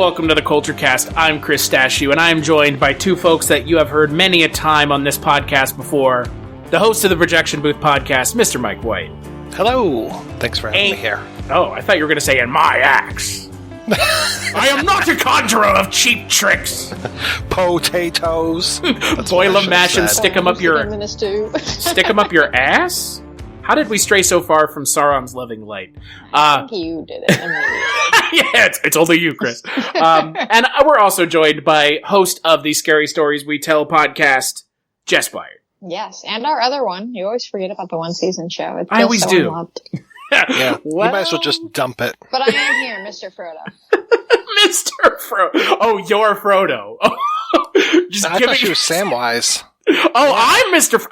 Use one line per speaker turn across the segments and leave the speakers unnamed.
welcome to the Culture Cast. I'm Chris Stashew, and I am joined by two folks that you have heard many a time on this podcast before. The host of the Projection Booth podcast, Mr. Mike White.
Hello. Thanks for having me here.
Oh, I thought you were going to say, "and my axe." I am not a conjurer of cheap tricks.
Potatoes.
Boil them, mash them, stick them up your ass? How did we stray so far from Sauron's loving light?
I think you did it.
Yeah, it's only you, Chris. And we're also joined by host of the Scary Stories We Tell podcast, Jess Byard.
Yes, and our other one. You always forget about the one-season show.
I always do.
Unloved.
Yeah, well, you might as well just dump it.
But I am here, Mr. Frodo.
Mr. Frodo. Oh, you're Frodo.
I thought you were Samwise.
Oh, yeah. I'm Mr.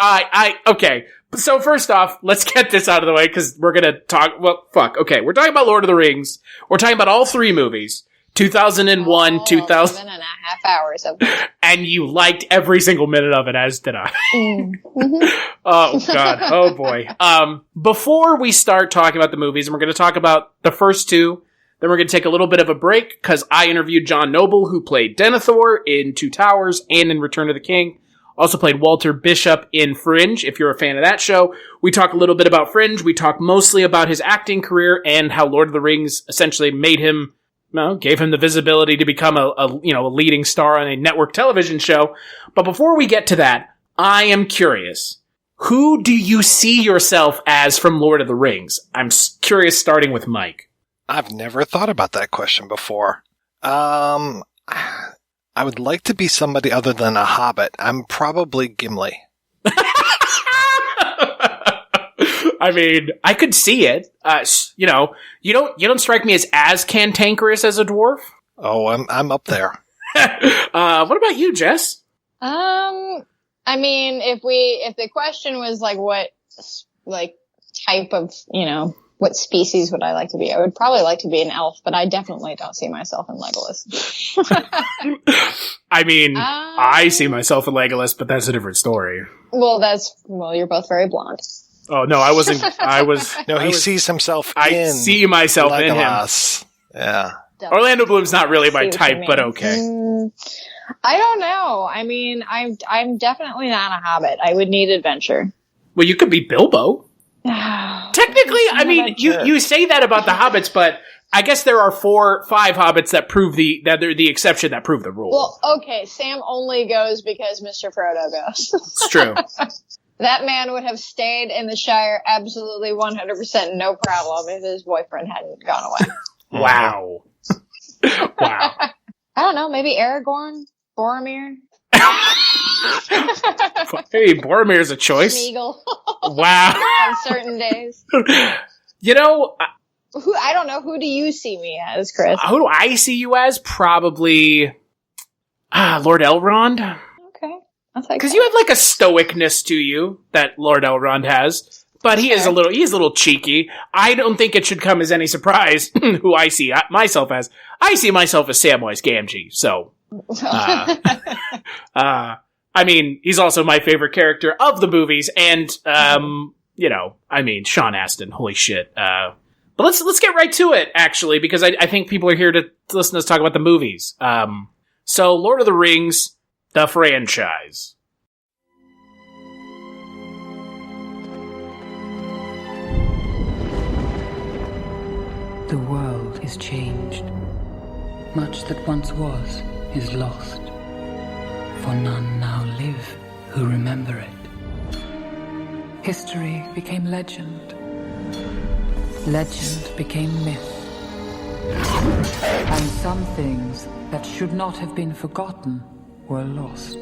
Okay. So first off, let's get this out of the way because we're gonna talk. Well, fuck. Okay, we're talking about Lord of the Rings. We're talking about all three movies. 2001, 2000.
7.5 hours of them.
And you liked every single minute of it, as did I.
Mm-hmm.
Oh, God. Oh, boy. Before we start talking about the movies, and we're going to talk about the first two, then we're going to take a little bit of a break, because I interviewed John Noble, who played Denethor in Two Towers and in Return of the King. Also played Walter Bishop in Fringe, if you're a fan of that show. We talk a little bit about Fringe. We talk mostly about his acting career and how Lord of the Rings essentially made him, gave him the visibility to become a leading star on a network television show. But before we get to that, I am curious. Who do you see yourself as from Lord of the Rings? I'm curious, starting with Mike.
I've never thought about that question before. I would like to be somebody other than a hobbit. I'm probably Gimli.
I mean, I could see it. You don't strike me as cantankerous as a dwarf.
Oh, I'm up there.
What about you, Jess?
I mean, if the question was what type of, what species would I like to be? I would probably like to be an elf, but I definitely don't see myself in Legolas.
I mean, I see myself in Legolas, but that's a different story.
Well, you're both very blonde.
Oh, no, I wasn't.
He sees himself in
I see myself
Legolas.
In him.
Yeah.
Orlando Bloom's not really my type, but okay.
I don't know. I mean, I'm definitely not a hobbit. I would need adventure.
Well, you could be Bilbo. Technically, I mean, you say that about the hobbits, but I guess there are 5 hobbits that they're the exception that prove the rule.
Well, okay, Sam only goes because Mr. Frodo goes.
It's true.
That man would have stayed in the Shire absolutely 100% no problem if his boyfriend hadn't gone away.
Wow. Wow.
I don't know, maybe Aragorn? Boromir?
Hey, Boromir's a choice.
Smeagol.
Wow.
On certain days.
I
don't know. Who do you see me as, Chris?
Who do I see you as? Probably Lord Elrond.
Okay.
Because you have a stoicness to you that Lord Elrond has. But he's a little cheeky. I don't think it should come as any surprise who I see myself as. I see myself as Samwise Gamgee, so. I mean, he's also my favorite character of the movies, and, Sean Astin, holy shit. But let's get right to it, actually, because I think people are here to listen to us talk about the movies. So, Lord of the Rings, the franchise.
The world is changed. Much that once was is lost. For none now live who remember it. History became legend. Legend became myth. And some things that should not have been forgotten were lost.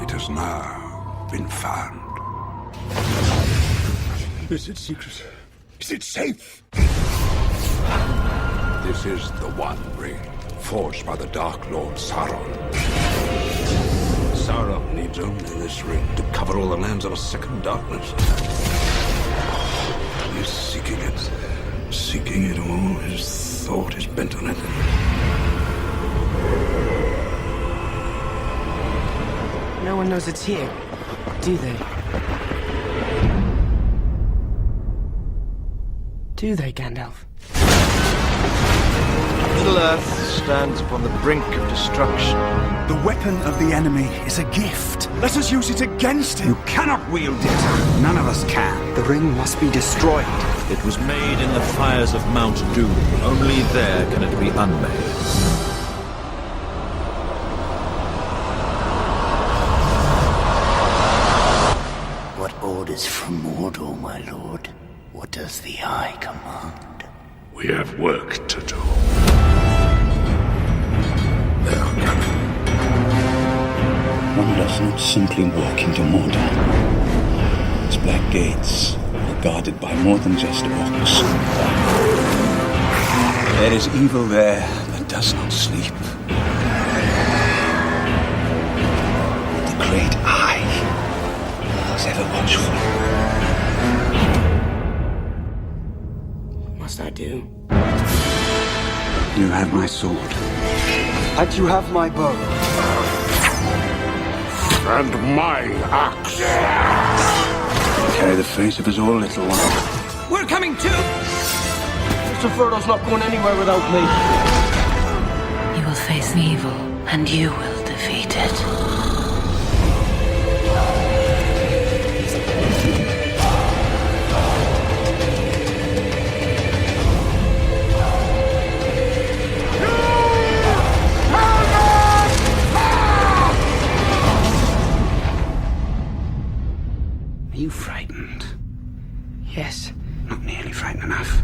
It has now been found. Is it secret? Is it safe? This is the One Ring, forged by the Dark Lord Sauron. Sauron needs only this ring to cover all the lands of a second darkness. He's seeking it all. His thought is bent on it.
No one knows it's here, do they? Do they, Gandalf?
Middle-earth stands upon the brink of destruction.
The weapon of the enemy is a gift. Let us use it against him.
You cannot wield it. None of us can.
The ring must be destroyed.
It was made in the fires of Mount Doom. Only there can it be unmade.
What orders from Mordor, my lord? What does the Eye command?
We have work to do. They are coming.
One does not simply walk into Mordor. Its black gates are guarded by more than just orcs. There is evil there that does not sleep. The great Eye is ever watchful.
What must I do?
You have my sword.
And you have my bow.
And my axe.
Carry the face of us all, little one.
We're coming too! Mr. Frodo's not going anywhere without me.
You will face evil, and you will defeat it.
Are you frightened?
Yes.
Not nearly frightened enough.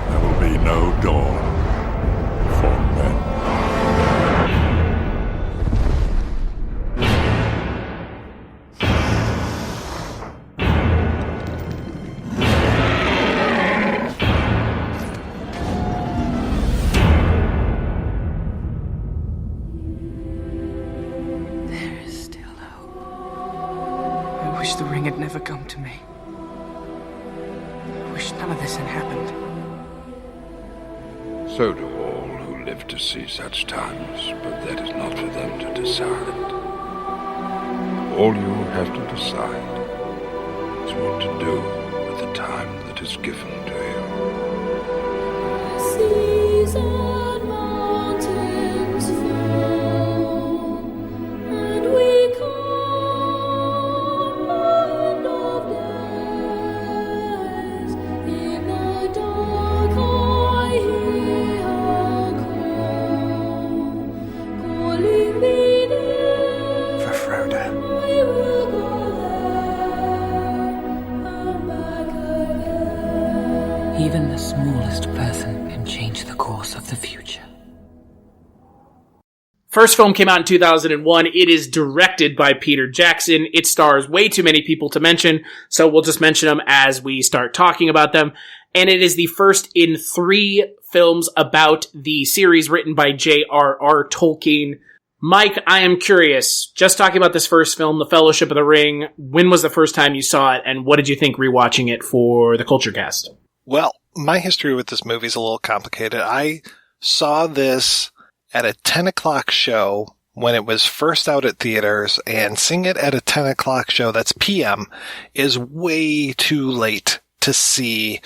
There will be no dawn for men.
There is still hope. I wish the ring had never come to me. I wish none of this had happened.
So do all who live to see such times, but that is not for them to decide. All you have to decide is what to do with the time that is given to you.
Seas and mountains fall, and we come end of days. In the dark I hear a call, calling me there.
For Frodo.
I will go there and back again.
Even the smallest person can change the course of the future.
First film came out in 2001. It is directed by Peter Jackson. It stars way too many people to mention, so we'll just mention them as we start talking about them. And it is the first in 3 films about the series written by J.R.R. Tolkien. Mike, I am curious, just talking about this first film, The Fellowship of the Ring, when was the first time you saw it, and what did you think rewatching it for the Culture Cast?
Well, my history with this movie is a little complicated. I saw this at a 10 o'clock show when it was first out at theaters, and seeing it at a 10 o'clock show that's PM is way too late to see.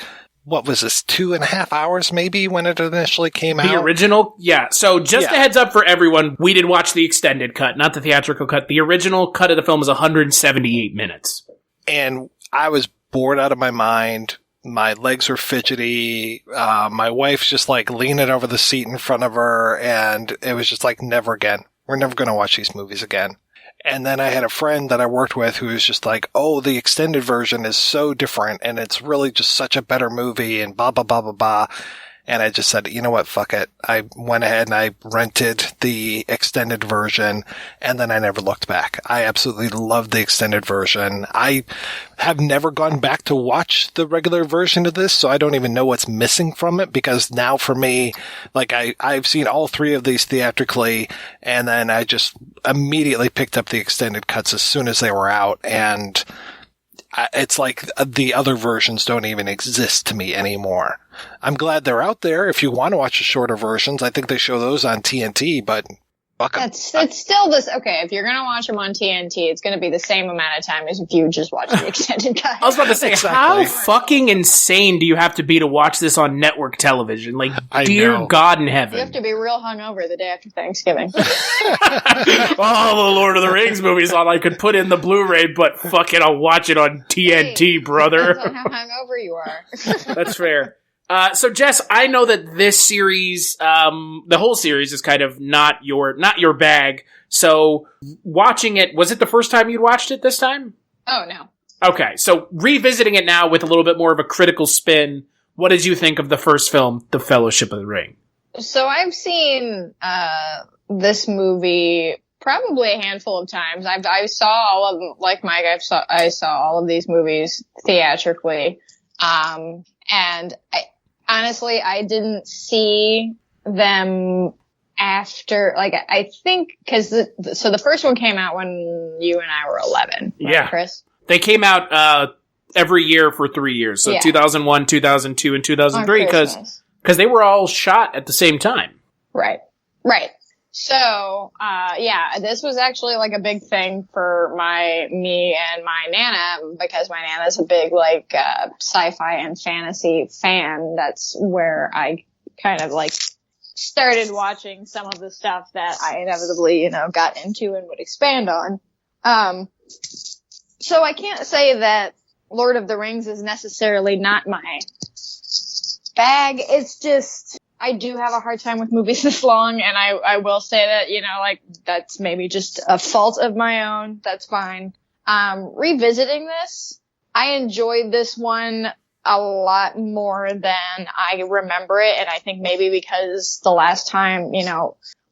What was this, 2.5 hours maybe when it initially came out?
The original? Yeah. So just a heads up for everyone, we did watch the extended cut, not the theatrical cut. The original cut of the film is 178 minutes.
And I was bored out of my mind. My legs were fidgety. My wife's just like leaning over the seat in front of her. And it was just like, never again. We're never going to watch these movies again. And then I had a friend that I worked with who was just like, oh, the extended version is so different and it's really just such a better movie and blah, blah, blah, blah, blah. And I just said, you know what, fuck it. I went ahead and I rented the extended version, and then I never looked back. I absolutely loved the extended version. I have never gone back to watch the regular version of this, so I don't even know what's missing from it, because now for me, like I've seen all 3 of these theatrically, and then I just immediately picked up the extended cuts as soon as they were out, and it's like the other versions don't even exist to me anymore. I'm glad they're out there if you want to watch the shorter versions. I think they show those on TNT, but
It's still this. Okay, if you're going to watch them on TNT, it's going to be the same amount of time as if you just watch the extended cut.
I was about to say, how fucking insane do you have to be to watch this on network television? Like, dear God in heaven.
You have to be real hungover the day after Thanksgiving.
All the Lord of the Rings movies on, I could put in the Blu-ray, but fucking I'll watch it on TNT, brother.
Depends on how hungover you are.
That's fair. So Jess, I know that this series, the whole series is kind of not your bag. So watching it, was it the first time you'd watched it this time?
Oh, no.
Okay. So revisiting it now with a little bit more of a critical spin, what did you think of the first film, The Fellowship of the Ring?
So I've seen, this movie probably a handful of times. I saw all of them, like Mike, I saw all of these movies theatrically. And honestly, I didn't see them after, like, I think, because so the first one came out when you and I were 11, right,
yeah,
Chris? They
came out every year for 3 years, so 2001, 2002, and 2003, because they were all shot at the same time. Right.
So, this was actually like a big thing for me and my Nana, because my Nana's a big, like, sci-fi and fantasy fan. That's where I kind of, like, started watching some of the stuff that I inevitably, got into and would expand on. So I can't say that Lord of the Rings is necessarily not my bag. It's just, I do have a hard time with movies this long, and I will say that, that's maybe just a fault of my own. That's fine. Revisiting this, I enjoyed this one a lot more than I remember it, and I think maybe because the last time,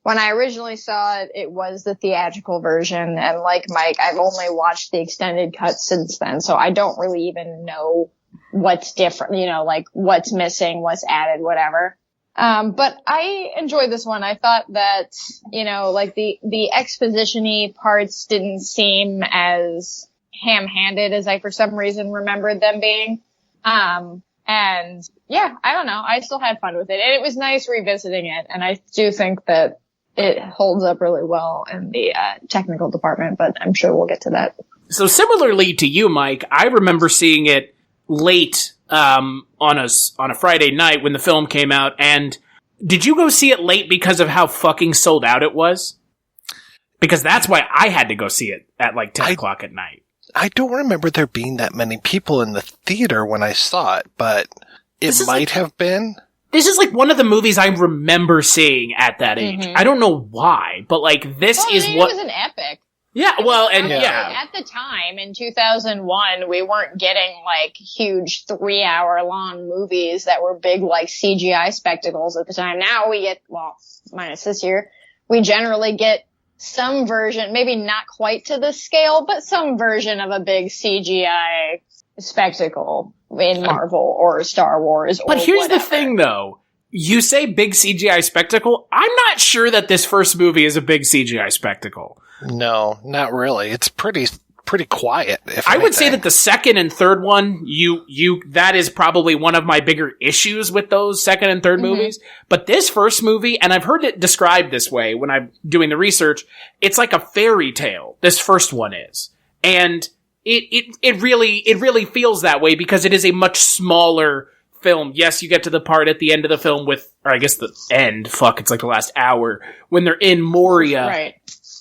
when I originally saw it, it was the theatrical version, and like Mike, I've only watched the extended cut since then, so I don't really even know what's different, like what's missing, what's added, whatever. But I enjoyed this one. I thought that, like the exposition-y parts didn't seem as ham-handed as I for some reason remembered them being. And yeah, I don't know. I still had fun with it. And it was nice revisiting it. And I do think that it holds up really well in the technical department, but I'm sure we'll get to that.
So similarly to you, Mike, I remember seeing it late on a Friday night when the film came out. And did you go see it late because of how fucking sold out it was? Because that's why I had to go see it at like 10 o'clock at night.
I don't remember there being that many people in the theater when I saw it, but it might have been.
This is like one of the movies I remember seeing at that age.
Mm-hmm.
I don't know why, but like this is what...
It was an epic.
Yeah, well, and
At the time, in 2001, we weren't getting, like, huge 3-hour-long movies that were big, like, CGI spectacles at the time. Now we get, well, minus this year, we generally get some version, maybe not quite to this scale, but some version of a big CGI spectacle in Marvel or Star Wars or
But here's
whatever.
the thing, though. You say big CGI spectacle. I'm not sure that this first movie is a big CGI spectacle.
No, not really. It's pretty quiet.
I would say that the second and third one, that is probably one of my bigger issues with those second and third movies. But this first movie, and I've heard it described this way when I'm doing the research, it's like a fairy tale. This first one is, and it really feels that way because it is a much smaller film. Yes, you get to the part at the end of the film with, or I guess the end. Fuck, it's like the last hour when they're in Moria,
right?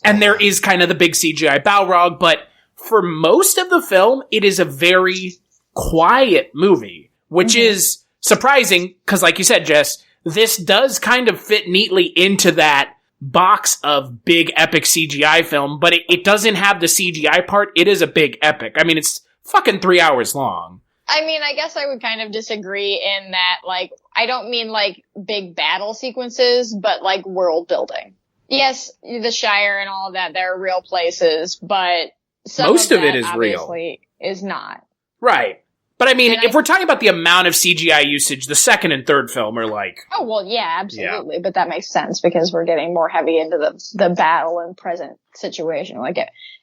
And there is kind of the big CGI Balrog, but for most of the film, it is a very quiet movie, which is surprising because, like you said, Jess, this does kind of fit neatly into that box of big epic CGI film, but it doesn't have the CGI part. It is a big epic. I mean, it's fucking 3 hours long.
I mean, I guess I would kind of disagree in that, like, I don't mean, like, big battle sequences, but, like, world building. Yes, the Shire and all of that, they're real places, but
most of it is real.
Is not.
Right. But I mean, if we're talking about the amount of CGI usage, the second and third film are like...
Oh, well, yeah, absolutely. Yeah. But that makes sense because we're getting more heavy into the battle and present situation. Like,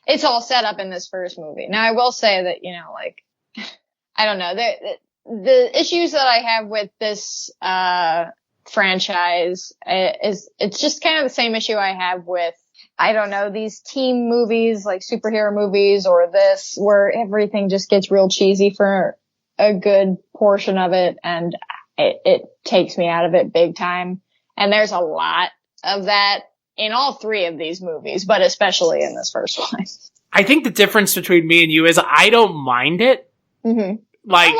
it's all set up in this first movie. Now, I will say that, like, I don't know, the issues that I have with this, franchise it's just kind of the same issue I have with, I don't know, these team movies like superhero movies or this, where everything just gets real cheesy for a good portion of it, and it takes me out of it big time. And there's a lot of that in all three of these movies, but especially in this first one.
I think the difference between me and you is I don't mind it.
Mm-hmm.
Like,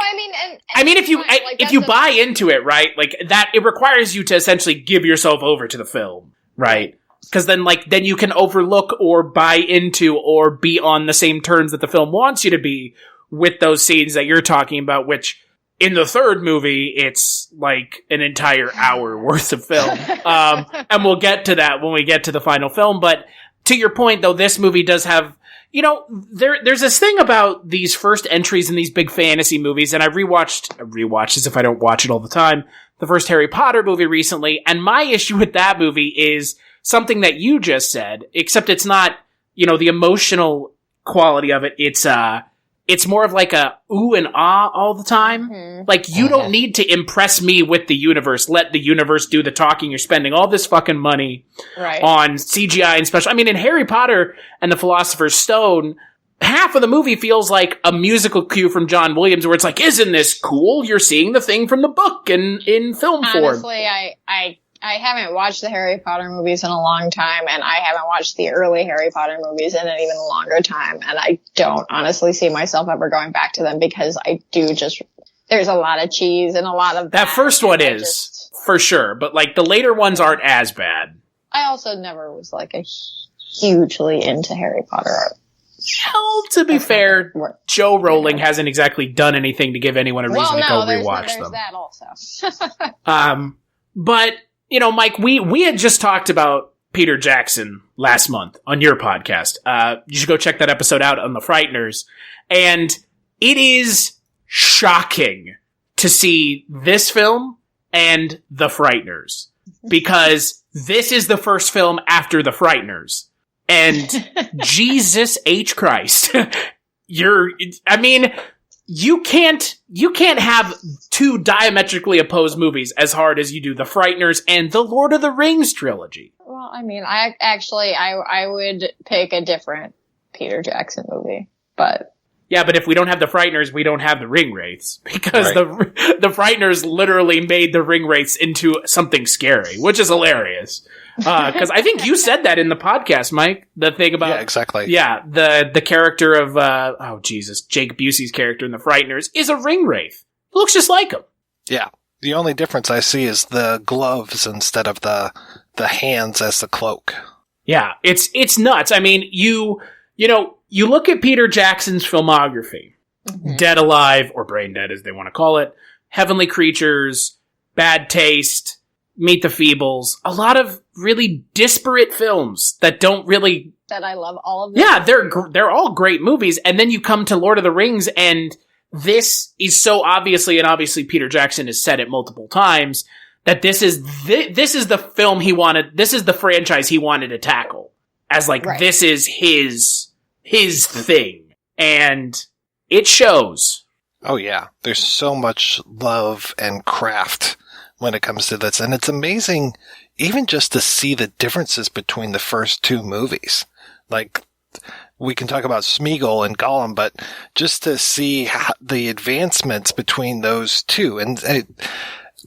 if you buy into it, right? Like that, it requires you to essentially give yourself over to the film, right? Because then you can overlook or buy into or be on the same terms that the film wants you to be with those scenes that you're talking about, which in the third movie, it's like an entire hour worth of film. And we'll get to that when we get to the final film. But to your point, though, this movie does have, there's this thing about these first entries in these big fantasy movies, and I rewatched as if I don't watch it all the time, the first Harry Potter movie recently, and my issue with that movie is something that you just said, except it's not, the emotional quality of it, it's more of like a ooh and ah all the time. Mm-hmm. Like, you don't need to impress me with the universe. Let the universe do the talking. You're spending all this fucking money on CGI and special. I mean, in Harry Potter and the Philosopher's Stone, half of the movie feels like a musical cue from John Williams, where it's like, isn't this cool? You're seeing the thing from the book in film form.
Honestly, I haven't watched the Harry Potter movies in a long time, and I haven't watched the early Harry Potter movies in an even longer time, and I don't honestly see myself ever going back to them, because I do there's a lot of cheese and a lot of
that first one is, for sure, but like the later ones aren't as bad.
I also never was like a hugely into Harry Potter art.
Well, to be fair, Joe Rowling hasn't exactly done anything to give anyone a reason to go rewatch them.
There's that also.
But, Mike, we had just talked about Peter Jackson last month on your podcast. You should go check that episode out on The Frighteners. And it is shocking to see this film and The Frighteners, because this is the first film after The Frighteners. And Jesus H. Christ, you can't have two diametrically opposed movies as hard as you do The Frighteners and the Lord of the Rings trilogy.
Well, I mean, I would pick a different Peter Jackson movie, but.
Yeah, but if we don't have The Frighteners, we don't have the Ring Wraiths, because the Frighteners literally made the Ring Wraiths into something scary, which is hilarious. Because I think you said that in the podcast, Mike. The thing about
exactly.
Yeah, the character of Jake Busey's character in The Frighteners is a Ring Wraith. Looks just like him.
Yeah, the only difference I see is the gloves instead of the hands as the cloak.
Yeah, it's nuts. I mean, you look at Peter Jackson's filmography, mm-hmm. Dead Alive, or Brain Dead as they want to call it, Heavenly Creatures, Bad Taste, Meet the Feebles, a lot of really disparate films that don't really...
That I love all of them.
Yeah, they're all great movies, and then you come to Lord of the Rings, and this is so obviously Peter Jackson has said it multiple times, that this is the film he wanted, this is the franchise he wanted to tackle. As This is his thing. And it shows.
Oh yeah. There's so much love and craft when it comes to this. And it's amazing even just to see the differences between the first two movies. Like, we can talk about Smeagol and Gollum, but just to see the advancements between those two. And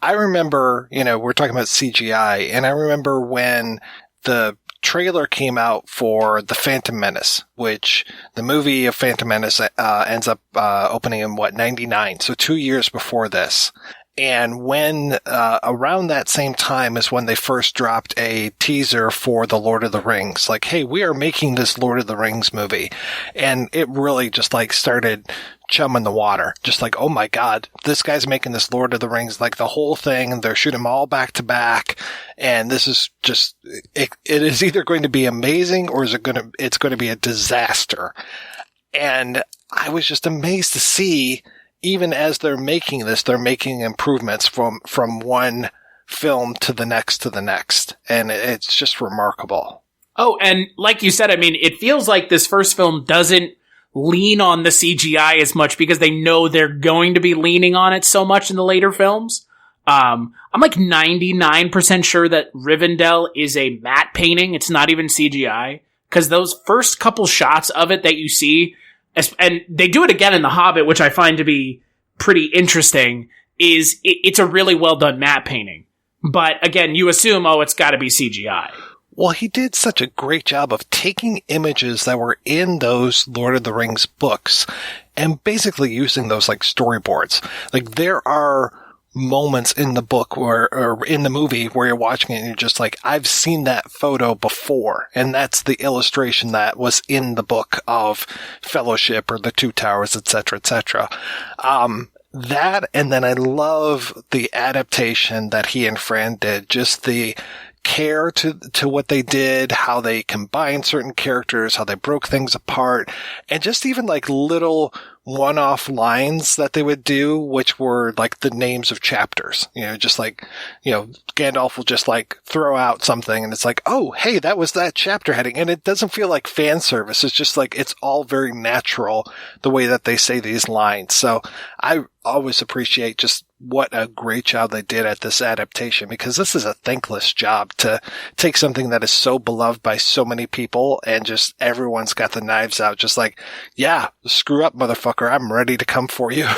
I remember, we're talking about CGI, and I remember when the trailer came out for The Phantom Menace, which the movie of Phantom Menace ends up opening in 99, so 2 years before this. And when around that same time is when they first dropped a teaser for the Lord of the Rings, like, hey, we are making this Lord of the Rings movie, and it really just started chumming the water, just like, oh my god, this guy's making this Lord of the Rings, like the whole thing, and they're shooting them all back to back, and this is just it is either going to be amazing or it's going to be a disaster. And I was just amazed to see, even as they're making this, they're making improvements from one film to the next, and it's just remarkable.
Oh, and like you said, I mean, it feels like this first film doesn't lean on the CGI as much because they know they're going to be leaning on it so much in the later films. I'm like 99% sure that Rivendell is a matte painting. It's not even CGI. Because those first couple shots of it that you see, and they do it again in The Hobbit, which I find to be pretty interesting, it's a really well done matte painting. But again, you assume, it's got to be CGI.
Well, he did such a great job of taking images that were in those Lord of the Rings books and basically using those like storyboards. Like there are moments in the book or in the movie where you're watching it and you're just like, I've seen that photo before. And that's the illustration that was in the book of Fellowship or the Two Towers, etc., etc. That, and then I love the adaptation that he and Fran did, just the care to what they did, how they combined certain characters, how they broke things apart, and just even like little one-off lines that they would do, which were like the names of chapters. Just like, Gandalf will just like throw out something and it's like, oh, hey, that was that chapter heading. And it doesn't feel like fan service. It's just like, it's all very natural the way that they say these lines. So I always appreciate just what a great job they did at this adaptation, because this is a thankless job to take something that is so beloved by so many people and just everyone's got the knives out, just like, yeah, screw up, motherfucker. I'm ready to come for you.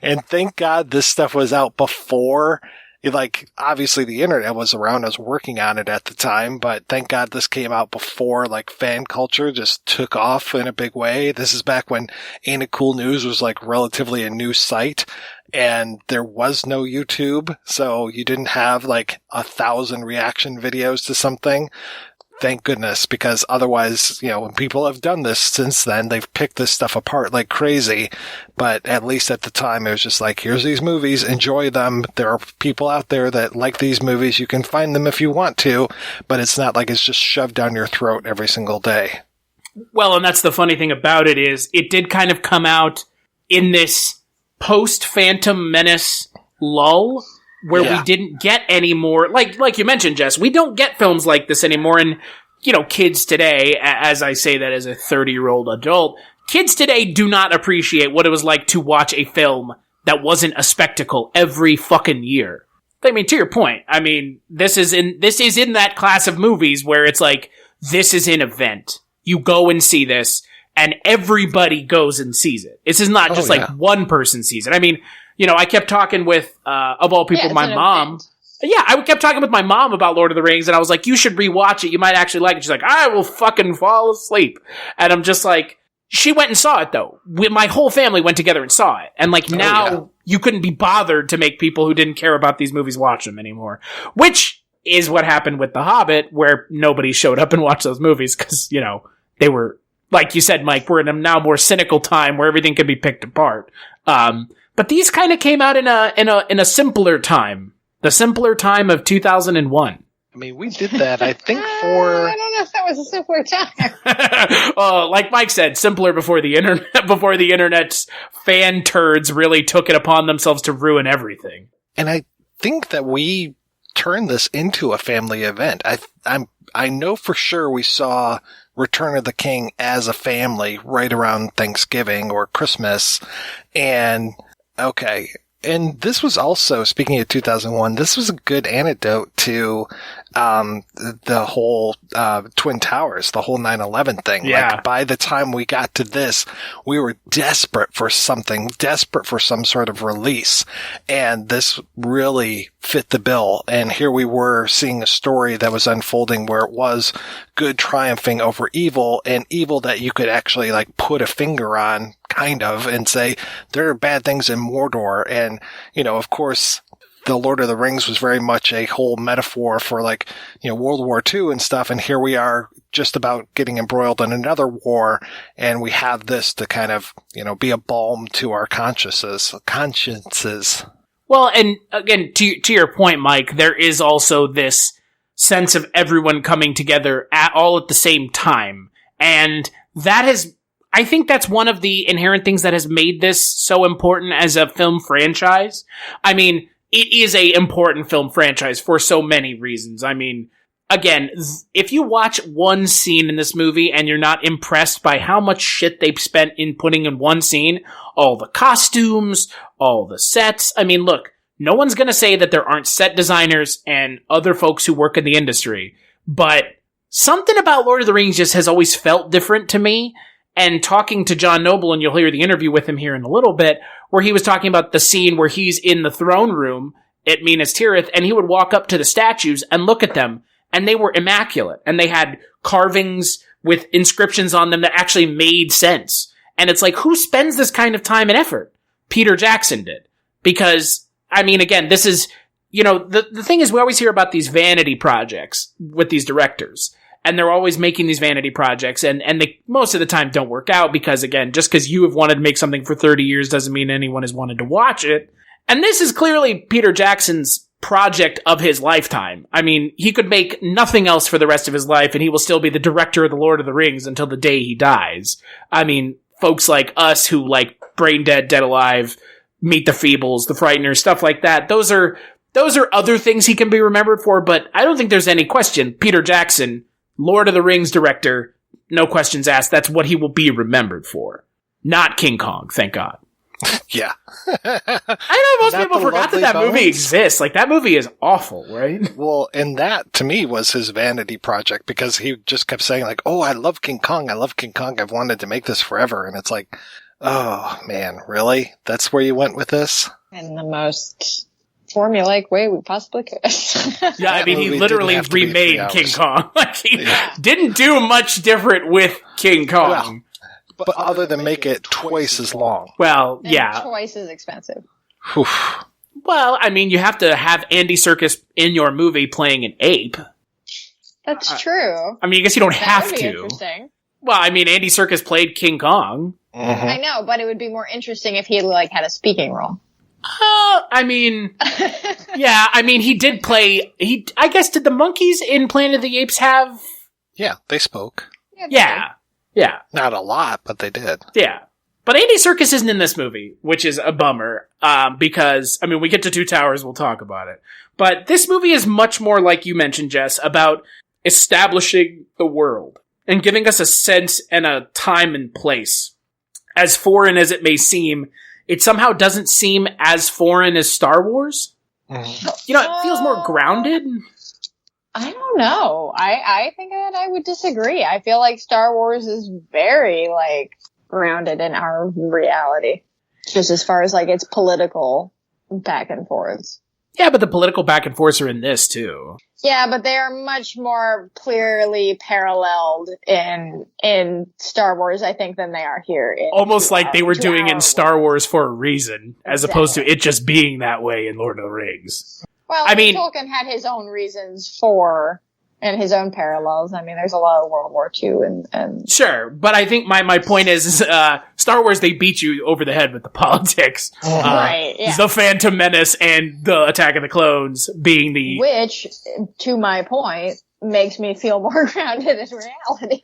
And thank God this stuff was out before, like, obviously the internet was around. I was working on it at the time, but thank God this came out before, like, fan culture just took off in a big way. This is back when Ain't It Cool News was, like, relatively a new site, and there was no YouTube, so you didn't have, like, 1,000 reaction videos to something. Thank goodness, because otherwise, when people have done this since then, they've picked this stuff apart like crazy. But at least at the time, it was just like, here's these movies, enjoy them. There are people out there that like these movies. You can find them if you want to, but it's not like it's just shoved down your throat every single day.
Well, and that's the funny thing about it is it did kind of come out in this post-Phantom Menace lull, where we didn't get any more, like you mentioned, Jess, we don't get films like this anymore. And, kids today, as I say that as a 30-year-old adult, kids today do not appreciate what it was like to watch a film that wasn't a spectacle every fucking year. I mean, to your point, I mean, this is in that class of movies where it's like, this is an event. You go and see this, and everybody goes and sees it. This is not just like one person sees it. I mean, I kept talking with, of all people, my mom. Event. Yeah, I kept talking with my mom about Lord of the Rings, and I was like, you should rewatch it. You might actually like it. She's like, I will fucking fall asleep. And I'm just like, she went and saw it, though. My whole family went together and saw it. And, like, now you couldn't be bothered to make people who didn't care about these movies watch them anymore. Which is what happened with The Hobbit, where nobody showed up and watched those movies because, they were, like you said, Mike, we're in a now more cynical time where everything can be picked apart. But these kind of came out in a simpler time. The simpler time of 2001.
I mean, we did that, I think, for...
I don't know if that was a simpler time.
Like Mike said, simpler before the internet, before the internet's fan turds really took it upon themselves to ruin everything.
And I think that we turned this into a family event. I know for sure we saw Return of the King as a family right around Thanksgiving or Christmas. And, okay... And this was also, speaking of 2001, this was a good antidote to the whole Twin Towers, the whole 9/11 thing.
Yeah.
Like, by the time we got to this, we were desperate for something, desperate for some sort of release. And this really fit the bill. And here we were seeing a story that was unfolding where it was good triumphing over evil, and evil that you could actually like put a finger on, kind of, and say there are bad things in Mordor. And, of course, the Lord of the Rings was very much a whole metaphor for like, World War II and stuff. And here we are just about getting embroiled in another war. And we have this to kind of, be a balm to our consciences.
Well, and again, to your point, Mike, there is also this sense of everyone coming together all at the same time. And that has, I think that's one of the inherent things that has made this so important as a film franchise. I mean, it is a important film franchise for so many reasons. I mean, again, if you watch one scene in this movie and you're not impressed by how much shit they've spent in putting in one scene, all the costumes, all the sets. I mean, look, no one's going to say that there aren't set designers and other folks who work in the industry, but something about Lord of the Rings just has always felt different to me. And talking to John Noble, and you'll hear the interview with him here in a little bit, where he was talking about the scene where he's in the throne room at Minas Tirith, and he would walk up to the statues and look at them, and they were immaculate, and they had carvings with inscriptions on them that actually made sense. And it's like, who spends this kind of time and effort? Peter Jackson did. Because, I mean, again, this is, the thing is, we always hear about these vanity projects with these directors. And they're always making these vanity projects, and they most of the time don't work out because, again, just because you have wanted to make something for 30 years doesn't mean anyone has wanted to watch it. And this is clearly Peter Jackson's project of his lifetime. I mean, he could make nothing else for the rest of his life, and he will still be the director of The Lord of the Rings until the day he dies. I mean, folks like us who like Brain Dead, Dead Alive, Meet the Feebles, The Frighteners, stuff like that, those are other things he can be remembered for, but I don't think there's any question Peter Jackson, Lord of the Rings director, no questions asked, that's what he will be remembered for. Not King Kong, thank God.
Yeah.
I know most people forgot that movie exists. Like, that movie is awful, right?
Well, and that, to me, was his vanity project, because he just kept saying, like, oh, I love King Kong, I've wanted to make this forever, and it's like, oh, man, really? That's where you went with this?
In the most formulaic way we possibly could.
Yeah, I mean, he literally remade King Kong. Like, he didn't do much different with King Kong.
Well, but other than make it twice as long.
Well,
and
yeah.
twice as expensive.
Oof.
Well, I mean, you have to have Andy Serkis in your movie playing an ape.
That's true.
I mean, I guess you don't have
would be
to.
Interesting.
Well, I mean, Andy Serkis played King Kong.
Mm-hmm.
I know, but it would be more interesting if he had a speaking role.
I mean, yeah, I mean, he did play, I guess, did the monkeys in Planet of the Apes have?
Yeah, they spoke.
Yeah.
Not a lot, but they did.
Yeah. But Andy Serkis isn't in this movie, which is a bummer, because, I mean, we get to Two Towers, we'll talk about it. But this movie is much more, like you mentioned, Jess, about establishing the world and giving us a sense and a time and place. As foreign as it may seem, it somehow doesn't seem as foreign as Star Wars.
Mm-hmm.
It feels more grounded.
I don't know. I think that I would disagree. I feel like Star Wars is very, grounded in our reality. Just as far as, its political back and forths.
Yeah, but the political back and forths are in this, too.
Yeah, but they are much more clearly paralleled in Star Wars, I think, than they are here.
Almost like they were doing in Star Wars for a reason, as opposed to it just being that way in Lord of the Rings.
Well, I mean, Tolkien had his own reasons for, and his own parallels. I mean, there's a lot of World War II and...
Sure, but I think my point is Star Wars, they beat you over the head with the politics.
Right, yeah.
The Phantom Menace and the Attack of the Clones being the...
Which, to my point, makes me feel more grounded in reality.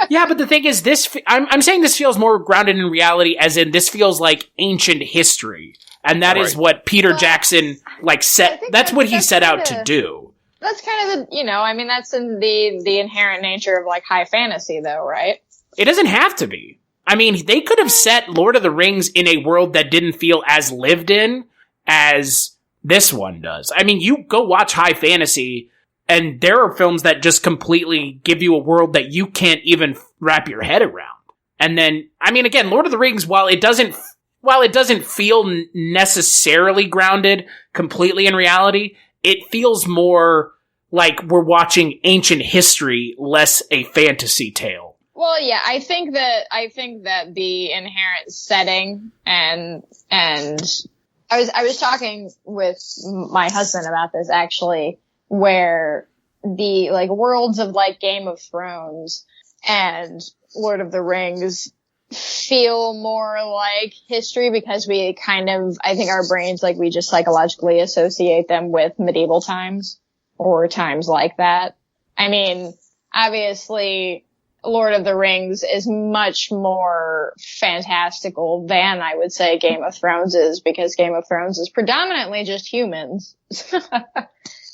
Yeah, but the thing is, I'm saying this feels more grounded in reality, as in this feels like ancient history. And that is what Peter Jackson, that's what he set out to do.
That's kind of that's in the inherent nature of, high fantasy, though, right?
It doesn't have to be. I mean, they could have set Lord of the Rings in a world that didn't feel as lived in as this one does. I mean, you go watch high fantasy, and there are films that just completely give you a world that you can't even wrap your head around. And then, I mean, again, Lord of the Rings, while it doesn't feel necessarily grounded completely in reality, it feels more like we're watching ancient history, less a fantasy tale.
Well, yeah, I think that the inherent setting and I was talking with my husband about this, actually, where the worlds of Game of Thrones and Lord of the Rings feel more like history, because we I think our brains, we just psychologically associate them with medieval times or times like that. I mean, obviously, Lord of the Rings is much more fantastical than, I would say, Game of Thrones is, because Game of Thrones is predominantly just humans.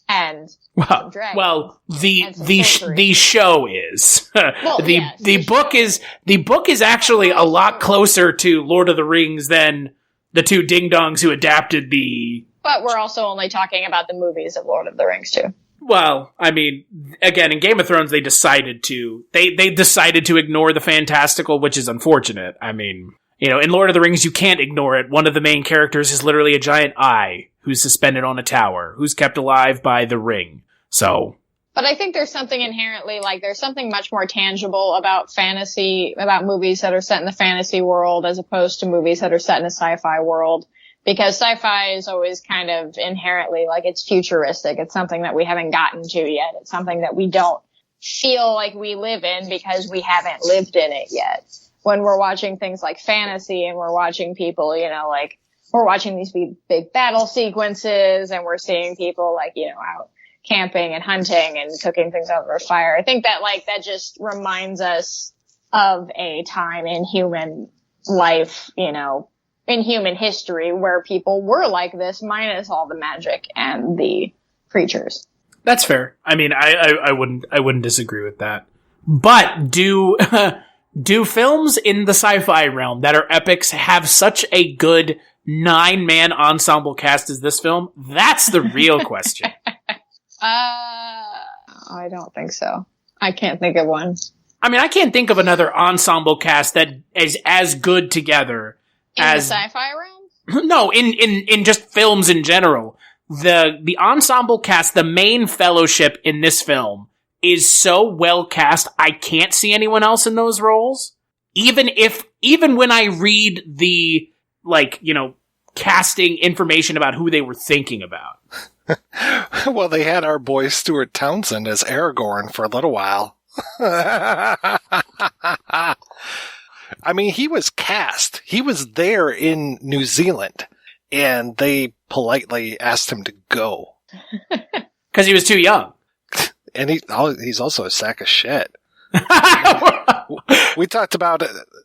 And
the show is the book is actually a lot closer to Lord of the Rings than the two ding dongs who adapted the
But we're also only talking about the movies of Lord of the Rings, too.
Well, I mean, again, in Game of Thrones, they decided to ignore the fantastical, which is unfortunate. I mean, in Lord of the Rings, you can't ignore it. One of the main characters is literally a giant eye who's suspended on a tower, who's kept alive by the ring. So.
But I think there's something inherently, there's something much more tangible about fantasy, about movies that are set in the fantasy world as opposed to movies that are set in a sci-fi world. Because sci-fi is always kind of inherently it's futuristic. It's something that we haven't gotten to yet. It's something that we don't feel like we live in because we haven't lived in it yet. When we're watching things like fantasy and we're watching people, we're watching these big battle sequences and we're seeing people out camping and hunting and cooking things over a fire. I think that that just reminds us of a time in human life, in human history where people were like this minus all the magic and the creatures.
That's fair. I mean, I wouldn't disagree with that. But do films in the sci-fi realm that are epics have such a good 9-man ensemble cast as this film? That's the real question.
I don't think so. I can't think of one.
I mean, I can't think of another ensemble cast that is as good together as
the sci-fi realm?
No, in just films in general. The ensemble cast, the main fellowship in this film is so well cast, I can't see anyone else in those roles. Even when I read the casting information about who they were thinking about.
Well, they had our boy Stuart Townsend as Aragorn for a little while. I mean, he was cast. He was there in New Zealand, and they politely asked him to go.
Because he was too young.
And he's also a sack of shit. We talked about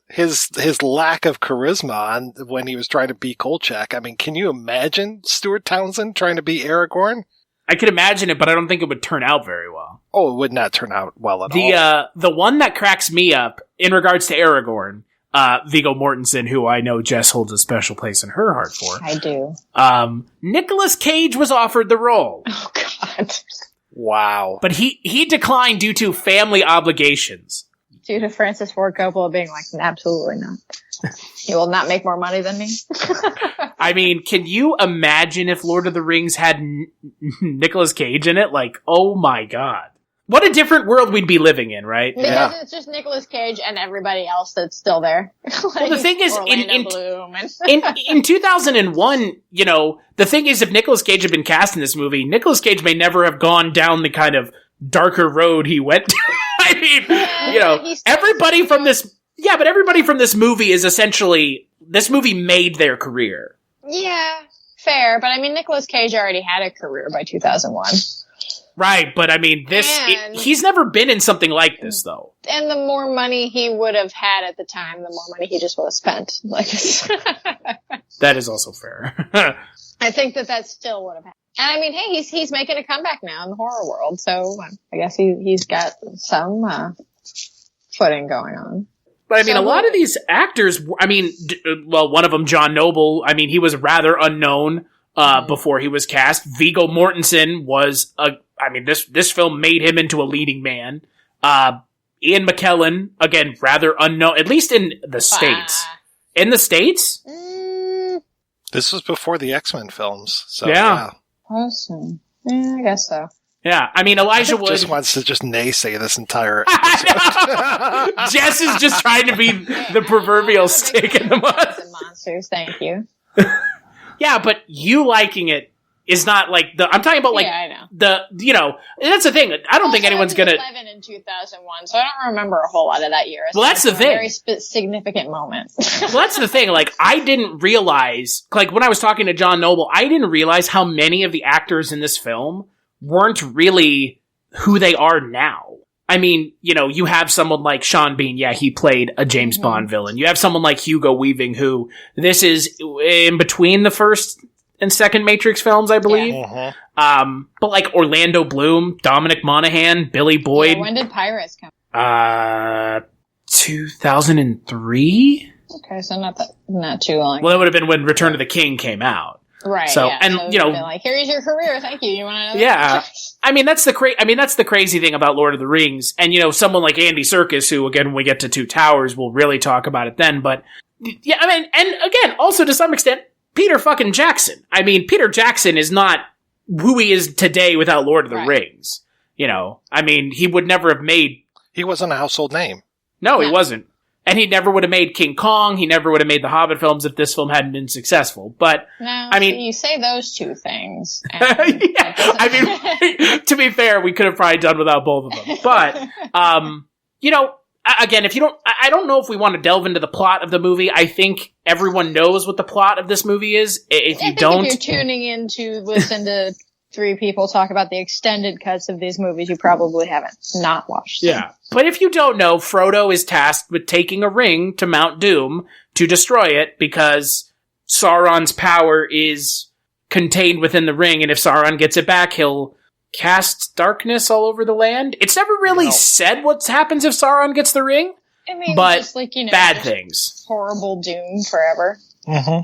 his lack of charisma when he was trying to be Kolchak. I mean, can you imagine Stuart Townsend trying to be Aragorn?
I could imagine it, but I don't think it would turn out very well.
Oh, it would not turn out well at all.
The one that cracks me up in regards to Aragorn, Viggo Mortensen, who I know Jess holds a special place in her heart for.
I do.
Nicolas Cage was offered the role.
Oh, God.
Wow.
But he declined due to family obligations.
Due to Francis Ford Coppola being absolutely not. You will not make more money than me.
I mean, can you imagine if Lord of the Rings had Nicolas Cage in it? Oh my God. What a different world we'd be living in, right?
Because it's just Nicolas Cage and everybody else that's still there.
Well, the thing is, in 2001, the thing is, if Nicolas Cage had been cast in this movie, Nicolas Cage may never have gone down the kind of darker road he went to. I mean, everybody from this... Yeah, but everybody from this movie is essentially... This movie made their career.
Yeah, fair. But I mean, Nicolas Cage already had a career by 2001.
Right, but I mean, he's never been in something like this, though.
And the more money he would have had at the time, the more money he just would have spent.
That is also fair.
I think that still would have happened. And I mean, hey, he's making a comeback now in the horror world, so I guess he's got some footing going on.
But I mean, a lot of these actors, I mean, one of them, John Noble, I mean, he was rather unknown before he was cast. Viggo Mortensen was this film made him into a leading man. Ian McKellen, again, rather unknown, at least in the States. In the States?
This was before the X-Men films, so
yeah.
Awesome. Yeah, I guess so.
Yeah, I mean, Elijah Wood
just wants to just naysay this entire episode.
Jess is just trying to be the proverbial stick in the mud.
Monsters, thank you.
Yeah, but you liking it is not I'm talking about
I know.
that's the thing. I don't think anyone's gonna.
11 in 2001, so I don't remember a whole lot of that year.
Well, that's the thing.
A very significant moment.
Well, that's the thing. I didn't realize, when I was talking to John Noble, I didn't realize how many of the actors in this film weren't really who they are now. I mean, you have someone like Sean Bean. Yeah, he played a James Bond villain. You have someone like Hugo Weaving, who this is in between the first and second Matrix films, I believe.
Yeah.
But Orlando Bloom, Dominic Monaghan, Billy Boyd.
Yeah, when did Pirates come?
2003?
Okay, so not too long.
Well, that would have been when Return of the King came out.
Right.
So,
yeah.
and
so
you know,
like, here's your career. Thank you. You want to?
Yeah. I mean, that's the crazy thing about Lord of the Rings. And, you know, someone like Andy Serkis, who, again, when we get to Two Towers, we'll really talk about it then. But, yeah, I mean, and again, also to some extent, Peter fucking Jackson. I mean, Peter Jackson is not who he is today without Lord of the Rings. You know, I mean, he would never have made...
He wasn't a household name.
No, he wasn't. And he never would have made King Kong. He never would have made the Hobbit films if this film hadn't been successful. But, I mean...
you say those two things.
Yeah, I mean, to be fair, we could have probably done without both of them. But, you know, again, I don't know if we want to delve into the plot of the movie. I think everyone knows what the plot of this movie is. If you're
tuning in to listen to three people talk about the extended cuts of these movies, you probably haven't not watched them.
Yeah. But if you don't know, Frodo is tasked with taking a ring to Mount Doom to destroy it because Sauron's power is contained within the ring, and if Sauron gets it back, he'll cast darkness all over the land. It's never really said what happens if Sauron gets the ring,
I mean,
but
just like, you know,
bad things.
Horrible doom forever.
Mm-hmm.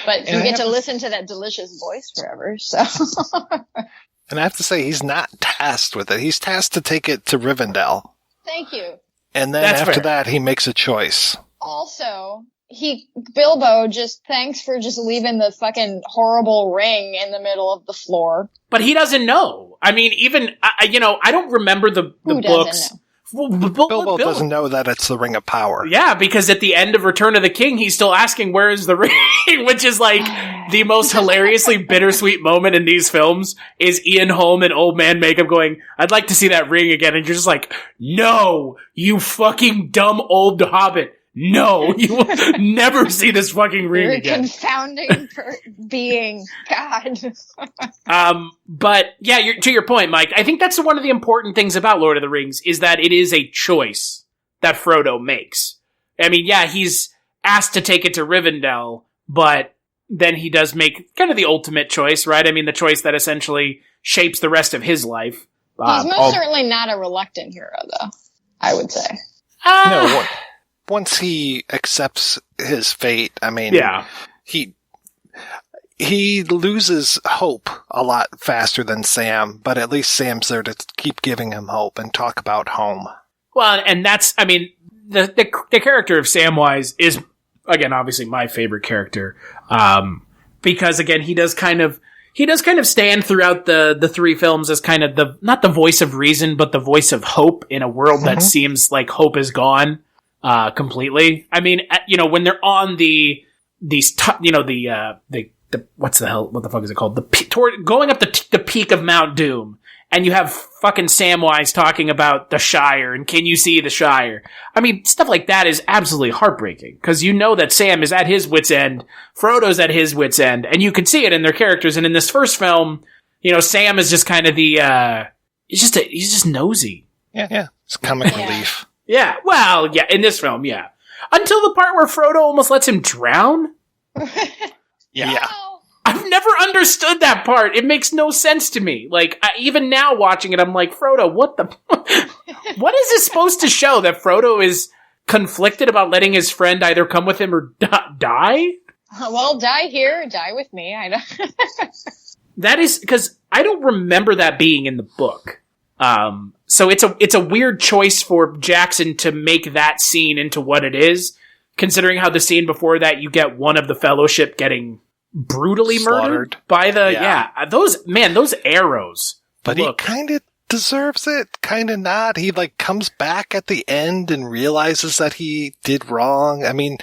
But you get to listen to that delicious voice forever, so...
And I have to say, he's not tasked with it. He's tasked to take it to Rivendell.
Thank you.
And then after that, he makes a choice.
Also, Bilbo just thanks for just leaving the fucking horrible ring in the middle of the floor.
But he doesn't know. I mean, even, you know, I don't remember the
Who
books.
Doesn't know?
Bilbo doesn't know that it's the Ring of Power.
Yeah, because at the end of Return of the King, he's still asking, where is the ring? Which is like the most hilariously bittersweet moment in these films is Ian Holm in old man makeup going, I'd like to see that ring again. And you're just like, no, you fucking dumb old hobbit. No, you will never see this fucking ring
You're
again.
Confounding being. God.
But yeah, to your point, Mike, I think that's one of the important things about Lord of the Rings is that it is a choice that Frodo makes. I mean, yeah, he's asked to take it to Rivendell, but then he does make kind of the ultimate choice, right? I mean, the choice that essentially shapes the rest of his life.
He's most certainly not a reluctant hero, though, I would say.
No, once he accepts his fate, I mean, he loses hope a lot faster than Sam, but at least Sam's there to keep giving him hope and talk about home. Well,
and that's, I mean, the character of Samwise is, again, obviously my favorite character, because again, he does kind of stand throughout the three films as kind of not the voice of reason, but the voice of hope in a world that seems like hope is gone. Completely. I mean, you know, when they're on what the fuck is it called? Going up the peak of Mount Doom, and you have fucking Samwise talking about the Shire, and can you see the Shire? I mean, stuff like that is absolutely heartbreaking, because you know that Sam is at his wit's end, Frodo's at his wit's end, and you can see it in their characters, and in this first film, you know, Sam is just kind of he's just nosy.
Yeah. It's comic relief.
Yeah, well, yeah, in this film, yeah. Until the part where Frodo almost lets him drown?
Yeah.
I've never understood that part. It makes no sense to me. Like, even now watching it, I'm like, Frodo, what what is this supposed to show? That Frodo is conflicted about letting his friend either come with him or die?
Well, die here, die with me. I don't...
That is, because I don't remember that being in the book. So it's a weird choice for Jackson to make that scene into what it is, considering how the scene before that you get one of the Fellowship getting brutally murdered by those arrows.
But he kind of deserves it, kind of not. He comes back at the end and realizes that he did wrong. I mean,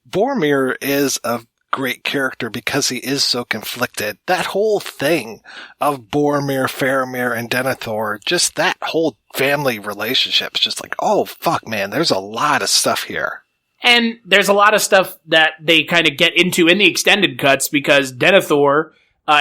Boromir is a great character because he is so conflicted. That whole thing of Boromir, Faramir, and Denethor, just that whole family relationship is just like, oh, fuck, man, there's a lot of stuff here.
And there's a lot of stuff that they kind of get into in the extended cuts because Denethor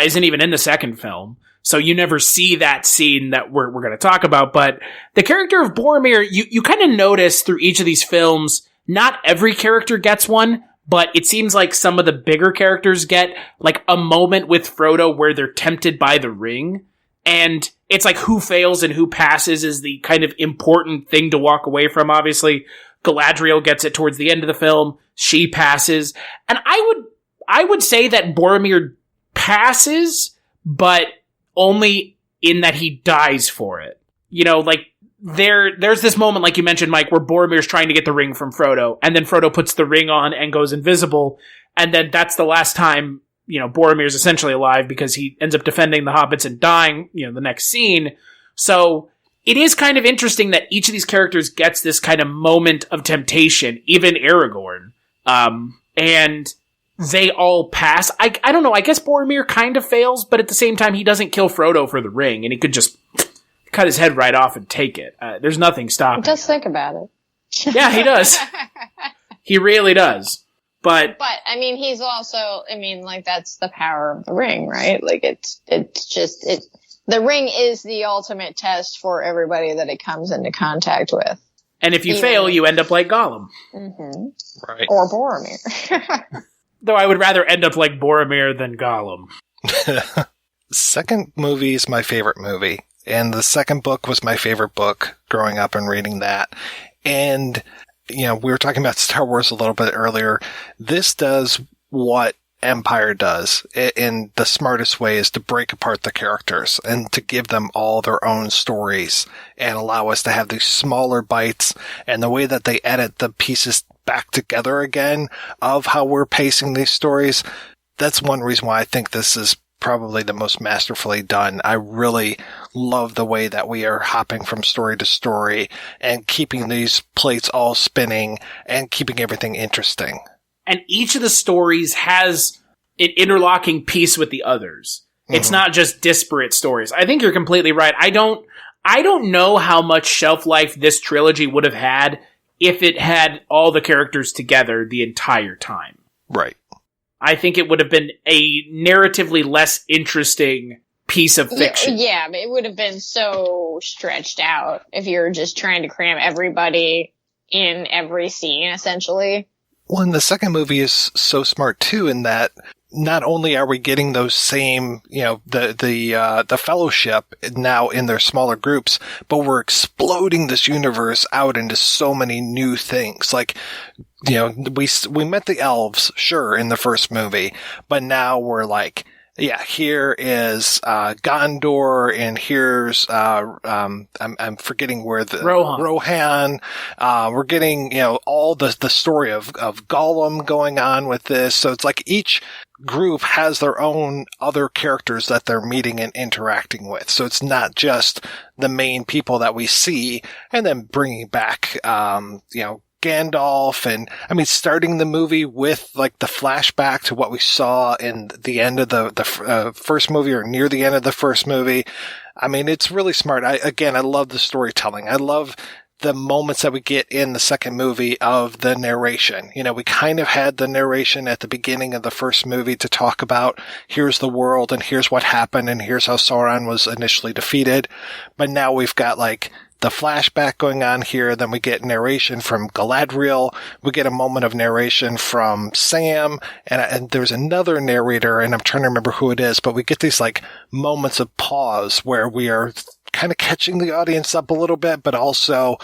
isn't even in the second film. So you never see that scene that we're going to talk about. But the character of Boromir, you kind of notice through each of these films, not every character gets one, but it seems like some of the bigger characters get like a moment with Frodo where they're tempted by the ring. And it's like who fails and who passes is the kind of important thing to walk away from. Obviously, Galadriel gets it towards the end of the film. She passes. And I would say that Boromir passes, but only in that he dies for it. You know, like, there's this moment, like you mentioned, Mike, where Boromir's trying to get the ring from Frodo, and then Frodo puts the ring on and goes invisible, and then that's the last time, you know, Boromir's essentially alive because he ends up defending the hobbits and dying, you know, the next scene. So it is kind of interesting that each of these characters gets this kind of moment of temptation, even Aragorn. And they all pass. I don't know, I guess Boromir kind of fails, but at the same time, he doesn't kill Frodo for the ring, and he could just cut his head right off and take it. There's nothing stopping
He does
him.
think about it.
Yeah, he does. He really does. But
I mean, he's also, I mean, like, that's the power of the ring, right? Like, the ring is the ultimate test for everybody that it comes into contact with.
And if you fail, you end up like Gollum.
Mm-hmm.
Right.
Or Boromir.
Though I would rather end up like Boromir than Gollum.
Second movie is my favorite movie. And the second book was my favorite book growing up and reading that. And, you know, we were talking about Star Wars a little bit earlier. This does what Empire does in the smartest way, is to break apart the characters and to give them all their own stories and allow us to have these smaller bites, and the way that they edit the pieces back together again of how we're pacing these stories. That's one reason why I think this is probably the most masterfully done. I really love the way that we are hopping from story to story and keeping these plates all spinning and keeping everything interesting. And
each of the stories has an interlocking piece with the others. It's not just disparate stories. I think you're completely right. I don't know how much shelf life this trilogy would have had if it had all the characters together the entire time.
Right.
I think it would have been a narratively less interesting piece of fiction.
Yeah, but it would have been so stretched out if you're just trying to cram everybody in every scene, essentially.
Well, and the second movie is so smart too, in that not only are we getting those same, you know, the fellowship now in their smaller groups, but we're exploding this universe out into so many new things. Like, you know, we met the elves, sure, in the first movie, but now we're like, yeah, here is Gondor, and here's I'm forgetting where the Rohan. We're getting, you know, all the story of Gollum going on with this. So it's like each group has their own other characters that they're meeting and interacting with. So it's not just the main people that we see, and then bringing back, you know, Gandalf, and I mean, starting the movie with like the flashback to what we saw in the end of the first movie, or near the end of the first movie. I mean, it's really smart. I love the storytelling. I love the moments that we get in the second movie of the narration. You know, we kind of had the narration at the beginning of the first movie to talk about, here's the world and here's what happened and here's how Sauron was initially defeated. But now we've got like the flashback going on here. Then we get narration from Galadriel. We get a moment of narration from Sam, and there's another narrator, and I'm trying to remember who it is, but we get these like moments of pause where we are kind of catching the audience up a little bit, but also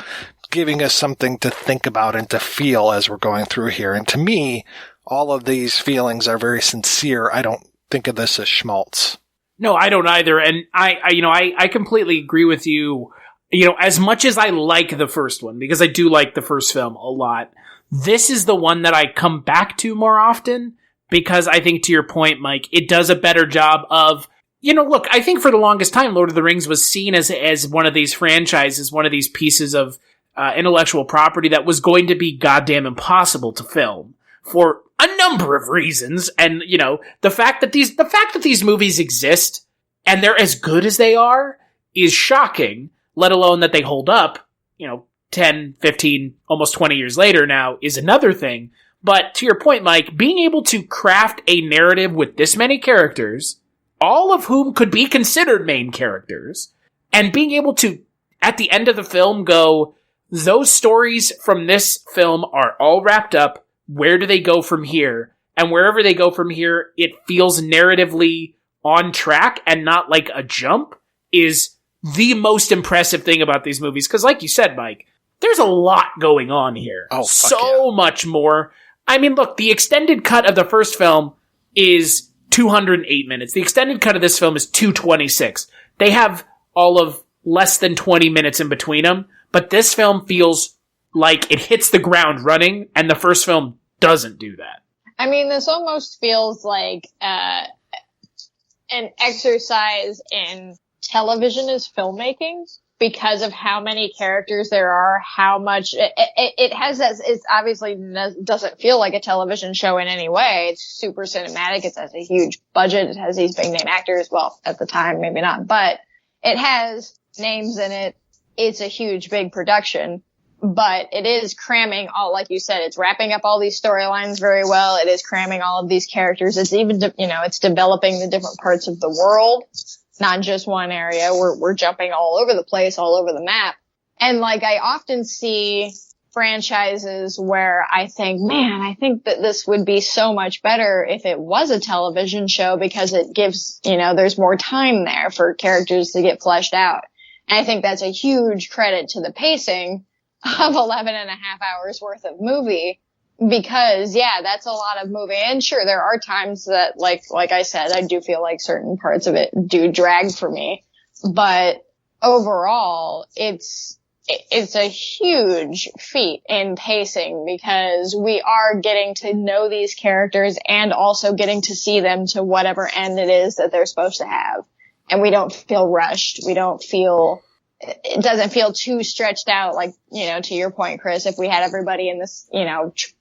giving us something to think about and to feel as we're going through here. And to me, all of these feelings are very sincere. I don't think of this as schmaltz.
No, I don't either. And I completely agree with you. You know, as much as I like the first one, because I do like the first film a lot, this is the one that I come back to more often, because I think, to your point, Mike, it does a better job of, you know, look, I think for the longest time, Lord of the Rings was seen as one of these franchises, one of these pieces of intellectual property that was going to be goddamn impossible to film for a number of reasons. And, you know, the fact that these movies exist and they're as good as they are is shocking. Let alone that they hold up, you know, 10, 15, almost 20 years later now is another thing. But to your point, Mike, being able to craft a narrative with this many characters, all of whom could be considered main characters, and being able to, at the end of the film, go, those stories from this film are all wrapped up. Where do they go from here? And wherever they go from here, it feels narratively on track and not like a jump, is the most impressive thing about these movies. Because like you said, Mike, there's a lot going on here.
Oh,
so much more. I mean, look, the extended cut of the first film is 208 minutes. The extended cut of this film is 226. They have all of less than 20 minutes in between them, but this film feels like it hits the ground running, and the first film doesn't do that.
I mean, this almost feels like an exercise in television as filmmaking because of how many characters there are, how much it has. It obviously doesn't feel like a television show in any way. It's super cinematic. It has a huge budget. It has these big name actors. Well, at the time, maybe not, but it has names in it. It's a huge, big production. But it is cramming all, like you said, it's wrapping up all these storylines very well. It is cramming all of these characters. It's even, it's developing the different parts of the world, not just one area. We're jumping all over the place, all over the map. And like, I often see franchises where I think, man, I think that this would be so much better if it was a television show because it gives, there's more time there for characters to get fleshed out. And I think that's a huge credit to the pacing of 11 and a half hours worth of movie because, that's a lot of movie. And sure, there are times that, like I said, I do feel like certain parts of it do drag for me. But overall, it's a huge feat in pacing because we are getting to know these characters and also getting to see them to whatever end it is that they're supposed to have. And we don't feel rushed. It doesn't feel too stretched out, like, to your point, Chris, if we had everybody in this,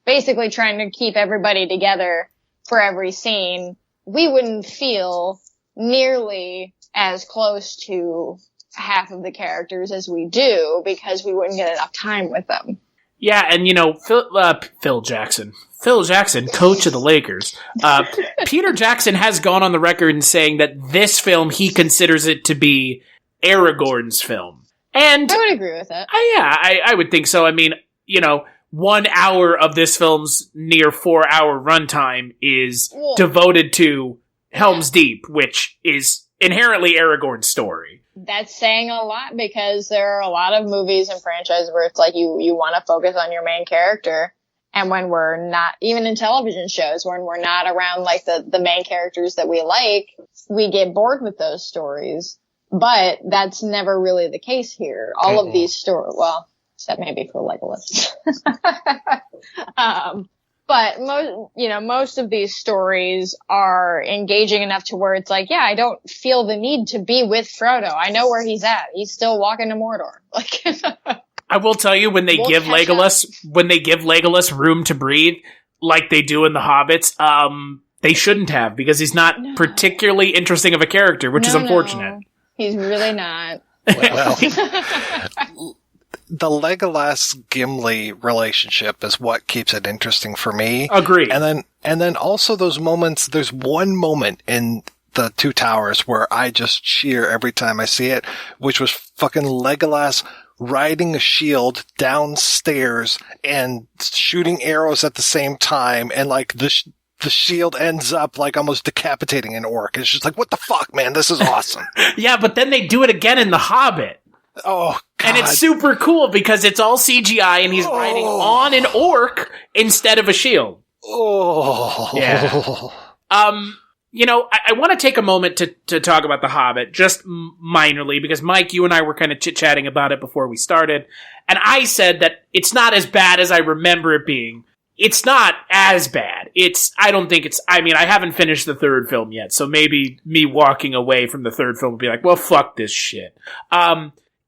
basically trying to keep everybody together for every scene, we wouldn't feel nearly as close to half of the characters as we do because we wouldn't get enough time with them.
Yeah, and Phil Jackson, coach of the Lakers. Peter Jackson has gone on the record in saying that this film, he considers it to be Aragorn's film. And
I would agree with that.
I would think so. I mean, 1 hour of this film's near 4-hour runtime is devoted to Helm's Deep, which is inherently Aragorn's story.
That's saying a lot because there are a lot of movies and franchises where it's like you want to focus on your main character. And when we're not, even in television shows, when we're not around like the main characters that we like, we get bored with those stories. But that's never really the case here. All of these stories, well, except maybe for Legolas. But most of these stories are engaging enough to where it's like, I don't feel the need to be with Frodo. I know where he's at. He's still walking to Mordor. Like,
I will tell you, when they give Legolas room to breathe, like they do in The Hobbits, they shouldn't have, because he's not particularly interesting of a character, which is unfortunate.
No. He's really not.
Well, the Legolas-Gimli relationship is what keeps it interesting for me.
Agreed.
And then also those moments, there's one moment in the Two Towers where I just cheer every time I see it, which was fucking Legolas riding a shield downstairs and shooting arrows at the same time, and like the shield ends up like almost decapitating an orc. It's just like, what the fuck, man? This is awesome.
Yeah, but then they do it again in The Hobbit.
Oh, God.
And it's super cool because it's all CGI and he's riding on an orc instead of a shield.
Oh.
Yeah. I want to take a moment to talk about The Hobbit, just minorly, because Mike, you and I were kind of chit-chatting about it before we started, and I said that it's not as bad as I remember it being. It's not as bad. I haven't finished the third film yet, so maybe me walking away from the third film would be like, well, fuck this shit.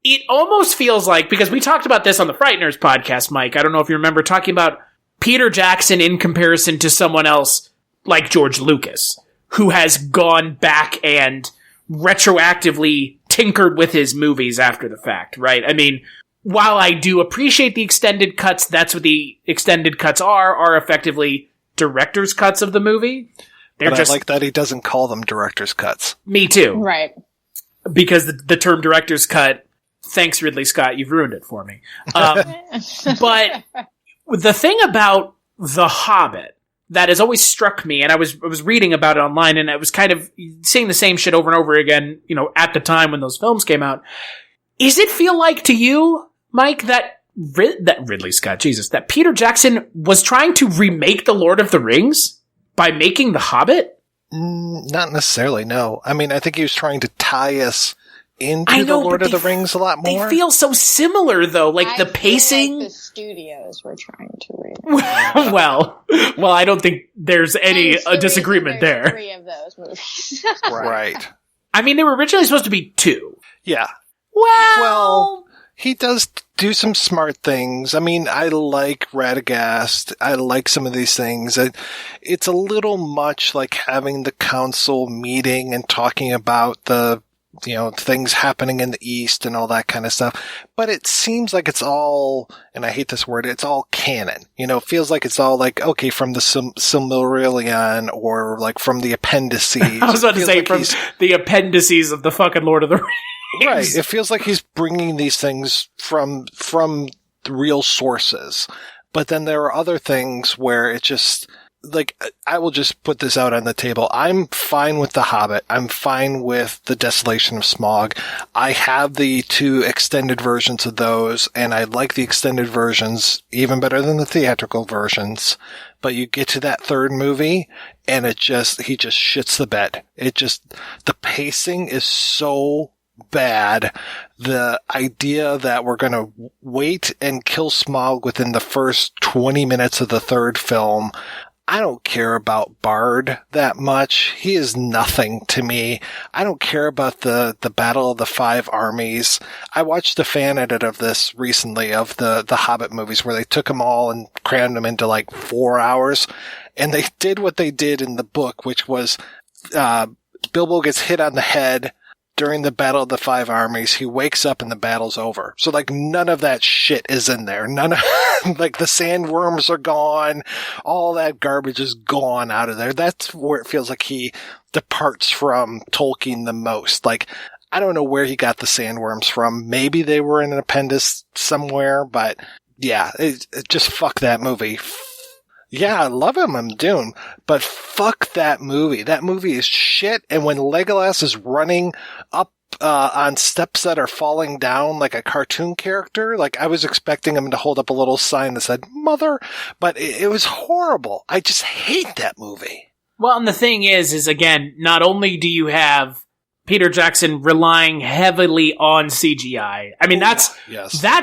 It almost feels like, because we talked about this on the Frighteners podcast, Mike, I don't know if you remember talking about Peter Jackson in comparison to someone else like George Lucas, who has gone back and retroactively tinkered with his movies after the fact, right? I mean, while I do appreciate the extended cuts, that's what the extended cuts are effectively director's cuts of the movie.
I like that he doesn't call them director's cuts.
Me too.
Right.
Because the term director's cut, thanks Ridley Scott, you've ruined it for me. But the thing about The Hobbit that has always struck me, and I was reading about it online, and I was kind of seeing the same shit over and over again, at the time when those films came out. Is it feel like to you, Mike, that Ridley Scott, Jesus, that Peter Jackson was trying to remake The Lord of the Rings by making The Hobbit?
Not necessarily, no. I mean, I think he was trying to tie us into the Lord of the Rings a lot more.
They feel so similar, though. Like, the pacing...
Feel like the studios were trying to read.
well, I don't think there's any disagreement there.
3 of those movies.
Right.
I mean, they were originally supposed to be 2.
Yeah.
Well,
he does do some smart things. I mean, I like Radagast. I like some of these things. It's a little much like having the council meeting and talking about the things happening in the East and all that kind of stuff. But it seems like it's all, and I hate this word, it's all canon. It feels like it's all like, okay, from the Silmarillion or like from the appendices.
I was about to say
like
from the appendices of the fucking Lord of the Rings.
Right. It feels like he's bringing these things from the real sources. But then there are other things where it just, like, I will just put this out on the table. I'm fine with The Hobbit. I'm fine with The Desolation of Smaug. I have the 2 extended versions of those, and I like the extended versions even better than the theatrical versions. But you get to that 3rd movie, and he just shits the bed. The pacing is so bad. The idea that we're going to wait and kill Smaug within the first 20 minutes of the 3rd film. I don't care about Byard that much. He is nothing to me. I don't care about the Battle of the 5 Armies. I watched a fan edit of this recently of the Hobbit movies where they took them all and crammed them into like 4 hours. And they did what they did in the book, which was Bilbo gets hit on the head during the Battle of the 5 Armies. He wakes up and the battle's over. So, like, none of that shit is in there. None of, like, the sandworms are gone. All that garbage is gone out of there. That's where it feels like he departs from Tolkien the most. Like, I don't know where he got the sandworms from. Maybe they were in an appendix somewhere, but yeah, just fuck that movie. Yeah, I love him in Dune, but fuck that movie. That movie is shit. And when Legolas is running up on steps that are falling down like a cartoon character, like I was expecting him to hold up a little sign that said "Mother," but it was horrible. I just hate that movie.
Well, and the thing is again, not only do you have Peter Jackson relying heavily on CGI. I mean, that's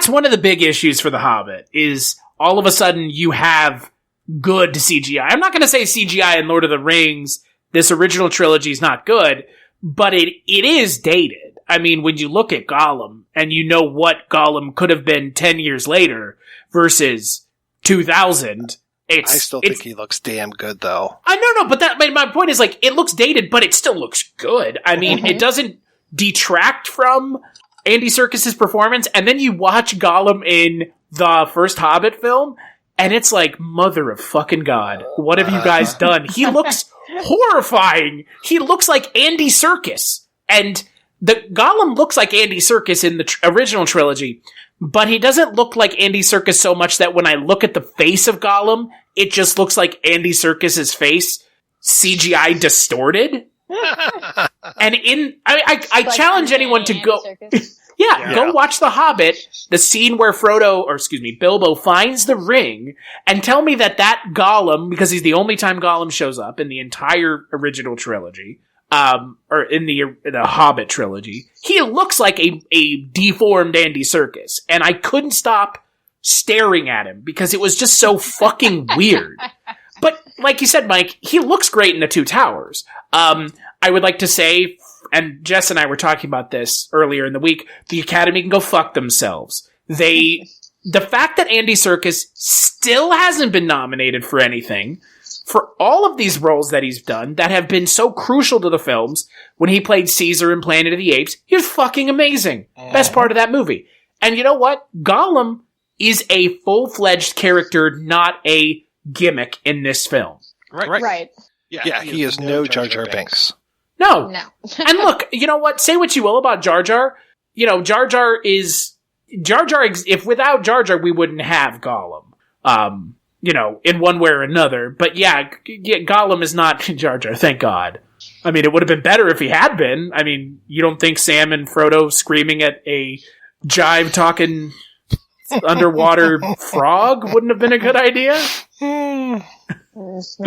one of the big issues for The Hobbit is all of a sudden you have good CGI. I'm not going to say CGI in Lord of the Rings, this original trilogy is not good, but it is dated. I mean, when you look at Gollum and you know what Gollum could have been 10 years later versus 2000, I
still think he looks damn good, though.
I know, but my point is, like, it looks dated, but it still looks good. I mean, it doesn't detract from Andy Serkis's performance, and then you watch Gollum in the first Hobbit film, and it's like, mother of fucking God, what have you guys done? He looks horrifying. He looks like Andy Serkis. And the Gollum looks like Andy Serkis in the original trilogy, but he doesn't look like Andy Serkis so much that when I look at the face of Gollum, it just looks like Andy Serkis's face, CGI distorted. And I challenge anyone to go... Go watch The Hobbit, the scene where Bilbo finds the ring, and tell me that Gollum, because he's the only time Gollum shows up in the entire original trilogy, or in the Hobbit trilogy, he looks like a deformed Andy Serkis, and I couldn't stop staring at him because it was just so fucking weird. But like you said, Mike, he looks great in The Two Towers. I would like to say, and Jess and I were talking about this earlier in the week, the Academy can go fuck themselves. The fact that Andy Serkis still hasn't been nominated for anything, for all of these roles that he's done that have been so crucial to the films, when he played Caesar in Planet of the Apes, he was fucking amazing. Best part of that movie. And you know what? Gollum is a full-fledged character, not a gimmick in this film.
Right.
Yeah, he is no Jar Jar Binks.
No. And look, you know what? Say what you will about Jar Jar. You know, Jar Jar, if without Jar Jar, we wouldn't have Gollum. You know, in one way or another. But yeah, Gollum is not Jar Jar, thank God. I mean, it would have been better if he had been. I mean, you don't think Sam and Frodo screaming at a jive-talking underwater frog wouldn't have been a good idea?
Perhaps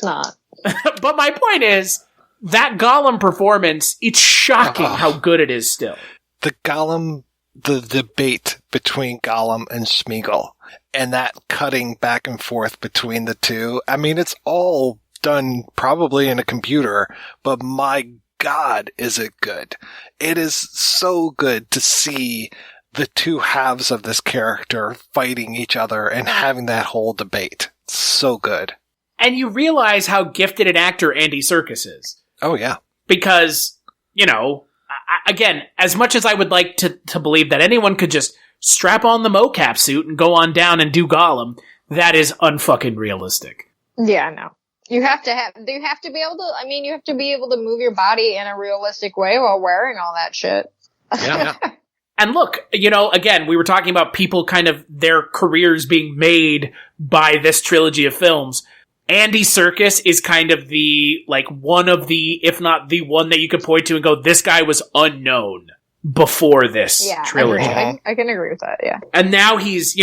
not.
But my point is, that Gollum performance, it's shocking how good it is still.
The debate between Gollum and Smeagol, and that cutting back and forth between the two. I mean, it's all done probably in a computer, but my God, is it good. It is so good to see the two halves of this character fighting each other and having that whole debate. It's so good.
And you realize how gifted an actor Andy Serkis is.
Oh, yeah.
Because, again, as much as I would like to believe that anyone could just strap on the mocap suit and go on down and do Gollum, that is unfucking realistic.
Yeah, no. You have to be able to move your body in a realistic way while wearing all that shit.
Yeah.
And look, again, we were talking about people kind of their careers being made by this trilogy of films. Andy Serkis is kind of one of the, if not the one that you could point to and go, this guy was unknown before this trilogy.
I can agree with that, yeah.
And now he's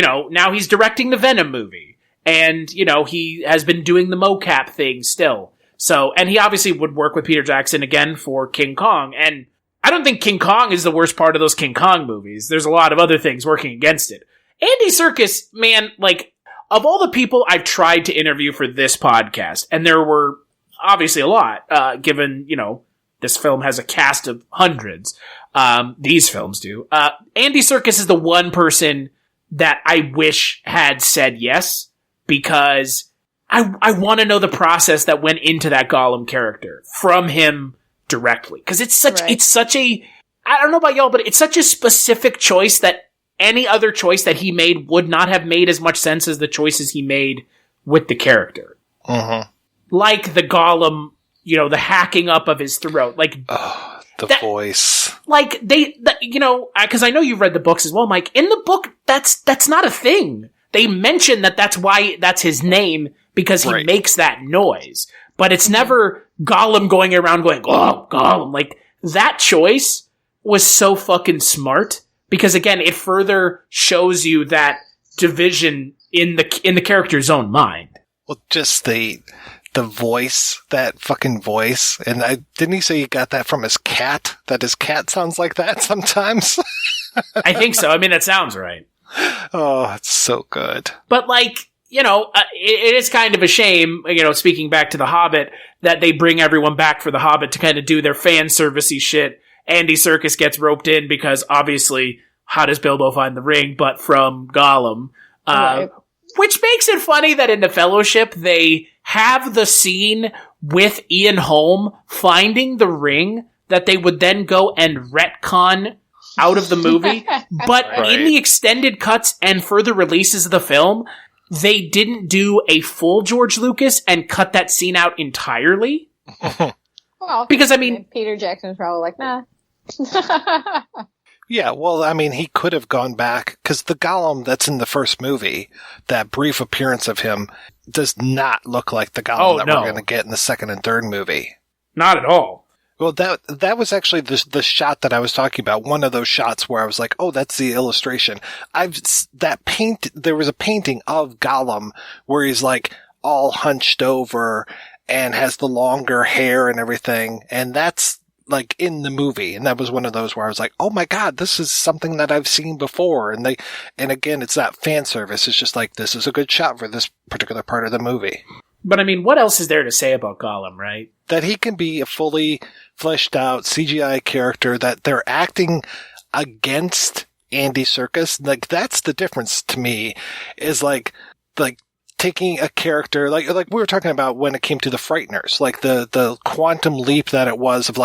directing the Venom movie. And, he has been doing the mocap thing still. So, and he obviously would work with Peter Jackson again for King Kong. And I don't think King Kong is the worst part of those King Kong movies. There's a lot of other things working against it. Andy Serkis, man, of all the people I've tried to interview for this podcast, and there were obviously a lot, given, this film has a cast of hundreds, these films do, Andy Serkis is the one person that I wish had said yes, because I want to know the process that went into that Gollum character from him directly. Because it's such a, I don't know about y'all, but it's such a specific choice that any other choice that he made would not have made as much sense as the choices he made with the character.
Mm-hmm.
Like the Gollum, the hacking up of his throat.
Voice.
Because I know you've read the books as well, Mike. In the book, that's not a thing. They mention that's why that's his name, because he makes that noise. But it's never Gollum going around going, oh, Gollum. That choice was so fucking smart. Because again, it further shows you that division in the character's own mind.
Well, just the voice, that fucking voice. And didn't he say he got that from his cat? That his cat sounds like that sometimes?
I think so. I mean, that sounds right.
Oh, it's so good.
But it is kind of a shame, speaking back to The Hobbit, that they bring everyone back for The Hobbit to kind of do their fan servicey shit. Andy Serkis gets roped in because obviously, how does Bilbo find the ring but from Gollum? Which makes it funny that in The Fellowship, they have the scene with Ian Holm finding the ring that they would then go and retcon out of the movie. But in the extended cuts and further releases of the film, they didn't do a full George Lucas and cut that scene out entirely.
Well,
because, I mean,
Peter Jackson's probably like, nah.
Yeah, well, I mean, he could have gone back, because the Gollum that's in the first movie, that brief appearance of him, does not look like the Gollum we're going to get in the second and third movie.
Not at all.
Well, that was actually the shot that I was talking about. One of those shots where I was like, "Oh, that's the illustration." There was a painting of Gollum where he's all hunched over and has the longer hair and everything, and that's in the movie. And that was one of those where I was like, "Oh my God, this is something that I've seen before." And again, it's that fan service. It's just this is a good shot for this particular part of the movie.
But I mean, what else is there to say about Gollum, right?
That he can be a fully fleshed out CGI character, that they're acting against Andy Serkis. That's the difference to me, is taking a character, like we were talking about when it came to the Frighteners, the quantum leap that it was of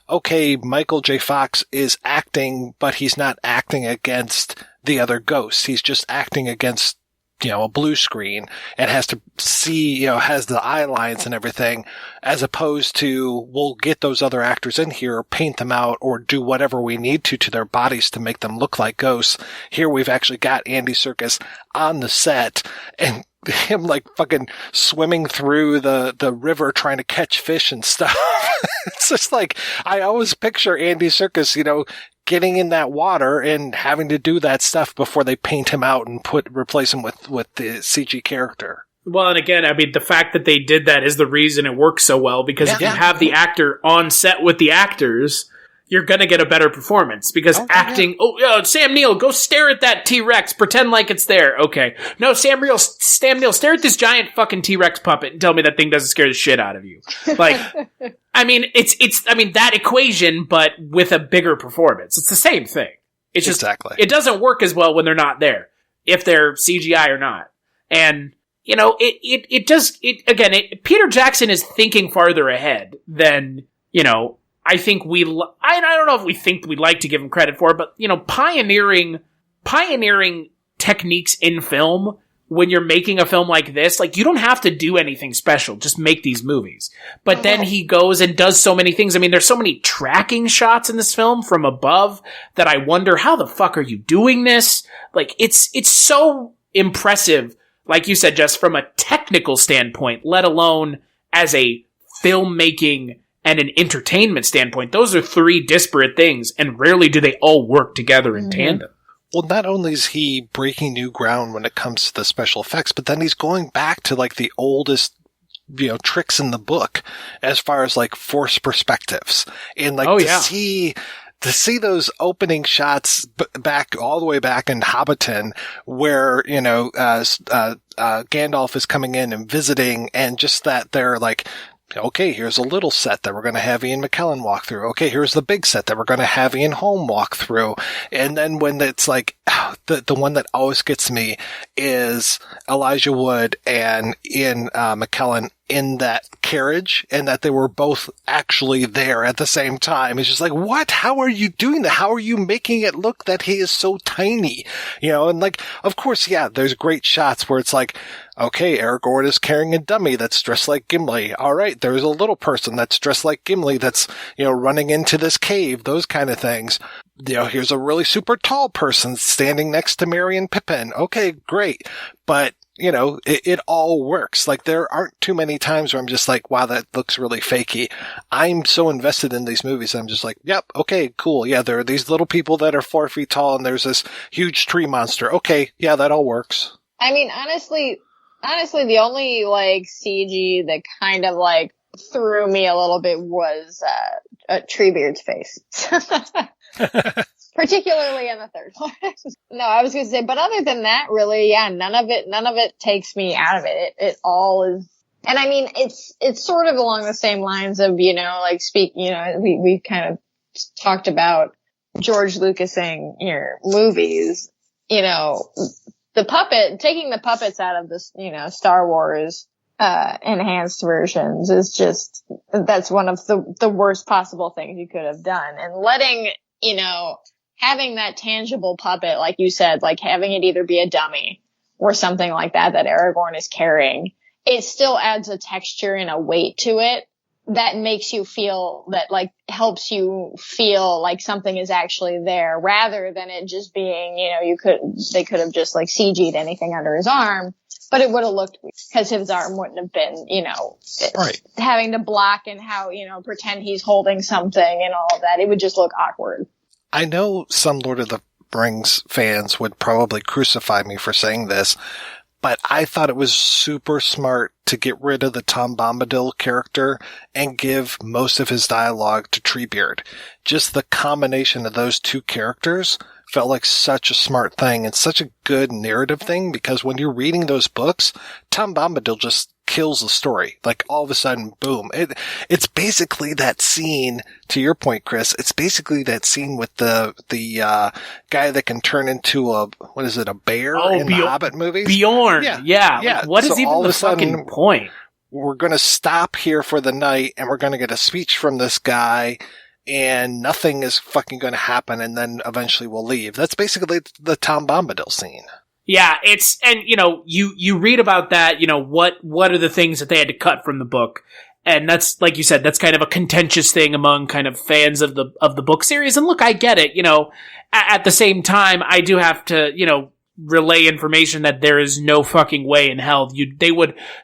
okay, Michael J. Fox is acting, but he's not acting against the other ghosts. He's just acting against a blue screen and has to see, has the eye lines and everything, as opposed to, we'll get those other actors in here, paint them out, or do whatever we need to their bodies to make them look like ghosts. Here we've actually got Andy Serkis on the set, and him fucking swimming through the river trying to catch fish and stuff. It's just I always picture Andy Serkis, getting in that water and having to do that stuff before they paint him out and replace him with the CG character.
Well, and again, I mean, the fact that they did that is the reason it works so well, because if you have the actor on set with the actors, you're going to get a better performance, because Sam Neill, go stare at that T-Rex, pretend like it's there. Okay. No, Sam Neill, stare at this giant fucking T-Rex puppet and tell me that thing doesn't scare the shit out of you. Like, I mean, it's that equation, but with a bigger performance. It's the same thing. It's just, it doesn't work as well when they're not there, if they're CGI or not. And, you know, Peter Jackson is thinking farther ahead than, you know, I think I don't know if we think we'd like to give him credit for, but, you know, pioneering techniques in film when you're making a film like this, like, you don't have to do anything special, just make these movies. But then he goes and does so many things. I mean, there's so many tracking shots in this film from above that I wonder, how the fuck are you doing this? Like, it's so impressive, like you said, Jess, from a technical standpoint, let alone as a filmmaking and an entertainment standpoint. Those are three disparate things, and rarely do they all work together in tandem.
Well, not only is he breaking new ground when it comes to the special effects, but then he's going back to like the oldest, you know, tricks in the book as far as like forced perspectives. And like to see those opening shots back all the way back in Hobbiton, where, you know, Gandalf is coming in and visiting, and just that they're like, okay, here's a little set that we're going to have Ian McKellen walk through. Okay, here's the big set that we're going to have Ian Holm walk through. And then when it's like, the one that always gets me is Elijah Wood and Ian McKellen in that carriage, and that they were both actually there at the same time. It's just like, what? How are you doing that? How are you making it look that he is so tiny? You know, and like, of course, yeah, there's great shots where it's like, okay, Aragorn is carrying a dummy that's dressed like Gimli. All right, there's a little person that's dressed like Gimli that's, you know, running into this cave, those kind of things. You know, here's a really super tall person standing next to Merry and Pippin. Okay, great. But, you know, it all works. Like, there aren't too many times where I'm just like, wow, that looks really fakey. I'm so invested in these movies. I'm just like, yep, okay, cool. Yeah, there are these little people that are 4 feet tall, and there's this huge tree monster. Okay, yeah, that all works.
I mean, honestly, the only, like, CG that kind of, like, threw me a little bit was Treebeard's face. Particularly in the third one. No, I was going to say, but other than that, really, yeah, none of it takes me out of it. It all is, and I mean, it's sort of along the same lines of, you know, like we kind of talked about George Lucasing your movies, you know, taking the puppets out of this, you know, Star Wars, enhanced versions is just, that's one of the worst possible things you could have done. And letting, you know, having that tangible puppet, like you said, like having it either be a dummy or something like that Aragorn is carrying, it still adds a texture and a weight to it that makes you feel that, like, helps you feel like something is actually there, rather than it just being, you know, they could have just like CG'd anything under his arm, but it would have looked weird because his arm wouldn't have been, you know, having to block and how, you know, pretend he's holding something and all of that. It would just look awkward.
I know some Lord of the Rings fans would probably crucify me for saying this, but I thought it was super smart to get rid of the Tom Bombadil character and give most of his dialogue to Treebeard. Just the combination of those two characters felt like such a smart thing and such a good narrative thing, because when you're reading those books, Tom Bombadil just kills the story. Like, all of a sudden, boom. It's basically that scene, to your point, Chris, it's basically that scene with the guy that can turn into a bear in the Hobbit movies?
Bjorn. Yeah. Like, what is even the fucking point?
We're going to stop here for the night, and we're going to get a speech from this guy, and nothing is fucking going to happen, and then eventually we'll leave. That's basically the Tom Bombadil scene.
Yeah, and you know, you read about that, you know, what are the things that they had to cut from the book. And that's, like you said, that's kind of a contentious thing among kind of fans of the book series. And look, I get it, you know, at the same time, I do have to, you know, relay information that there is no fucking way in hell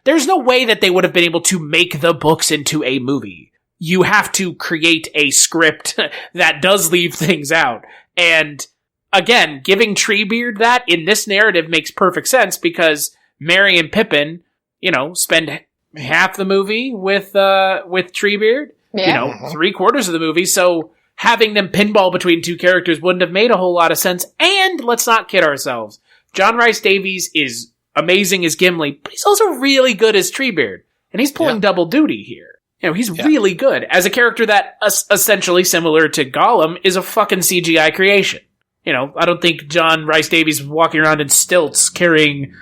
there's no way that they would have been able to make the books into a movie. You have to create a script that does leave things out. And again, giving Treebeard that in this narrative makes perfect sense, because Merry and Pippin spend half the movie with Treebeard, 3/4 of the movie, so having them pinball between two characters wouldn't have made a whole lot of sense. And let's not kid ourselves. John Rhys Davies is amazing as Gimli, but he's also really good as Treebeard. And he's pulling double duty here. He's really good as a character that, essentially similar to Gollum, is a fucking CGI creation. I don't think John Rhys Davies was walking around in stilts carrying,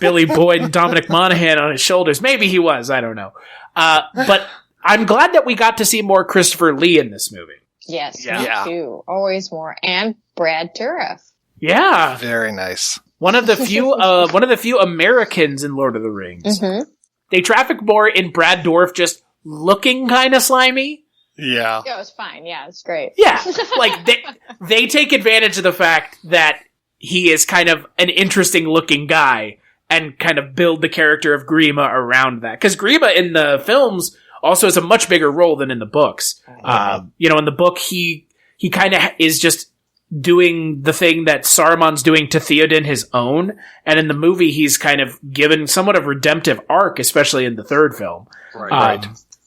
Billy Boyd and Dominic Monaghan on his shoulders. Maybe he was, I don't know. But I'm glad that we got to see more Christopher Lee in this movie.
Yes, me too. Always more. And Brad Dourif.
Yeah.
Very nice.
One of the few Americans in Lord of the Rings.
Mm-hmm.
They traffic more in Brad Dourif just looking kind of slimy.
Yeah.
Yeah, it was fine. Yeah, it's great.
Yeah. Like, they take advantage of the fact that he is kind of an interesting looking guy and kind of build the character of Grima around that. Because Grima in the films also has a much bigger role than in the books. In the book, he kind of is just doing the thing that Saruman's doing to Theoden his own. And in the movie, he's kind of given somewhat of a redemptive arc, especially in the third film.
Right.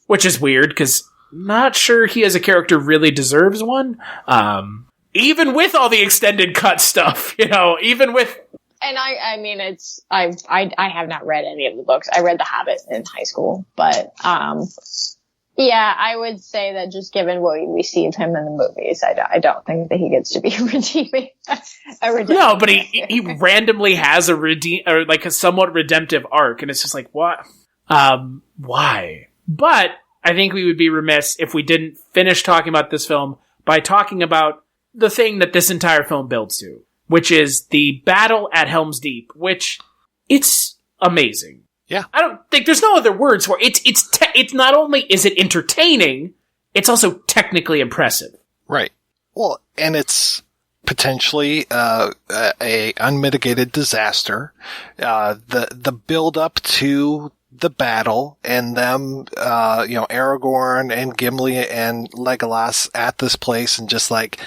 Which is weird, because not sure he as a character really deserves one. Even with all the extended cut stuff, even with...
And I have not read any of the books. I read The Hobbit in high school, but, I would say that just given what we see of him in the movies, I don't think that he gets to be redeeming.
No, but he randomly has a somewhat redemptive arc, and it's just like, what? Why? But I think we would be remiss if we didn't finish talking about this film by talking about the thing that this entire film builds to, which is the battle at Helm's Deep, which it's amazing.
Yeah.
I don't think there's no other words for it. It's not only is it entertaining, it's also technically impressive.
Right. Well, and it's potentially a unmitigated disaster. The build up to the battle and them, Aragorn and Gimli and Legolas at this place, and just like,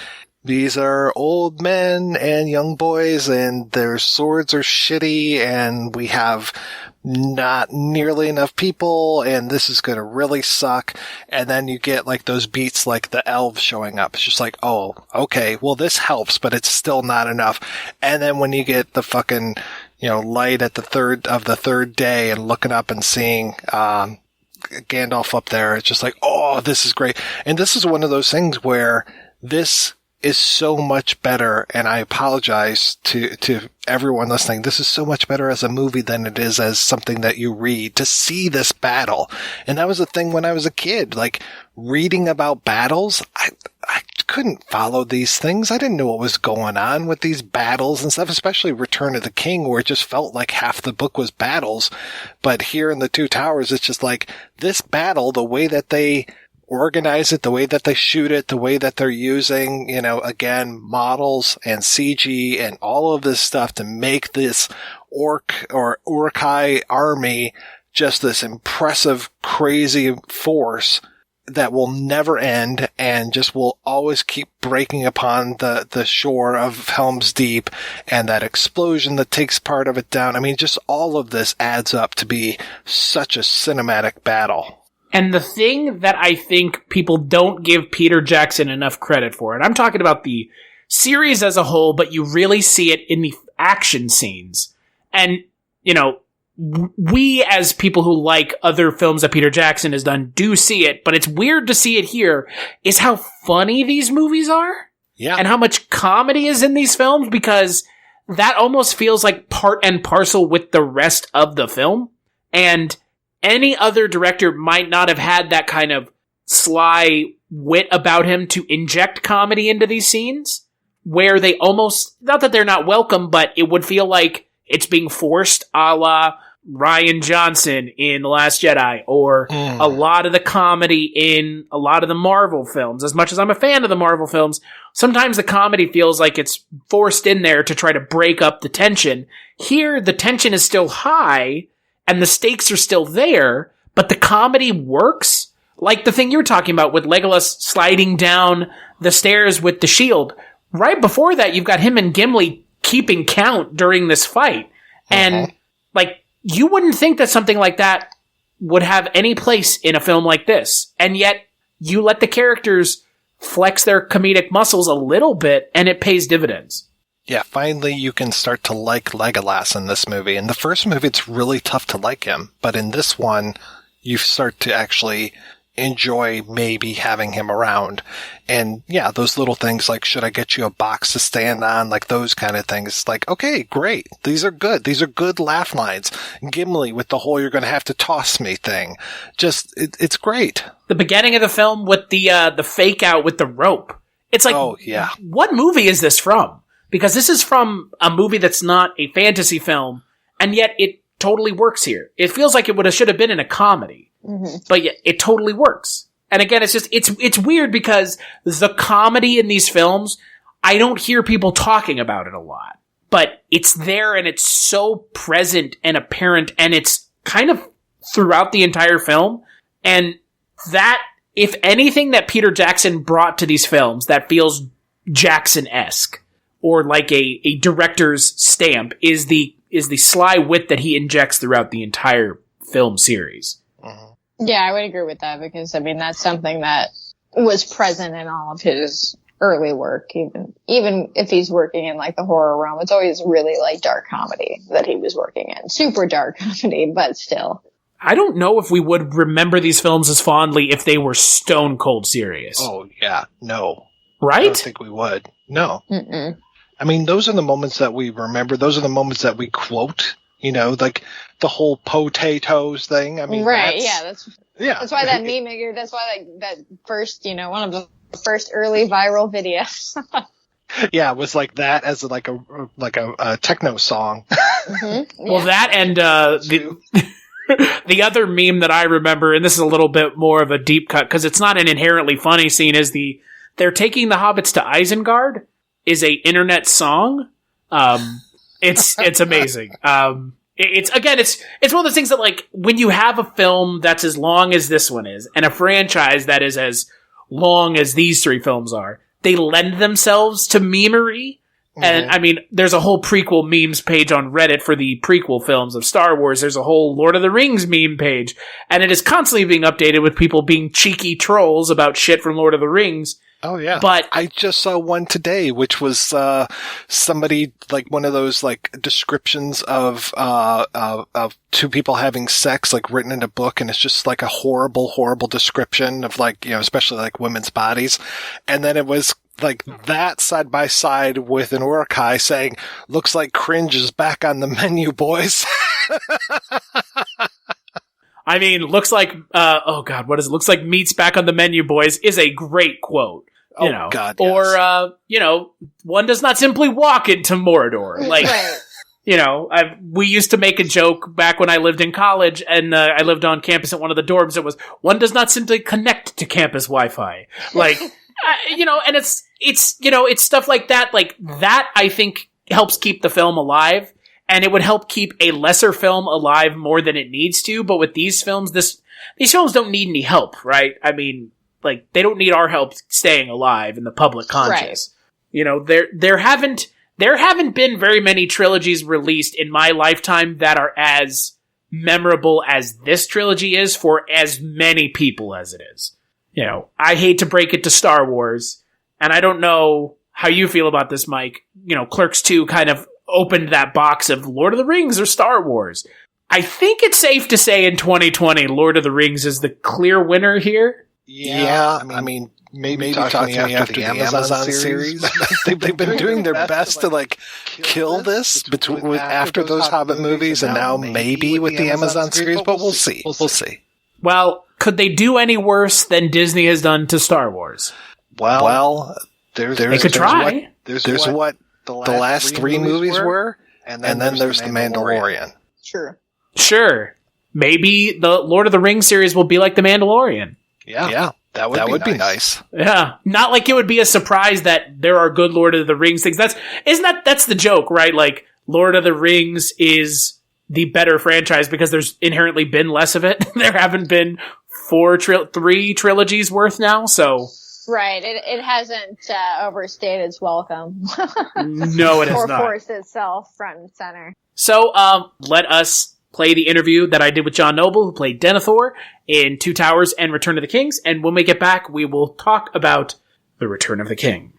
these are old men and young boys, and their swords are shitty, and we have not nearly enough people, and this is going to really suck. And then you get like those beats like the elves showing up. It's just like, oh, okay, well this helps, but it's still not enough. And then when you get the fucking, light at the third day and looking up and seeing, Gandalf up there, it's just like, oh, this is great. And this is one of those things where this is so much better, and I apologize to everyone listening. This is so much better as a movie than it is as something that you read. To see this battle, and that was the thing when I was a kid, like reading about battles, I couldn't follow these things. I didn't know what was going on with these battles and stuff, especially Return of the King, where it just felt like half the book was battles. But here in The Two Towers, it's just like this battle, the way that they organize it, the way that they shoot it, the way that they're using, again, models and CG and all of this stuff to make this orc or Uruk-hai army just this impressive, crazy force that will never end and just will always keep breaking upon the shore of Helm's Deep, and that explosion that takes part of it down. I mean, just all of this adds up to be such a cinematic battle.
And the thing that I think people don't give Peter Jackson enough credit for, and I'm talking about the series as a whole, but you really see it in the action scenes. And, we as people who like other films that Peter Jackson has done do see it, but it's weird to see it here, is how funny these movies are.
Yeah.
And how much comedy is in these films, because that almost feels like part and parcel with the rest of the film. And any other director might not have had that kind of sly wit about him to inject comedy into these scenes, where they almost, not that they're not welcome, but it would feel like it's being forced, a la Rian Johnson in The Last Jedi, or a lot of the comedy in a lot of the Marvel films. As much as I'm a fan of the Marvel films, sometimes the comedy feels like it's forced in there to try to break up the tension. Here, the tension is still high, and the stakes are still there, but the comedy works. Like the thing you were talking about with Legolas sliding down the stairs with the shield. Right before that, you've got him and Gimli keeping count during this fight. And, you wouldn't think that something like that would have any place in a film like this. And yet, you let the characters flex their comedic muscles a little bit, and it pays dividends.
Yeah, finally you can start to like Legolas in this movie. In the first movie, it's really tough to like him. But in this one, you start to actually enjoy maybe having him around. And yeah, those little things like, should I get you a box to stand on? Like those kind of things. Like, okay, great. These are good. These are good laugh lines. Gimli with the whole you're going to have to toss me thing. Just, it's great.
The beginning of the film with the fake out with the rope. It's like,
oh, yeah.
What movie is this from? Because this is from a movie that's not a fantasy film, and yet it totally works here. It feels like it should have been in a comedy. Mm-hmm. But yeah, it totally works. And again, it's weird because the comedy in these films, I don't hear people talking about it a lot. But it's there and it's so present and apparent, and it's kind of throughout the entire film. And that, if anything that Peter Jackson brought to these films that feels Jackson-esque, or like a director's stamp, is the sly wit that he injects throughout the entire film series.
Yeah, I would agree with that because, I mean, that's something that was present in all of his early work. Even if he's working in like the horror realm, it's always really like dark comedy that he was working in. Super dark comedy, but still.
I don't know if we would remember these films as fondly if they were stone cold serious.
Oh, yeah. No.
Right?
I don't think we would. No.
Mm-mm.
I mean, those are the moments that we remember. Those are the moments that we quote. You know, like the whole potatoes thing. I mean,
right?
That's
why that meme. That's why that first, one of the first early viral videos.
Yeah, it was like that as like a techno song.
Mm-hmm. Yeah.
Well, that and the other meme that I remember, and this is a little bit more of a deep cut because it's not an inherently funny scene, is they're taking the hobbits to Isengard is a internet song. It's amazing. It's one of those things that, like, when you have a film that's as long as this one is, and a franchise that is as long as these three films are, they lend themselves to memery. Mm-hmm. And I mean, there's a whole prequel memes page on Reddit for the prequel films of Star Wars. There's a whole Lord of the Rings meme page, and it is constantly being updated with people being cheeky trolls about shit from Lord of the Rings.
Oh, yeah.
But
I just saw one today, which was somebody, like, one of those, like, descriptions of two people having sex, like, written in a book, and it's just, like, a horrible, horrible description of, like, especially, like, women's bodies. And then it was, like, that side by side with an Urukai saying, looks like cringe is back on the menu, boys.
I mean, looks like, oh God, what is it? Looks like meat's back on the menu, boys, is a great quote.
God, yes.
Or, one does not simply walk into Mordor. Like,
right.
We used to make a joke back when I lived in college, and I lived on campus at one of the dorms. It was, one does not simply connect to campus Wi-Fi. Like, and it's stuff like that. Like, that, I think, helps keep the film alive. And it would help keep a lesser film alive more than it needs to. But with these films, these films don't need any help, right? I mean, like, they don't need our help staying alive in the public conscious. Right. There haven't been very many trilogies released in my lifetime that are as memorable as this trilogy is for as many people as it is. I hate to break it to Star Wars, and I don't know how you feel about this, Mike. Clerks 2 kind of opened that box of Lord of the Rings or Star Wars. I think it's safe to say in 2020, Lord of the Rings is the clear winner here.
Yeah, I mean, maybe talking after the Amazon series. They've been doing their best to, like, kill this after those Hobbit movies, and now maybe with the Amazon series, but we'll see. We'll see.
Well, could they do any worse than Disney has done to Star Wars?
Well,
they could try.
There's what the last three movies were, and then there's the Mandalorian.
Sure.
Maybe the Lord of the Rings series will be like the Mandalorian.
Yeah, that would be nice.
Yeah, not like it would be a surprise that there are good Lord of the Rings things. That's the joke, right? Like, Lord of the Rings is the better franchise because there's inherently been less of it. There haven't been 3 trilogies worth now, so.
Right, it hasn't overstayed its welcome.
No, it has
or
not.
forced itself front and center.
So, let us play the interview that I did with John Noble, who played Denethor in Two Towers and Return of the Kings. And when we get back, we will talk about The Return of the King.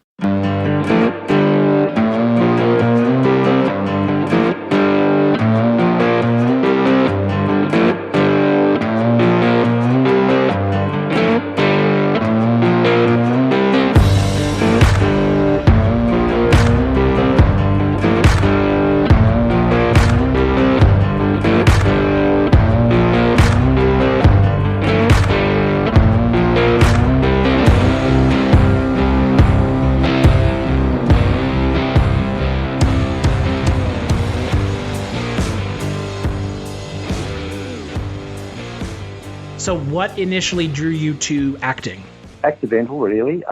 So what initially drew you to acting?
Accidental, really.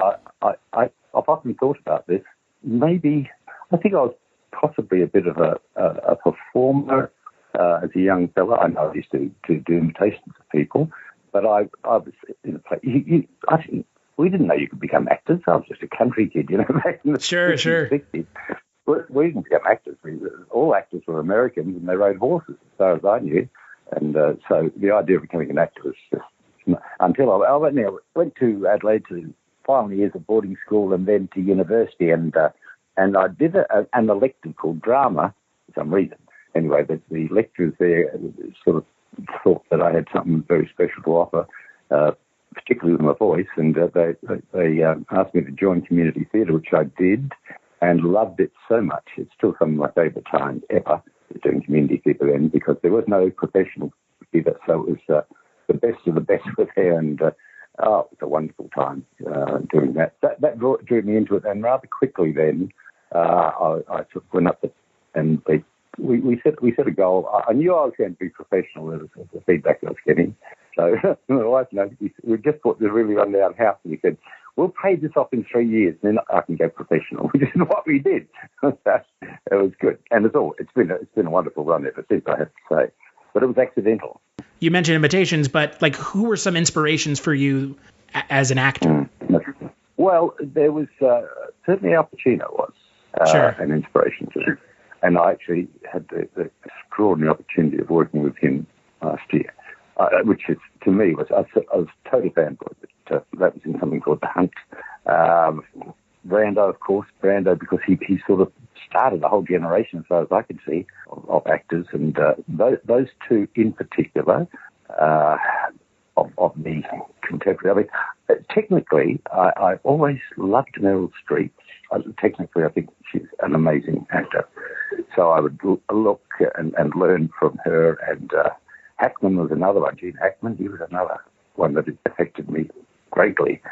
I've often thought about this. Maybe, I think I was possibly a bit of a performer as a young fella. I know I used to do imitations of people, but I was in a play. We didn't know you could become actors. I was just a country kid, back in the 50s, 60s. We didn't become actors. All actors were Americans, and they rode horses, as far as I knew. And so the idea of becoming an actor was just until I went to Adelaide to final years of boarding school and then to university, and I did an elective called drama for some reason. Anyway, the lecturers there sort of thought that I had something very special to offer, particularly with my voice, and they asked me to join community theatre, which I did, and loved it so much. It's still some of my favourite times ever, doing community theatre then, because there was no professional theatre, so it was the best of the best were there, and it was a wonderful time doing that. That drew me into it, and rather quickly then I sort of went up and we set a goal. I knew I was going to be professional as the feedback I was getting. So my wife, we just bought the really run-down house, and we said, we'll pay this off in 3 years, and then I can go professional, which is what we did. It was good. And it's been a wonderful run ever since, I have to say. But it was accidental.
You mentioned imitations, but who were some inspirations for you as an actor?
Well, there was certainly Al Pacino was an inspiration to me. And I actually had the extraordinary opportunity of working with him last year, which is, to me, I was a total fanboy. But that was in something called The Hunt. Brando, of course, because he sort of started a whole generation, as far as I could see, of actors. And those two in particular of the contemporary. I mean, technically, I always loved Meryl Streep. Technically, I think she's an amazing actor. So I would look and learn from her. And Hackman was another one. Gene Hackman, he was another one that affected me greatly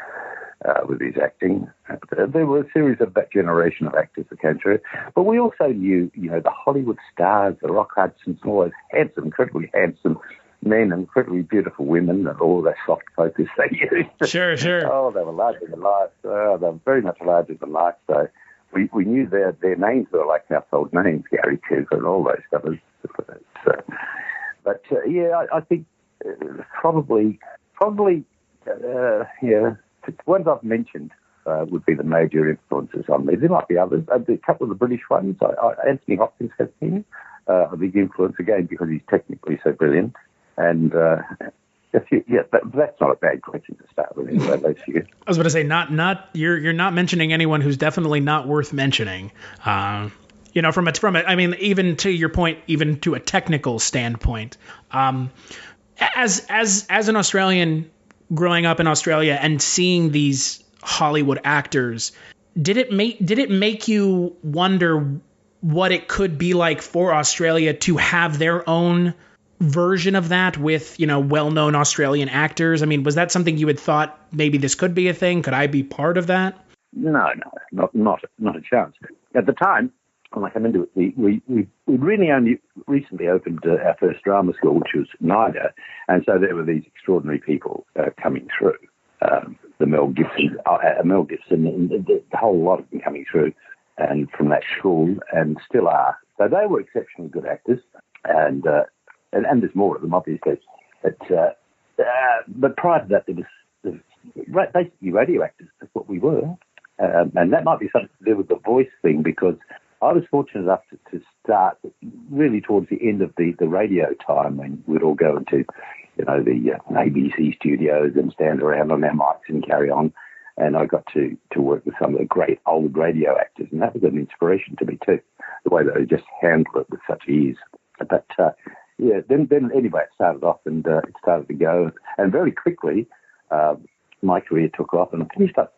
with his acting. There were a series of that generation of actors that came through. But we also knew, the Hollywood stars, the Rock Hudsons, and all those handsome, incredibly handsome men, incredibly beautiful women, and all that soft focus they used.
Sure.
Oh, they were larger than life. They were very much larger than life. So we knew their names were like household names, Gary Cooper and all those fellas. But I think probably, ones I've mentioned would be the major influences on me. There might be others. A couple of the British ones. Anthony Hopkins has been a big influence again because he's technically so brilliant. And that's not a bad question to start with. Anyway, those few.
I was about to say, you're not mentioning anyone who's definitely not worth mentioning. From I mean, even to your point, even to a technical standpoint, as an Australian growing up in Australia and seeing these Hollywood actors, did it make you wonder what it could be like for Australia to have their own version of that with, well-known Australian actors? I mean, was that something you had thought maybe this could be a thing? Could I be part of that?
No, not a chance. At the time, when I came into it, we really only recently opened our first drama school, which was NIDA, and so there were these extraordinary people coming through. The Mel Gibson, and the whole lot of them coming through, and from that school, and still are. So they were exceptionally good actors, and there's more of them, obviously. But prior to that, there was basically radio actors. That's what we were, and that might be something to do with the voice thing, because I was fortunate enough to start really towards the end of the radio time when we'd all go into, the ABC studios and stand around on our mics and carry on. And I got to work with some of the great old radio actors, and that was an inspiration to me too, the way they just handled it with such ease. But then anyway, it started off and it started to go, and very quickly my career took off, and I finished up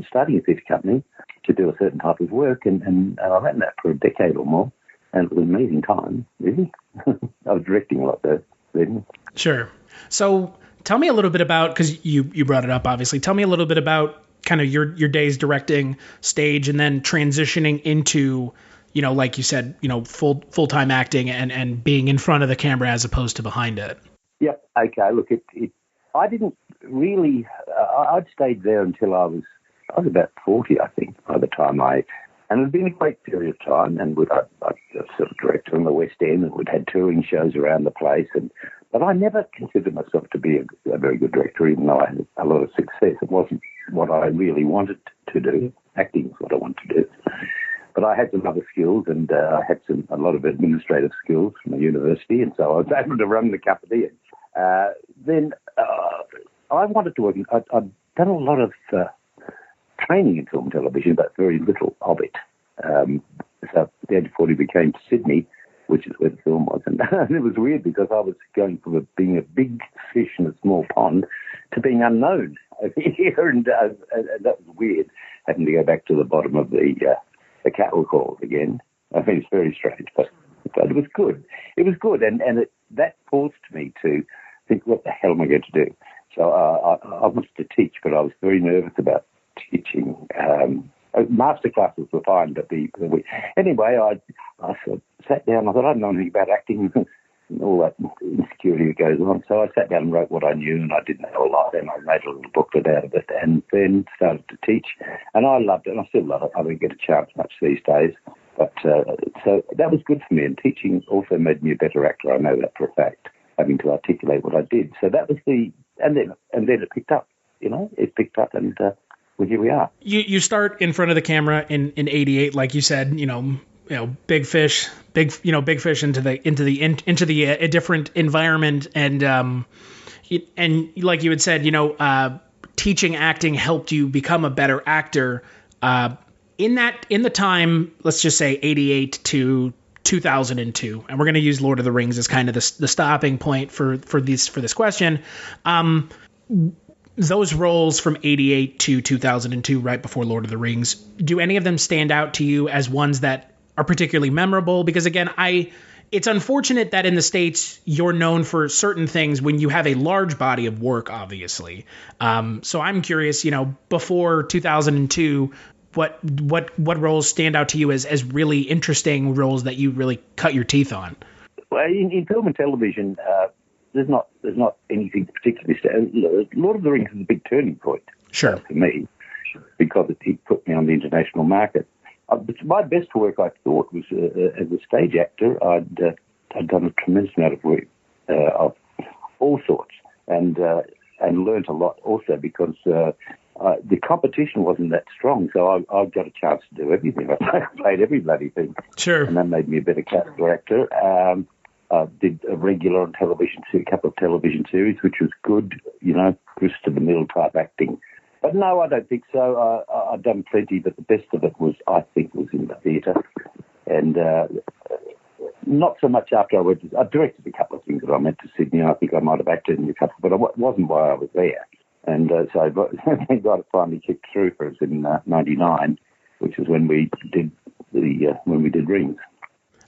starting a theatre company to do a certain type of work, and I ran that for a decade or more, and it was an amazing time, really. I was directing a lot there then.
Sure. So tell me a little bit about, because you brought it up, obviously. Tell me a little bit about kind of your days directing stage and then transitioning into, like you said, full-time acting and being in front of the camera as opposed to behind it.
Yep. Okay. Look, I didn't really. I'd stayed there until I was about 40, I think, by the time and it had been a great period of time. And I was sort of director in the West End, and we'd had touring shows around the place. But I never considered myself to be a very good director, even though I had a lot of success. It wasn't what I really wanted to do. Acting is what I wanted to do. But I had some other skills, and I had a lot of administrative skills from the university, and so I was able to run the company. Then I wanted to work. I'd done a lot of training in film and television, but very little of it. So at the age of 40, we came to Sydney, which is where the film was. And it was weird because I was going from being a big fish in a small pond to being unknown over here. And that was weird, having to go back to the bottom of the cattle call again. I mean, it's very strange, but it was good. It was good. And that forced me to think, what the hell am I going to do? So I wanted to teach, but I was very nervous about teaching. Master classes were fine, but anyway, I sort of sat down. I thought, I don't know anything about acting and all that insecurity that goes on. So I sat down and wrote what I knew, and I didn't know a lot, and I made a little booklet out of it, and then started to teach. And I loved it, and I still love it. I don't get a chance much these days. But so that was good for me, and teaching also made me a better actor. I know that for a fact, having to articulate what I did. So that was and then it picked up. It picked up, and well, here we are.
You start in front of the camera in 88, like you said. Big fish into a different environment, and like you had said, teaching acting helped you become a better actor. In the time, let's just say 88 to 2002, and we're going to use Lord of the Rings as kind of the stopping point for this question. Those roles from 88 to 2002, right before Lord of the Rings, do any of them stand out to you as ones that are particularly memorable? Because again, it's unfortunate that in the States you're known for certain things when you have a large body of work, obviously. So I'm curious, before 2002, what roles stand out to you as really interesting roles that you really cut your teeth on?
Well, in film and television, there's not anything particularly. Lord of the Rings is a big turning point.
Sure.
For me, because it put me on the international market. My best work, I thought, was as a stage actor. I'd done a tremendous amount of work of all sorts, and learnt a lot also because the competition wasn't that strong. So I got a chance to do everything. I played every bloody thing.
Sure.
And that made me a better character actor. I did a regular on television, a couple of television series, which was good, grist to the mill type acting. But no, I don't think so. I've done plenty, but the best of it was in the theatre. And not so much after I directed a couple of things that I went to Sydney. I think I might have acted in a couple, but it wasn't why I was there. And so thank God it finally kicked through for us in 99, which is when we did Rings.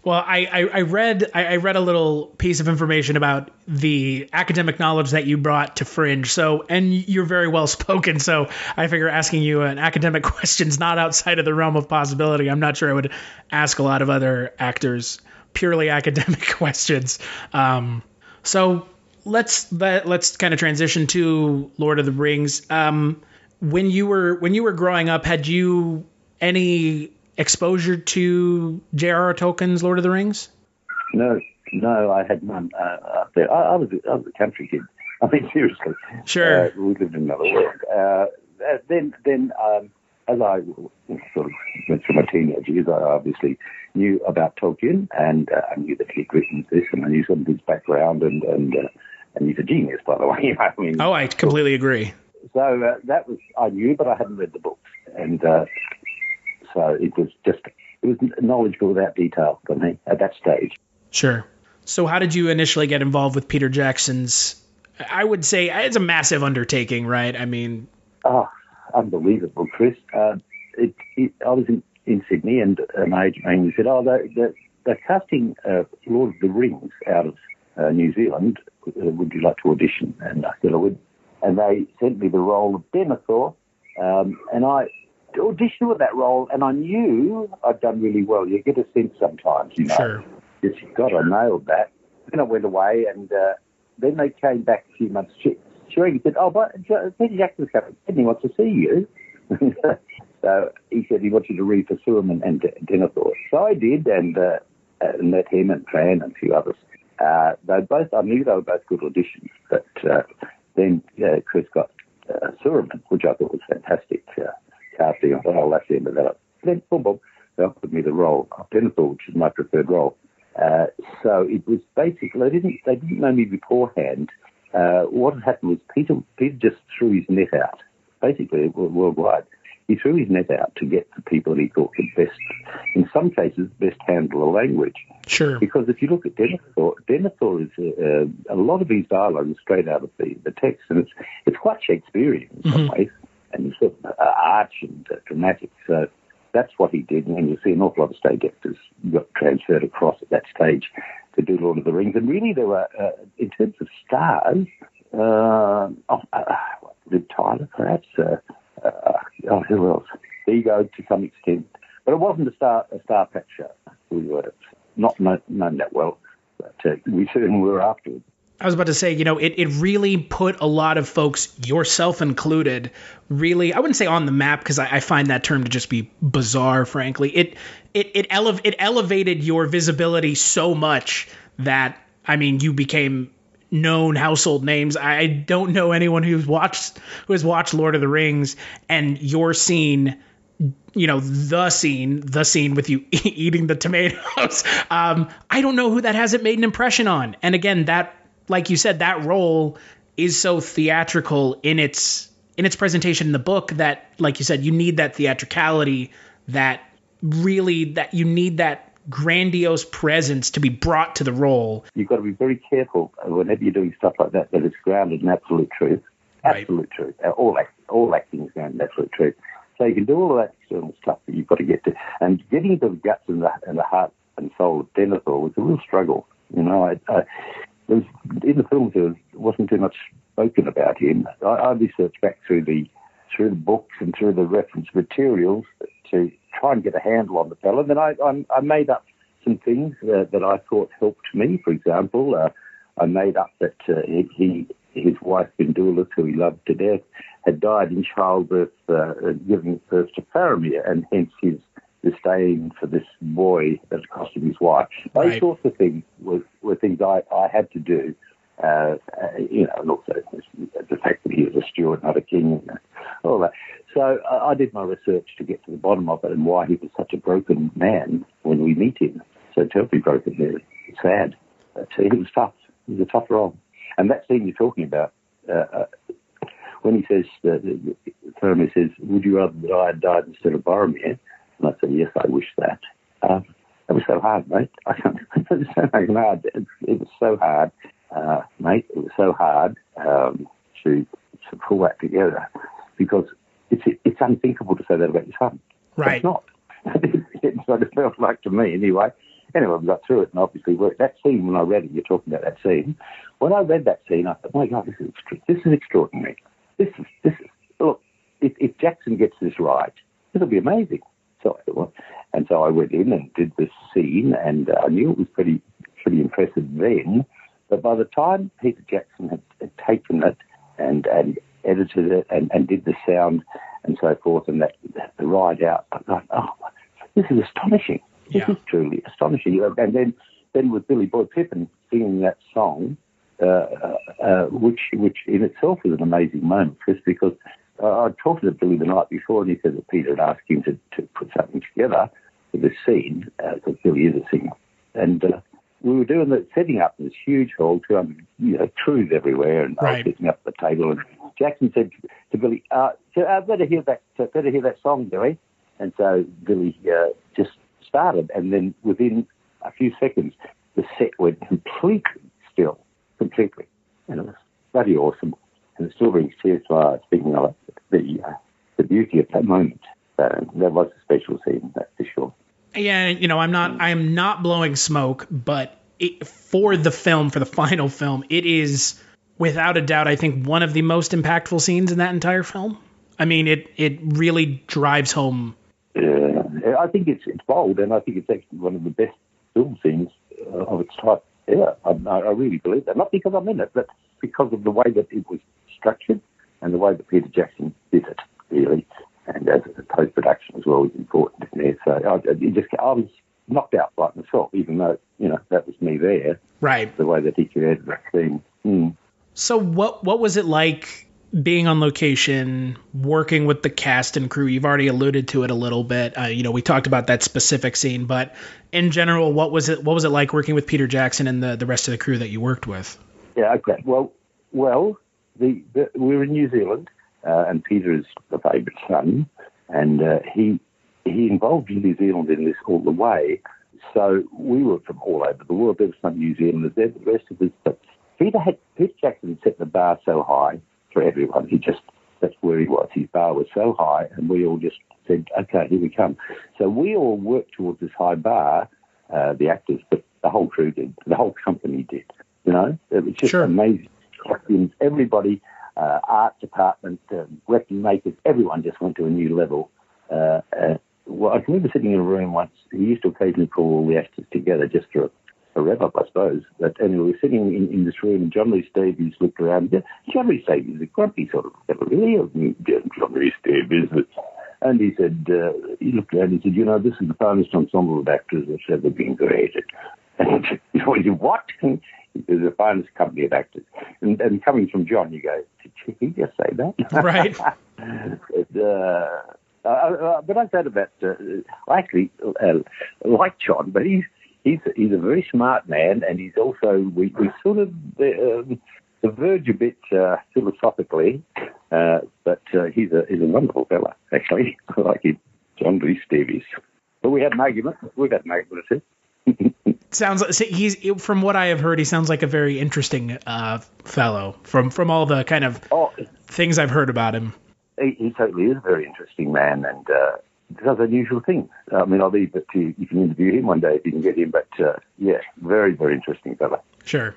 Well, I read a little piece of information about the academic knowledge that you brought to Fringe. So, and you're very well spoken. So I figure asking you an academic question's not outside of the realm of possibility. I'm not sure I would ask a lot of other actors purely academic questions. So let's kind of transition to Lord of the Rings. When you were growing up, had you any exposure to J.R.R. Tolkien's Lord of the Rings?
No, I had none up there. I was a country kid. I mean, seriously.
Sure.
We lived in another world. Then as I sort of went through my teenage years, I obviously knew about Tolkien, and I knew that he'd written this, and I knew some of his background, and he's a genius, by the way. I mean,
I completely agree.
So that was, I knew, but I hadn't read the books, and so it was knowledgeable without detail for me at that stage.
Sure. So how did you initially get involved with Peter Jackson's, I would say it's a massive undertaking, right? I mean...
Oh, unbelievable, Chris. I was in Sydney, and my agent rang and said, they're casting Lord of the Rings out of New Zealand. Would you like to audition? And I said I would. And they sent me the role of Denethor, and I auditioned with that role, and I knew I'd done really well. You get a sense sometimes, you know.
Sure.
God, I nailed that. Then I went away, and then they came back a few months. She said, but Peter Jackson's coming, and he wants to see you. So he said he wanted to read for Sauron and Denethor. So I did, and met him and Fran and a few others. I knew they were both good auditions, but then Chris got Sauron, which I thought was fantastic casting. I thought, that's the end of that. Then, boom, they offered me the role of Denethor, which is my preferred role. So it was basically, they didn't know me beforehand. What had happened was Peter just threw his net out, basically worldwide. He threw his net out to get the people that he thought could best, in some cases, best handle the language.
Sure.
Because if you look at Denethor is a lot of his dialogue is straight out of the text, and it's quite Shakespearean in some ways, and sort of arch and dramatic. So that's what he did, and you'll see an awful lot of stage actors got transferred across at that stage to do Lord of the Rings. And really, there were, in terms of stars, Liv Tyler, perhaps. Who else? Ego to some extent, but it wasn't a star picture. We were not known that well, but we certainly were afterwards.
I was about to say, it really put a lot of folks, yourself included, really, I wouldn't say on the map, because I find that term to just be bizarre, frankly. It elevated your visibility so much that, I mean, you became known household names. I don't know anyone who has watched Lord of the Rings, and your scene, the scene with you eating the tomatoes. I don't know who that hasn't made an impression on. And again, that, like you said, that role is so theatrical in its presentation in the book that, like you said, you need that theatricality, that you need that grandiose presence to be brought to the role.
You've got to be very careful whenever you're doing stuff like that it's grounded in absolute truth. Absolute truth. All acting is grounded in absolute truth. So you can do all of that external stuff, but you've got to get to, and getting into the guts and the heart and soul of Denethor was a real struggle. In the films there wasn't too much spoken about him. I researched back through the books and through the reference materials to try and get a handle on the fellow. And then I made up some things that I thought helped me. For example, I made up that his wife Bindula, who he loved to death, had died in childbirth, giving birth to Faramir, and hence his disdain for this boy that cost him his wife. Those sorts of things were things I had to do. And also the fact that he was a steward, not a king, and all that. So I did my research to get to the bottom of it and why he was such a broken man when we meet him. So terribly broken there. It's sad. But he was tough. He was a tough role. And that scene you're talking about, when he says, Faramir says, would you rather that I had died instead of Boromir? And I said, yes, I wish that. It was so hard, mate. It was so hard. It was so hard. Mate, it was so hard to pull that together, because it's unthinkable to say that about your son.
Right.
It's not. It's what it felt like to me anyway. Anyway, we got through it and obviously worked. That scene, when I read it, you're talking about that scene. When I read that scene, I thought, oh my God, this is extraordinary. This is look, if Jackson gets this right, it'll be amazing. So I went in and did this scene, and I knew it was pretty impressive then. But by the time Peter Jackson had taken it and edited it and did the sound and so forth, and the ride out, I thought, oh, this is astonishing. This is truly astonishing. And then with Billy Boy Pippin singing that song, which in itself is an amazing moment, Chris, because I talked to Billy the night before, and he said that Peter had asked him to put something together for this scene, because Billy is a singer. And we were doing the setting up this huge hall, 200 crews everywhere, and I was setting up the table. And Jackson said to Billy, "Better hear that song, Billy." And so Billy just started, and then within a few seconds, the set went completely still, completely, and it was bloody awesome. And it still brings tears to my eyes, speaking of the beauty of that moment. So that was a special scene, that's for sure.
Yeah, I am not blowing smoke, but for the final film, it is without a doubt, I think, one of the most impactful scenes in that entire film. I mean, it really drives home.
I think it's bold, and I think it's actually one of the best film scenes of its type ever. I really believe that. Not because I'm in it, but because of the way that it was structured and the way that Peter Jackson did it, really. And as a post-production as well is important, isn't it? So I was knocked out by it myself, even though, that was me there.
Right.
The way that he created that scene.
So what was it like being on location, working with the cast and crew? You've already alluded to it a little bit. We talked about that specific scene, but in general, what was it like working with Peter Jackson and the rest of the crew that you worked with? Yeah,
okay. Well, we were in New Zealand, and Peter is the favourite son, and he involved New Zealand in this all the way. So we were from all over the world. There were some New Zealanders there, but the rest of us. But Peter Jackson set the bar so high for everyone. That's where he was. His bar was so high, and we all just said, "Okay, here we come." So we all worked towards this high bar, the actors, but the whole crew did. The whole company did. It was just amazing. Costumes, everybody, art department, weapon makers, everyone just went to a new level. Well, I can remember sitting in a room once. He used to occasionally call all the actors together just for a rev-up, I suppose. But anyway, we were sitting in this room, and John Rhys Davies looked around. John Rhys Davies is a grumpy sort of fellow, really. John Rhys Davies. And he said, he looked around and he said, "This is the finest ensemble of actors that's ever been created." And he said, "What?" He said, "The finest company of actors." And coming from John, you go, "Did he just say that?"
Right.
But I said about, I actually like John, but he's a very smart man, and he's also, we sort of diverge a bit philosophically, but he's a wonderful fella, actually. I like him, John Rhys Davies. But we had an argument. We've had an argument or two.
Sounds like from what I have heard, he sounds like a very interesting fellow. From all the kind of things I've heard about him.
He totally is a very interesting man, and does unusual things. I mean, I'll leave it to you. You can interview him one day if you can get him. But very, very interesting fella.
Sure.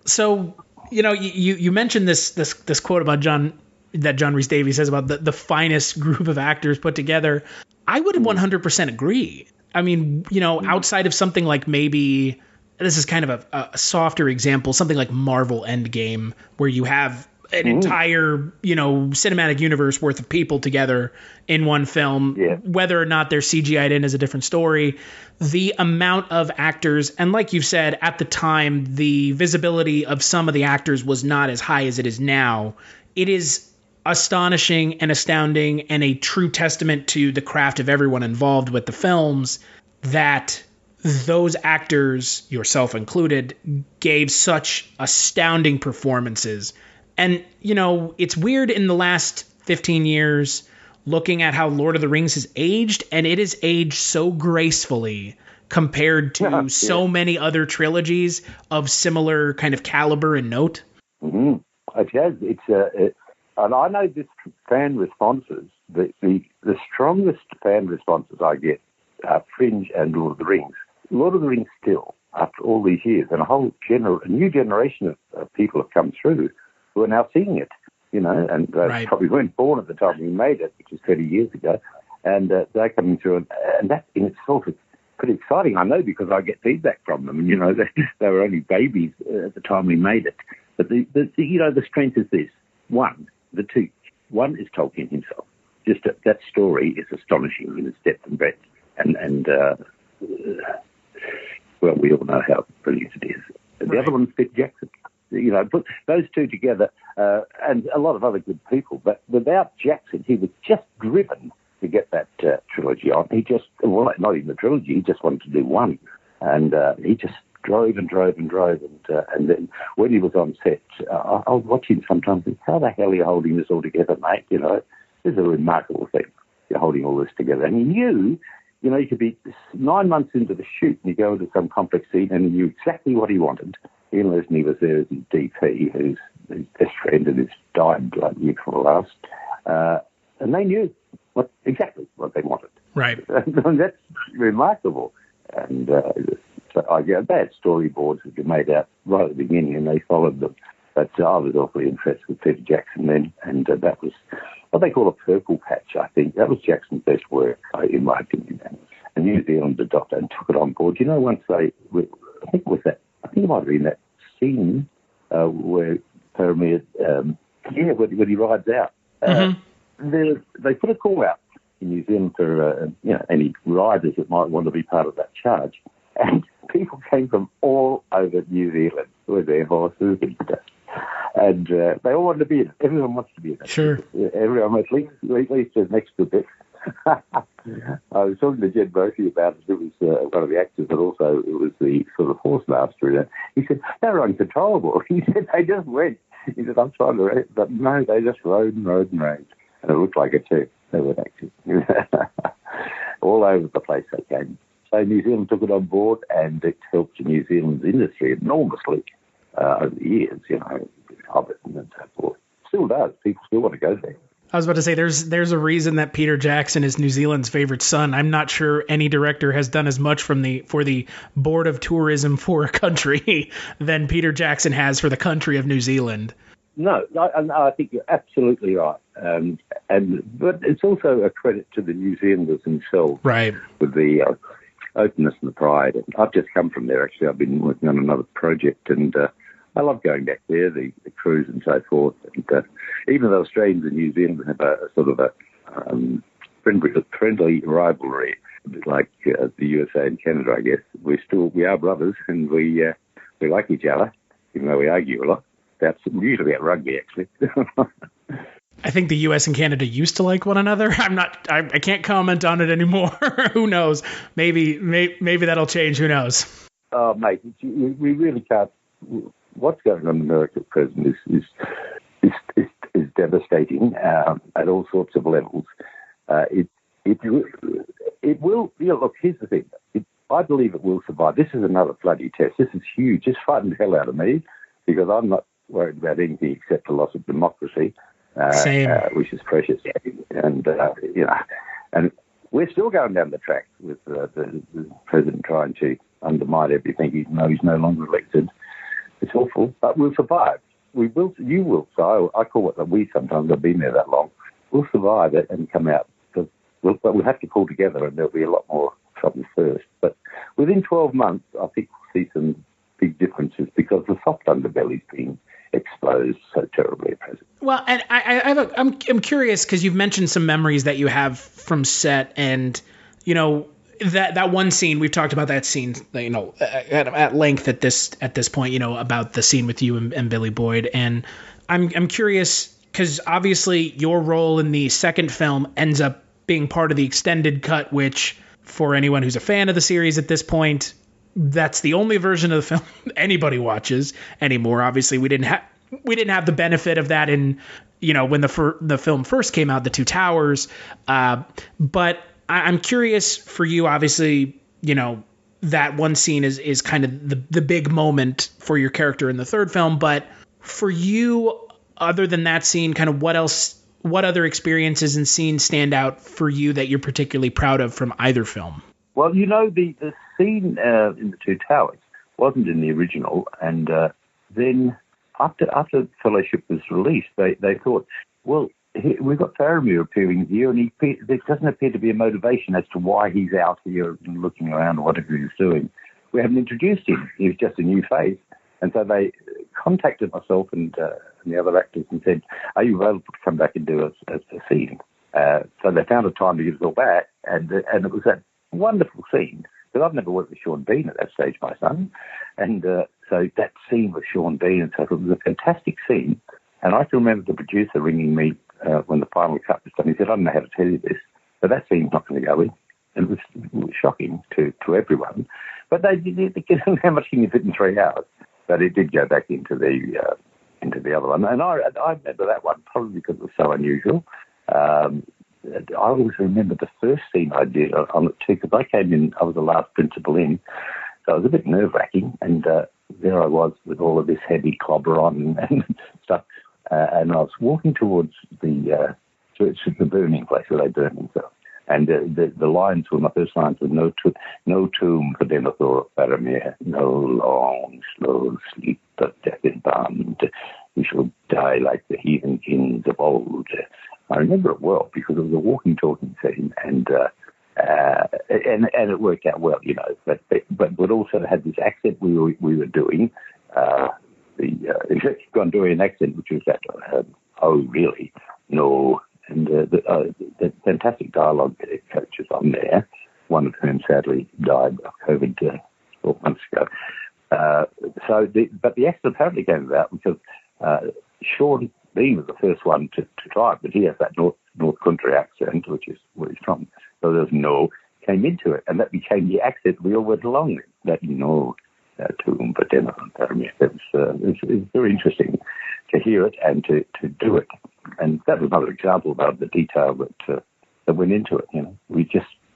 So you mentioned this quote about John Rhys Davies says about the finest group of actors put together. I would 100% agree. I mean, outside of something like maybe this is kind of a softer example, something like Marvel Endgame, where you have an entire, cinematic universe worth of people together in one film. Yeah. Whether or not they're CGI'd in is a different story. The amount of actors, and like you've said, at the time, the visibility of some of the actors was not as high as it is now. It is astonishing and astounding and a true testament to the craft of everyone involved with the films that those actors, yourself included, gave such astounding performances. And, it's weird in the last 15 years looking at how Lord of the Rings has aged, and it has aged so gracefully compared to so many other trilogies of similar kind of caliber and note.
Mm-hmm. It has. And I know this fan responses, the strongest fan responses I get are Fringe and Lord of the Rings. Lord of the Rings still, after all these years, and a new generation of people have come through who are now seeing it, and they probably weren't born at the time we made it, which is 30 years ago, and they're coming through, and that in itself is pretty exciting. I know because I get feedback from them, and they were only babies at the time we made it. But the strength is this: one is Tolkien himself. Just that story is astonishing in its depth and breadth, and well, we all know how brilliant it is. And the other one is Peter Jackson. put those two together, and a lot of other good people. But without Jackson, he was just driven to get that trilogy on. He just, well, not even the trilogy, he just wanted to do one. And he just drove and drove and drove. And then when he was on set, I was watching sometimes, how the hell are you holding this all together, mate? This is a remarkable thing. You're holding all this together. And he knew, you could be 9 months into the shoot and you go into some complex scene and he knew exactly what he wanted. Even as he was there as his DP, who's his best friend and has died like year before last. And they knew exactly what they wanted.
Right.
And that's remarkable. And so they had storyboards that were made out right at the beginning and they followed them. But I was awfully impressed with Peter Jackson then, and that was what they call a purple patch, I think. That was Jackson's best work, in my opinion. And New Zealand adopted and took it on board. Once I think it might have been that scene where Pyramid, when he rides out. They put a call out in New Zealand for any riders that might want to be part of that charge, and people came from all over New Zealand with their horses and stuff, and they all wanted to be in it. Everyone wants to be in it.
Sure.
Everyone, at least the next to bit. I was talking to Jed Murphy about it. It was one of the actors, but also it was the sort of horse master. He said, they're uncontrollable. He said, they just went. He said, I'm trying to, but no, they just rode and rode and rode. And it looked like it too. They were actually all over the place they came. So New Zealand took it on board, and it helped New Zealand's industry enormously over the years, Hobbit and so forth. Still does. People still want to go there.
I was about to say, there's a reason that Peter Jackson is New Zealand's favorite son. I'm not sure any director has done as much for the Board of Tourism for a country than Peter Jackson has for the country of New Zealand.
No, I think you're absolutely right. But it's also a credit to the New Zealanders themselves,
right? With
the openness and the pride. And I've just come from there. Actually, I've been working on another project, and I love going back there, the cruise and so forth. And even though Australians and New Zealanders have a sort of a friendly rivalry, a bit like the USA and Canada, I guess, we are brothers, and we like each other, even though we argue a lot. That's usually at rugby, actually.
I think the U.S. and Canada used to like one another. I can't comment on it anymore. Who knows? Maybe that'll change. Who knows?
Oh, mate, we really can't. What's going on in America at present is devastating at all sorts of levels. It will. Look, here's the thing. I believe it will survive. This is another bloody test. This is huge. It's frightened the hell out of me because I'm not worried about anything except the loss of democracy, which is precious. And and we're still going down the track with the president trying to undermine everything, even though he's no longer elected. It's awful, but we'll survive. We will. You will. So I call it that. We sometimes have been there that long. We'll survive it and come out. But we'll have to pull together, and there'll be a lot more trouble first. But within 12 months, I think we'll see some big differences because the soft underbelly's been exposed so terribly at present.
Well, and I'm curious because you've mentioned some memories that you have from set, and that one scene, we've talked about that scene, at length at this point, about the scene with you and Billy Boyd, and I'm curious because obviously your role in the second film ends up being part of the extended cut, which for anyone who's a fan of the series at this point, that's the only version of the film anybody watches anymore. Obviously, we didn't have the benefit of that in when the film first came out, The Two Towers. But I'm curious for you. Obviously, that one scene is kind of the big moment for your character in the third film. But for you, other than that scene, kind of what other experiences and scenes stand out for you that you're particularly proud of from either film?
Well, the scene in The Two Towers wasn't in the original, and then after Fellowship was released, they thought, well, we've got Faramir appearing here, and there doesn't appear to be a motivation as to why he's out here and looking around or whatever he's doing. We haven't introduced him. He was just a new face. And so they contacted myself and the other actors and said, are you available to come back and do a scene? So they found a time to give us all back, and it was that wonderful scene, because I've never worked with Sean Bean at that stage, my son. And So that scene with Sean Bean and so forth was a fantastic scene. And I can remember the producer ringing me when the final cut was done. He said, I don't know how to tell you this, but that scene's not going to go in. And it was shocking to everyone. But they didn't know how much can you fit in 3 hours. But it did go back into the other one. And I remember that one probably because it was so unusual. I always remember the first scene I did on it too, because I came in, I was the last principal in, so it was a bit nerve-wracking, and there I was with all of this heavy clobber on and stuff, and I was walking towards the burning place where they burn themselves, and the lines were, my first lines were, no tomb for Denethor Faramir, no long, slow sleep of death embalmed, we shall die like the heathen kings of old. I remember it well because it was a walking, talking scene, and it worked out well, you know. But also had this accent we were doing, the Gondorian accent, which was that, oh really, no, and the fantastic dialogue coaches on there, one of whom sadly died of COVID 4 months ago. But the accent apparently came about because Sean Bean was the first one to try it, but he has that North Country accent, which is where he's from. So there's no, came into it, and that became the accent we all went along with, that tomb for Denethor and Faramir. It was very interesting to hear it and to do it. And that was another example about the detail that went into it, you know.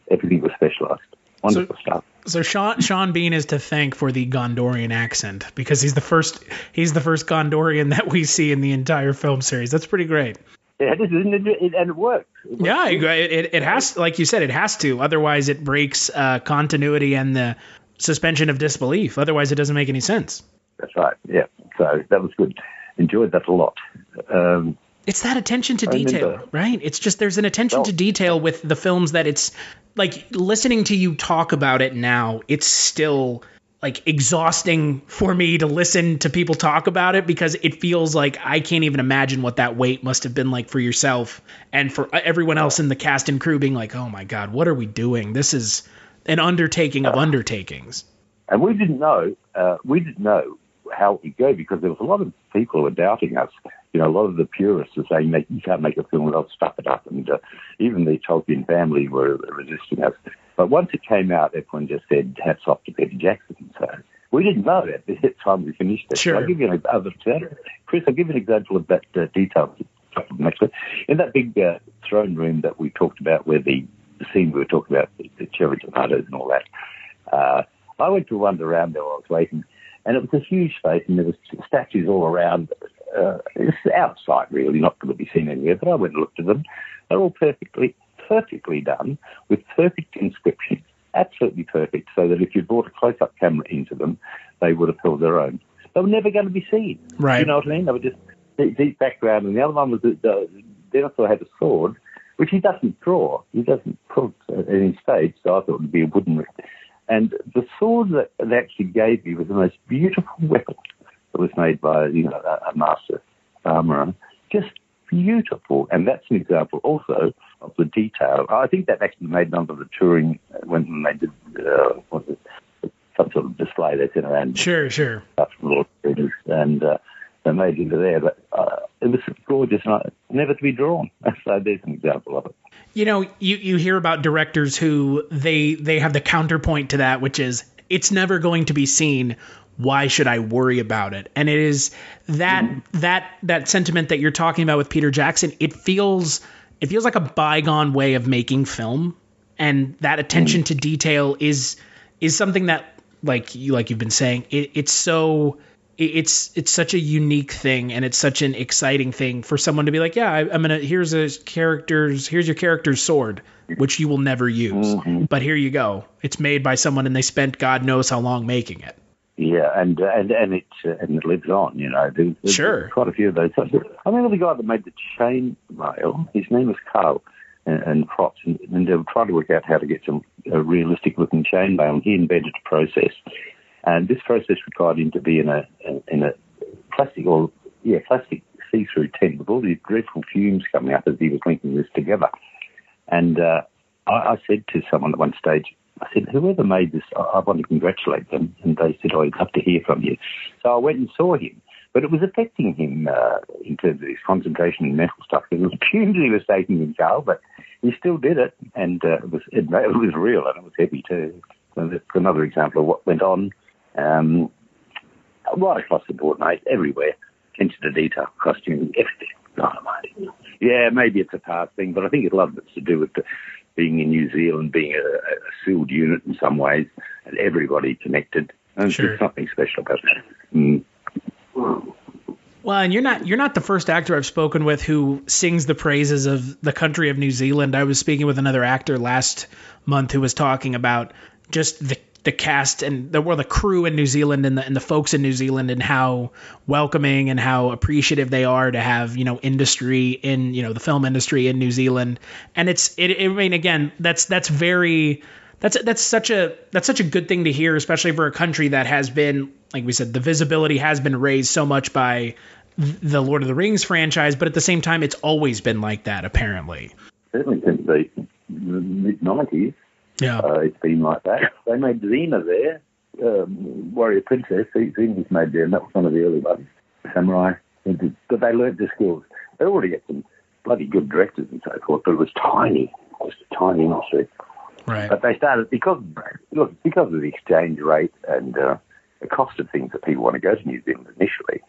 Everything was specialised. Wonderful stuff.
So Sean Bean is to thank for the Gondorian accent, because he's the first Gondorian that we see in the entire film series. That's pretty great.
Yeah, it is, and it works.
Yeah, it has, like you said, it has to. Otherwise, it breaks continuity and the suspension of disbelief. Otherwise, it doesn't make any sense.
That's right. Yeah. So that was good. Enjoyed that a lot.
It's that attention to detail, right? It's just there's an attention to detail with the films that it's like, listening to you talk about it now, it's still like exhausting for me to listen to people talk about it, because it feels like I can't even imagine what that wait must have been like for yourself and for everyone else in the cast and crew being like, oh my God, what are we doing? This is an undertaking of undertakings.
And we didn't know how it would go, because there was a lot of people who were doubting us. You know, a lot of the purists were saying you can't make a film without stuff it up, and even the Tolkien family were resisting us. But once it came out, everyone just said, hats off to Peter Jackson. So we didn't know that at the time we finished it.
Sure.
So I'll give you Chris, I'll give you an example of that detail. In that big throne room that we talked about, where the scene we were talking about, the cherry tomatoes and all that, I went to wander around there while I was waiting, and it was a huge space, and there was statues all around. It's outside, really, not going to be seen anywhere, but I went and looked at them. They're all perfectly done, with perfect inscriptions, absolutely perfect, so that if you brought a close-up camera into them, they would have held their own. They were never going to be seen.
Right.
You know what I mean? They were just deep background, and the other one was that Denethor had a sword, which he doesn't draw. He doesn't put any stage, so I thought it would be a wooden one. And the sword that they actually gave me was the most beautiful weapon that was made by, you know, a master armourer. Just beautiful. And that's an example also of the detail. I think that actually made none of the touring when they did some sort of display they sent around.
Sure.
And they made it there. But it was gorgeous, never to be drawn. So there's an example of it.
You know, you hear about directors who they have the counterpoint to that, which is it's never going to be seen. Why should I worry about it? And it is that sentiment that you're talking about with Peter Jackson. It feels like a bygone way of making film, and that attention to detail is something that, like you've been saying, it's such a unique thing, and it's such an exciting thing for someone to be like, yeah, here's your character's sword, which you will never use, but here you go. It's made by someone, and they spent God knows how long making it.
Yeah, and it lives on. You know, there's
sure,
quite a few of those. I remember the guy that made the chain mail. His name was Carl, and props, and they were trying to work out how to get some realistic looking chain mail. And he invented a process. And this process required him to be in a plastic see-through tent with all these dreadful fumes coming up as he was linking this together. And I said to someone at one stage, I said, whoever made this, I want to congratulate them. And they said, I'd love to hear from you. So I went and saw him. But it was affecting him in terms of his concentration and mental stuff. It was hugely devastating in jail, but he still did it. And it was real, and it was heavy too. So that's another example of what went on right across the board, mate, everywhere. Attention to detail, costume, everything. Dynamite. Yeah, maybe it's a past thing, but I think a lot of it's to do with being in New Zealand, being a sealed unit in some ways, and everybody connected. And there's something special about that. Mm.
Well, and you're not the first actor I've spoken with who sings the praises of the country of New Zealand. I was speaking with another actor last month who was talking about just the cast and the crew in New Zealand and the folks in New Zealand and how welcoming and how appreciative they are to have, industry in, the film industry in New Zealand. And I mean, again, that's such a good thing to hear, especially for a country that has been, like we said, the visibility has been raised so much by the Lord of the Rings franchise, but at the same time, it's always been like that, apparently.
Certainly since the mid-90s.
Yeah.
It's been like that. They made Xena there, Warrior Princess. Xena was made there, and that was one of the early ones. Samurai. But they learnt the skills. They already had some bloody good directors and so forth, but it was tiny. It was a tiny industry.
Right.
But they started because of the exchange rate and the cost of things that people want to go to New Zealand initially.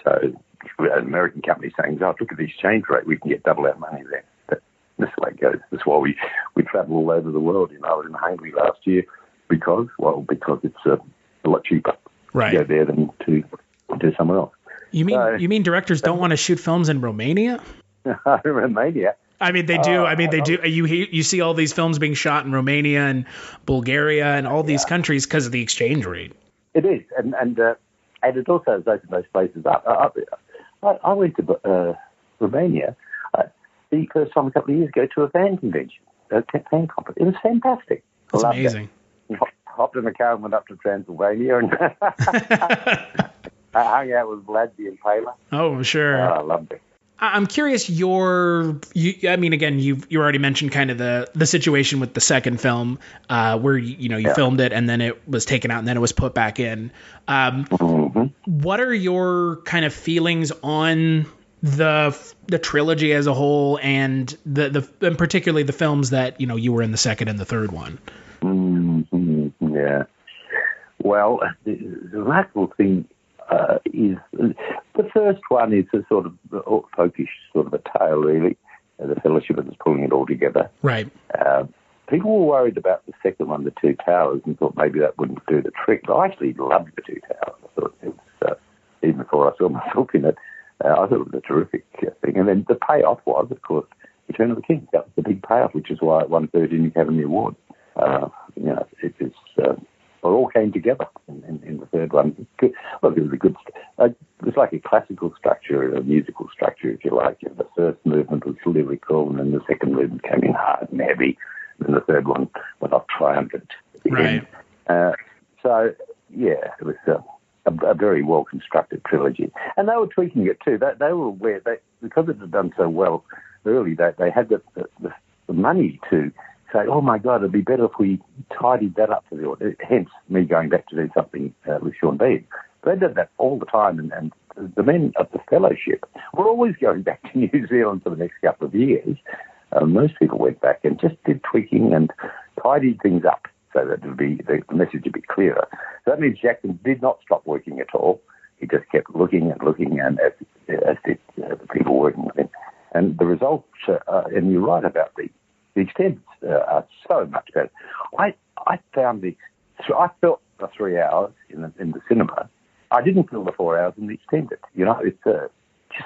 So an American company saying, "Oh, look at the exchange rate. We can get double our money there." But that's the way it goes. That's why we travel all over the world. I was in Hungary last year because it's a lot cheaper to go there than to do somewhere else.
You mean directors don't want to shoot films in Romania?
Romania.
I mean, they do. They do. You see all these films being shot in Romania and Bulgaria and all these countries because of the exchange rate.
It is, and it also has opened those places up. I went to Romania the first time a couple of years ago to a fan convention, a fan conference. It was fantastic.
That's amazing.
Hopped in a car and went up to Transylvania and I hung out with Vlad the Impaler.
Oh, sure.
I loved it.
I'm curious you already mentioned kind of the situation with the second film where you filmed it and then it was taken out and then it was put back in. What are your kind of feelings on the trilogy as a whole and and particularly the films that you were in the second and the third one?
Yeah. Well, the remarkable thing is the first one is a sort of folkish sort of a tale, really. The Fellowship is pulling it all together.
Right.
People were worried about the second one, the Two Towers, and thought maybe that wouldn't do the trick. But I actually loved the Two Towers. I thought it was, even before I saw myself in it, I thought it was a terrific thing. And then the payoff was, of course, Return of the King. That was the big payoff, which is why it won 13 Academy Awards. It all came together in the third one. Look, it was it was like a classical structure, a musical structure, if you like. The first movement was lyrical, and then the second movement came in hard and heavy, and then the third one went off triumphant.
Right.
So, yeah, it was a very well-constructed trilogy. And they were tweaking it too. They were aware, because it had done so well early, they had the money to say, oh my God, it'd be better if we tidied that up for the audience. Hence me going back to do something with Sean Bean. They did that all the time, and the men of the Fellowship were always going back to New Zealand for the next couple of years. Most people went back and just did tweaking and tidied things up so that the message would be clearer. So that means Jackson did not stop working at all. He just kept looking and looking, and as did the people working with him. And the results, and you're right about the extended are so much better. I felt the 3 hours in the cinema. I didn't feel the 4 hours in the extended. It's just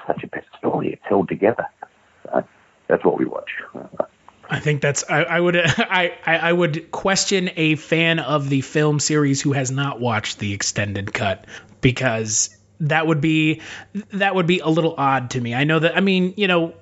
such a better story. It's held together. That's what we watch.
I think that's. I would question a fan of the film series who has not watched the extended cut, because that would be a little odd to me. I know that,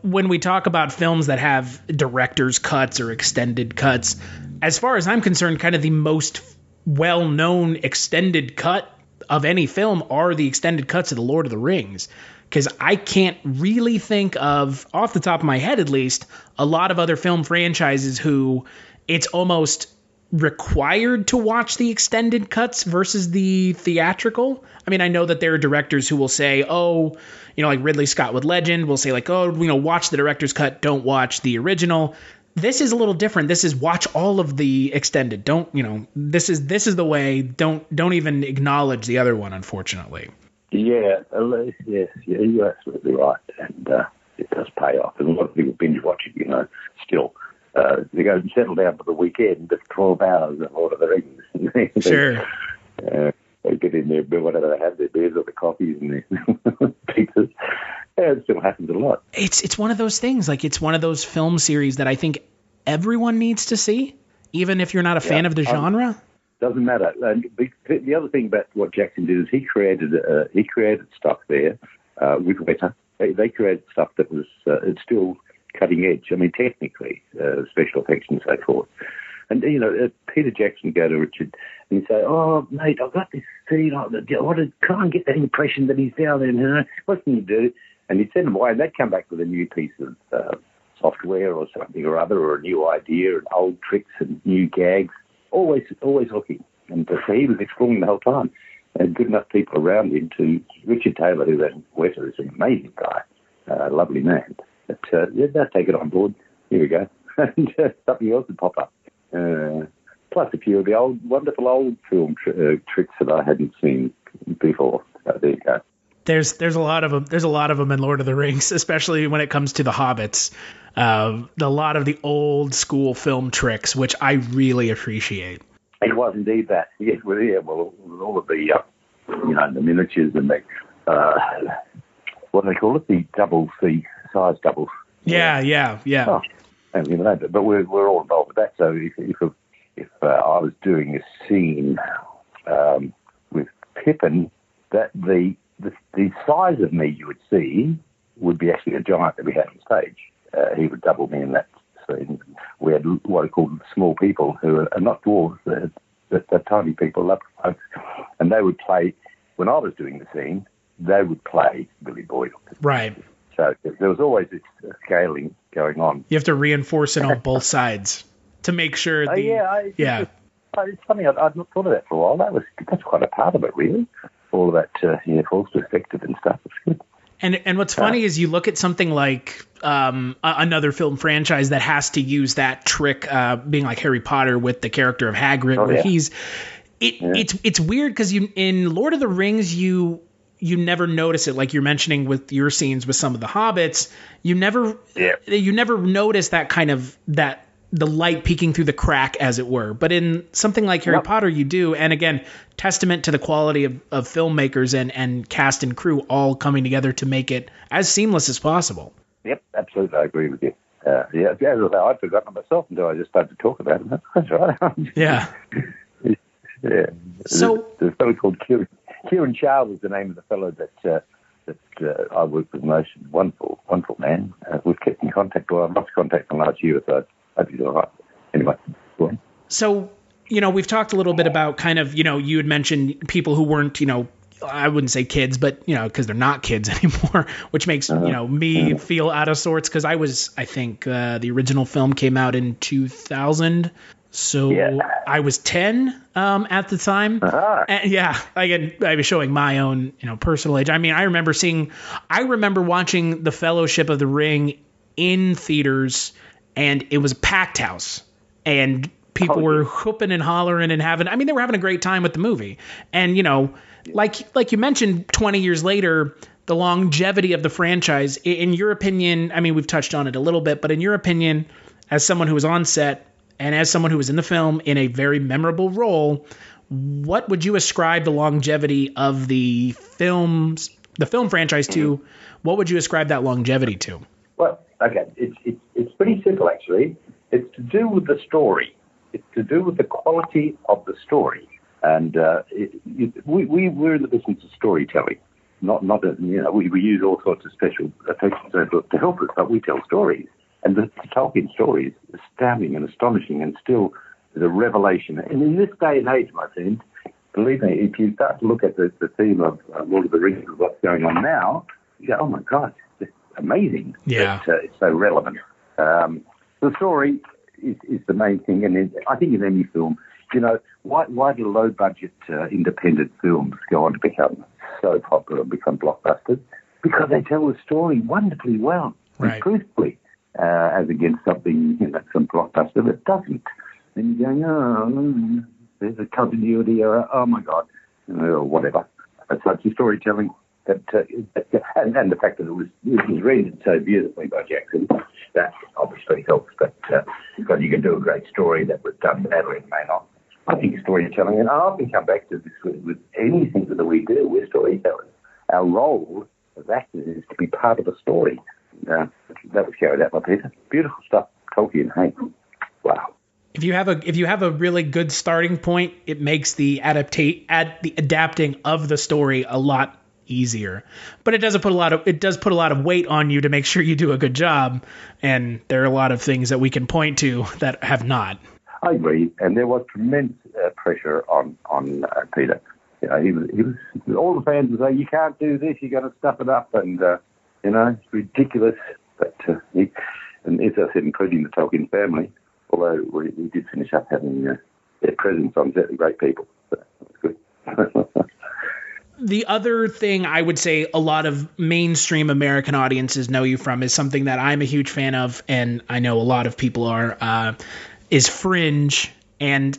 when we talk about films that have director's cuts or extended cuts, as far as I'm concerned, kind of the most well-known extended cut of any film are the extended cuts of The Lord of the Rings. Because I can't really think of, off the top of my head at least, a lot of other film franchises who it's almost required to watch the extended cuts versus the theatrical. I mean, I know that there are directors who will say, oh, like Ridley Scott with Legend will say like, oh, watch the director's cut, don't watch the original. This is a little different. This is watch all of the extended. Don't, this is the way. Don't even acknowledge the other one, unfortunately.
Yeah, yes, you're absolutely right. And it does pay off. And a lot of people binge watch it, still. They go and settle down for the weekend, just 12 hours of Lord of the Rings.
Sure.
They get in there, whatever they have, their beers or the coffees and their pizzas. Yeah, it still happens a lot.
It's one of those things. Like, it's one of those film series that I think everyone needs to see, even if you're not a fan of the genre.
Doesn't matter. And the other thing about what Jackson did is he created stuff there with Weta. They created stuff that was it's still cutting edge. I mean, technically, special effects and so forth. And, Peter Jackson go to Richard and he'd say, oh, mate, I've got this scene. I can't get that impression that he's down there. What can you do? And he'd send them away, and they'd come back with a new piece of software or something or other, or a new idea and old tricks and new gags, always looking. And so he was exploring the whole time. And good enough people around him to Richard Taylor, who ran Weta, is an amazing guy, a lovely man. But they'll take it on board. Here we go. And something else would pop up. Plus a few of the wonderful old film tricks that I hadn't seen before. So there you go.
There's a lot of them. There's a lot of them in Lord of the Rings, especially when it comes to the Hobbits. A lot of the old school film tricks, which I really appreciate.
It was indeed that. Yes, well, all of the the miniatures and the what do they call it? The double C size doubles.
Yeah.
Oh, I don't even know, but we're all involved with that. So if I was doing a scene with Pippin, that the size of me you would see would be actually a giant that we had on stage. He would double me in that scene. We had what are called small people who are not dwarves, they're tiny people, lovely folks, and they would play. When I was doing the scene, they would play Billy Boyd.
Right.
So there was always this scaling going on.
You have to reinforce it on both sides to make sure.
It's funny. I'd not thought of that for a while. That's quite a part of it, really. All of that, false perspective and stuff. It's good.
And what's funny is you look at something like another film franchise that has to use that trick, being like Harry Potter with the character of Hagrid, where it's weird because in Lord of the Rings you never notice it, like you're mentioning with your scenes with some of the Hobbits. You never notice that kind of the light peeking through the crack, as it were. But in something like Harry Potter, you do. And again, testament to the quality of filmmakers and cast and crew all coming together to make it as seamless as possible.
Yep, absolutely. I agree with you. I'd forgotten myself until I just started to talk about it. That's right.
Yeah.
Yeah.
So
there's a fellow called Kieran Chow was the name of the fellow that I worked with most. Wonderful man. We've kept in contact. Well, I've lost contact in the last year or so. Hope he's all right. Anyway, go on.
So, we've talked a little bit about kind of, you had mentioned people who weren't, I wouldn't say kids, but, because they're not kids anymore, which makes, me feel out of sorts. Because I think the original film came out in 2000. So I was 10 at the time. And I was showing my own, personal age. I mean, I remember watching The Fellowship of the Ring in theaters, and it was a packed house, and people were whooping and hollering and they were having a great time with the movie. And, like you mentioned, 20 years later, the longevity of the franchise, in your opinion, I mean, we've touched on it a little bit, but in your opinion, as someone who was on set and as someone who was in the film in a very memorable role, what would you ascribe the longevity of the film franchise to? What would you ascribe that longevity to?
Well, okay, it's pretty simple, actually. It's to do with the story. It's to do with the quality of the story. And we're in the business of storytelling. We use all sorts of special effects to help us, but we tell stories. And the Tolkien story is astounding and astonishing, and still is a revelation. And in this day and age, my friend, believe me, if you start to look at the theme of Lord of the Rings and what's going on now, you go, oh my God, it's amazing.
Yeah.
It's so relevant. The story, is the main thing. And I think in any film, you know, why do low-budget independent films go on to become so popular and become blockbusters? Because they tell the story wonderfully well, and truthfully, as against something, you know, some blockbuster that doesn't. And you're going, oh, there's a continuity, or oh my God, or whatever. So it's the storytelling that, and the fact that it was rendered so beautifully by Jackson, that obviously helps. But because you can do a great story that was done badly, it may not. I think storytelling, and I often come back to this with anything that we do, we're storytellers. Our role as actors is to be part of a story. That was carried out by Peter. Beautiful stuff. Tolkien, hey, wow.
If you have a really good starting point, it makes the adapting of the story a lot easier. But it does put a lot of weight on you to make sure you do a good job. And there are a lot of things that we can point to that have not.
I agree, and there was tremendous pressure on Peter. You know, he was all the fans would say, "You can't do this. You got to stuff it up," and you know, it's ridiculous. But and as I said, including the Tolkien family, although we did finish up having their presence on set, great people. So that was good.
The other thing I would say a lot of mainstream American audiences know you from is something that I'm a huge fan of, and I know a lot of people are. Is Fringe, and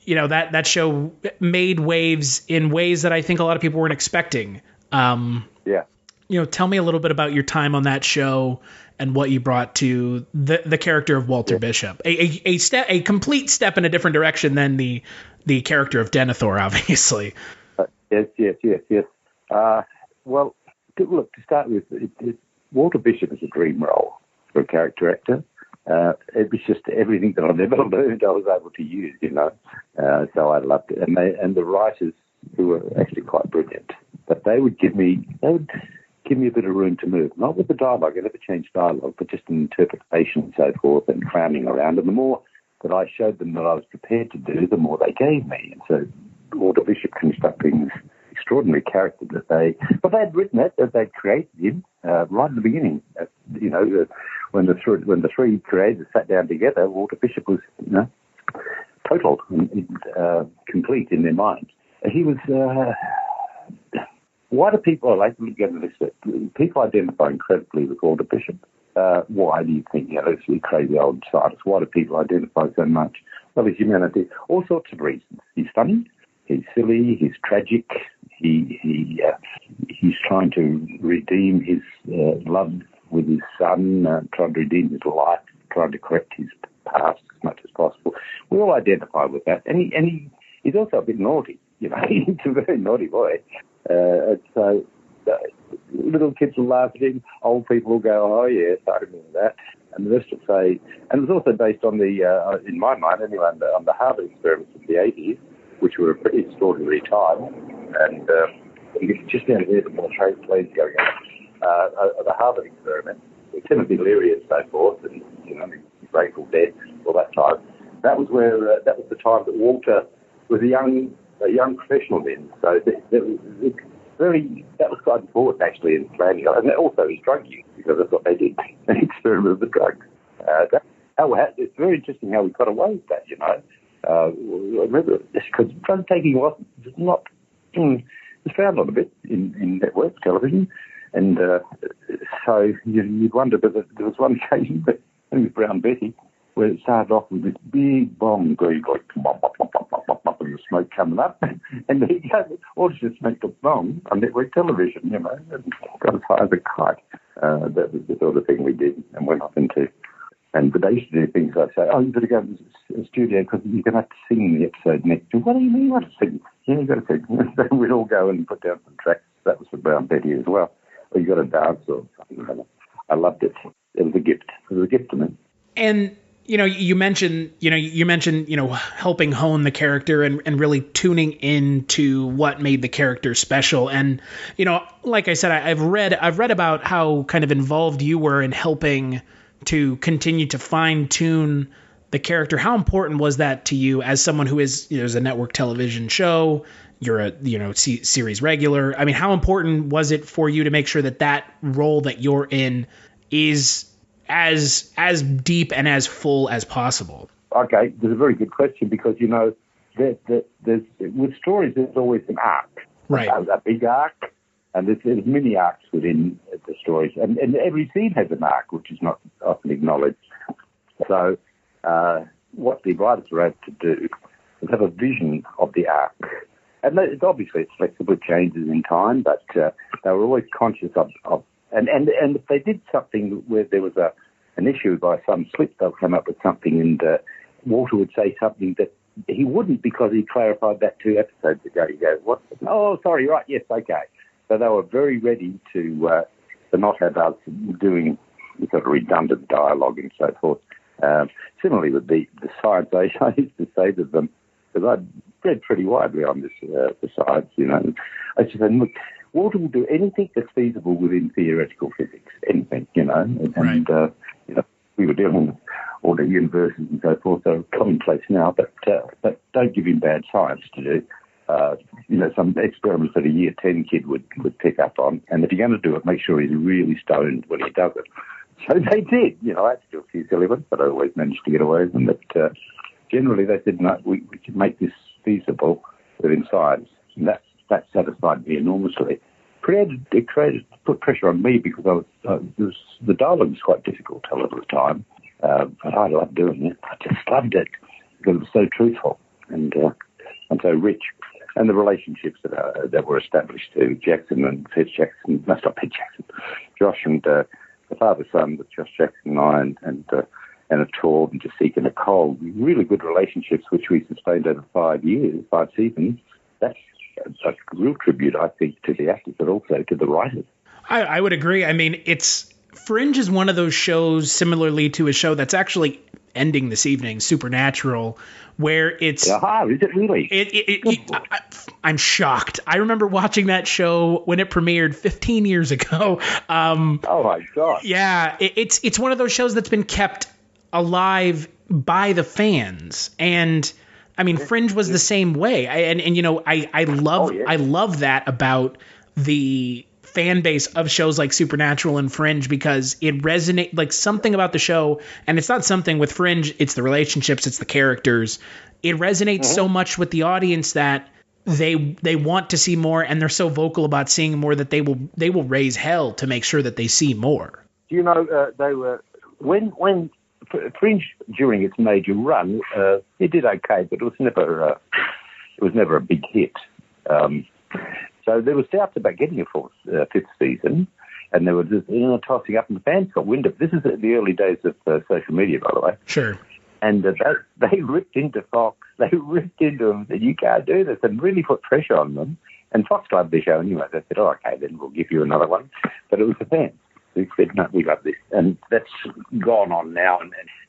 you know, that show made waves in ways that I think a lot of people weren't expecting.
Yeah.
You know, tell me a little bit about your time on that show and what you brought to the character of Walter Bishop. A complete step in a different direction than the character of Denethor, obviously.
Yes. Well, look, to start with, Walter Bishop is a dream role for a character actor. It was just everything that I've ever learned I was able to use, you know. So I loved it. And the writers, who were actually quite brilliant, but they would give me a bit of room to move. Not with the dialogue, I never changed dialogue, but just an interpretation and so forth, and crowning around. And the more that I showed them that I was prepared to do, the more they gave me. And so Walter Bishop constructing this extraordinary character that they had written it, that they'd created him right at the beginning. You know, when the three creators sat down together, Walter Bishop was, you know, total and complete in their minds. He was. Why do people, I like to look at this, people identify incredibly with Walter Bishop. Why do you think, you know, this crazy old scientist, why do people identify so much? Well, his humanity, all sorts of reasons. He's funny, he's silly, he's tragic, he's trying to redeem his love with his son, trying to redeem his life, trying to correct his past as much as possible. We all identify with that. And he's also a bit naughty, you know, he's a very naughty boy. So little kids will laugh at him, old people will go, oh yes, I remember that. And the rest will say, and it was also based on the, in my mind anyway, on the Harvard experiments of the 80s, which were a pretty extraordinary time. And you can just down here, the more planes going on. The Harvard experiment, with Timothy Leary and so forth, and, you know, Grateful Dead, all that time. That was where, that was the time that Walter was a young professional then. So that was quite important actually in planning. And also his drug use, because that's what they did, an experiment with the drugs. It's very interesting how we got away with that, you know. I remember, because drug taking was frowned on a bit in network television. And so you'd wonder, but there was one occasion, I think it was Brown Betty, where it started off with this big bomb going like bop, bop, bop, bop, bop, bop, bop, and the smoke coming up, and he all just smoked a bomb on network television, you know, and got as high as a kite. That was the sort of thing we did and went off into. But they used to do things like say, oh, you better go to the studio because you're going to have to sing the episode next. What do you mean you want to sing? Yeah, you've got to sing. So we'd all go and put down some tracks. That was for Brown Betty as well. Or you got to dance or something. I loved it. It was a gift. It was a gift to me.
And you mentioned helping hone the character and really tuning into what made the character special. And, you know, like I said, I've read about how kind of involved you were in helping to continue to fine tune the character. How important was that to you as someone who is, there's a network television show, you're a, series regular. I mean, how important was it for you to make sure that role that you're in is as deep and as full as possible?
Okay, there's a very good question because, you know, there's with stories, there's always an arc.
Right.
A big arc, and there's many arcs within the stories. And every scene has an arc, which is not often acknowledged. So what the writers were able to do is have a vision of the arc. And obviously it's flexible, it changes in time, but they were always conscious of and if they did something where there was an issue by some slip, they'll come up with something, and Walter would say something that he wouldn't because he clarified that 2 episodes ago. You go, what? Oh, sorry, right, yes, okay. So they were very ready to not have us doing sort of redundant dialogue and so forth. Similarly with the science, I used to say to them, because I'd read pretty widely on this the science, you know, I just said, look, Walter will do anything that's feasible within theoretical physics, anything, you know, and you know, we were dealing with all the universes and so forth, so commonplace now, but don't give him bad science to do. You know, some experiments that a year 10 kid would pick up on, and if you're going to do it, make sure he's really stoned when he does it. So they did, you know, I had to do a few silly ones, but I always managed to get away with them. But generally they said, no, we can make this feasible within science, and that satisfied me enormously. Put pressure on me because the dialogue was quite difficult to tell at the time, but I loved doing it. I just loved it because it was so truthful and so rich, and the relationships that were established to Jackson and Jackson, no, not Pete Jackson, Josh and the father-son with Josh Jackson and I, and a Tor and Jessica and Nicole, really good relationships which we sustained over 5 years, 5 seasons. That's a real tribute, I think, to the actors, but also to the writers.
I would agree. I mean, Fringe is one of those shows, similarly to a show that's actually ending this evening, Supernatural, where it's...
is it really?
I'm shocked. I remember watching that show when it premiered 15 years ago.
Oh my God.
Yeah, it's one of those shows that's been kept alive by the fans, and I mean, Fringe was the same way. And you know, I love that about the fan base of shows like Supernatural and Fringe, because it resonates, like something about the show, and it's not something with Fringe, it's the relationships, it's the characters. It resonates so much with the audience that they want to see more, and they're so vocal about seeing more that they will raise hell to make sure that they see more.
You know, they were when Fringe during its major run, it did okay, but it was never a big hit. So there was doubts about getting a fifth season, and there was just tossing up, and the fans got wind of it. This is the early days of social media, by the way.
Sure.
And they ripped into Fox. They ripped into them and said, you can't do this, and really put pressure on them. And Fox loved the show anyway. They said, oh, okay, then we'll give you another one. But it was the fans who said, no, we love this. And that's gone on now.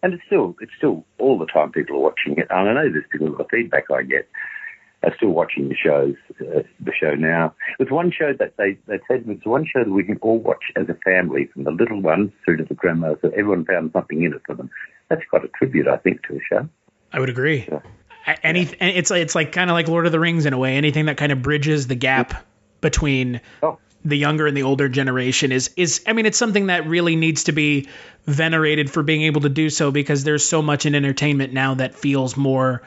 And it's still all the time people are watching it. And I know this because of the feedback I get. Are still watching the show now. It's one show that they said it's one show that we can all watch as a family, from the little ones through to the grandmas, so everyone found something in it for them. That's quite a tribute, I think, to the show.
I would agree. Yeah. It's like kind of like Lord of the Rings in a way. Anything that kind of bridges the gap between the younger and the older generation is I mean, it's something that really needs to be venerated for being able to do so, because there's so much in entertainment now that feels more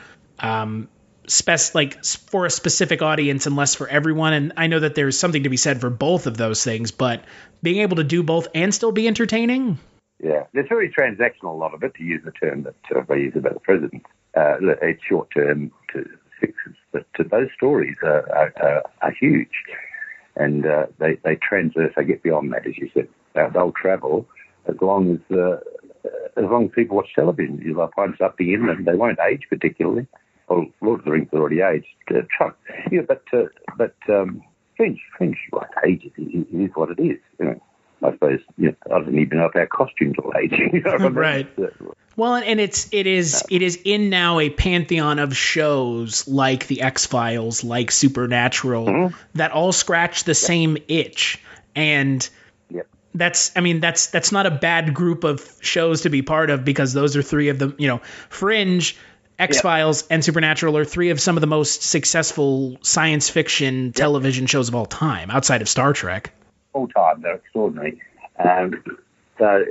like for a specific audience and less for everyone. And I know that there's something to be said for both of those things, but being able to do both and still be entertaining.
Yeah, it's very transactional, a lot of it, to use the term that I use about the president. It's short term to fixes, but those stories are huge, and they transverse. They get beyond that, as you said. They'll travel as long as people watch television. You'll find something in them. They won't age particularly. Well, Lord of the Rings already aged. But Fringe, like ages. It is what it is. You know, I suppose. You know, I don't even know if our costumes will age. You know what I mean?
Right. Well, and it is in now a pantheon of shows like the X-Files, like Supernatural, that all scratch the same itch, and that's not a bad group of shows to be part of, because those are three of them. You know, Fringe, X-Files, and Supernatural are three of some of the most successful science fiction television shows of all time, outside of Star Trek.
All time, they're extraordinary. So,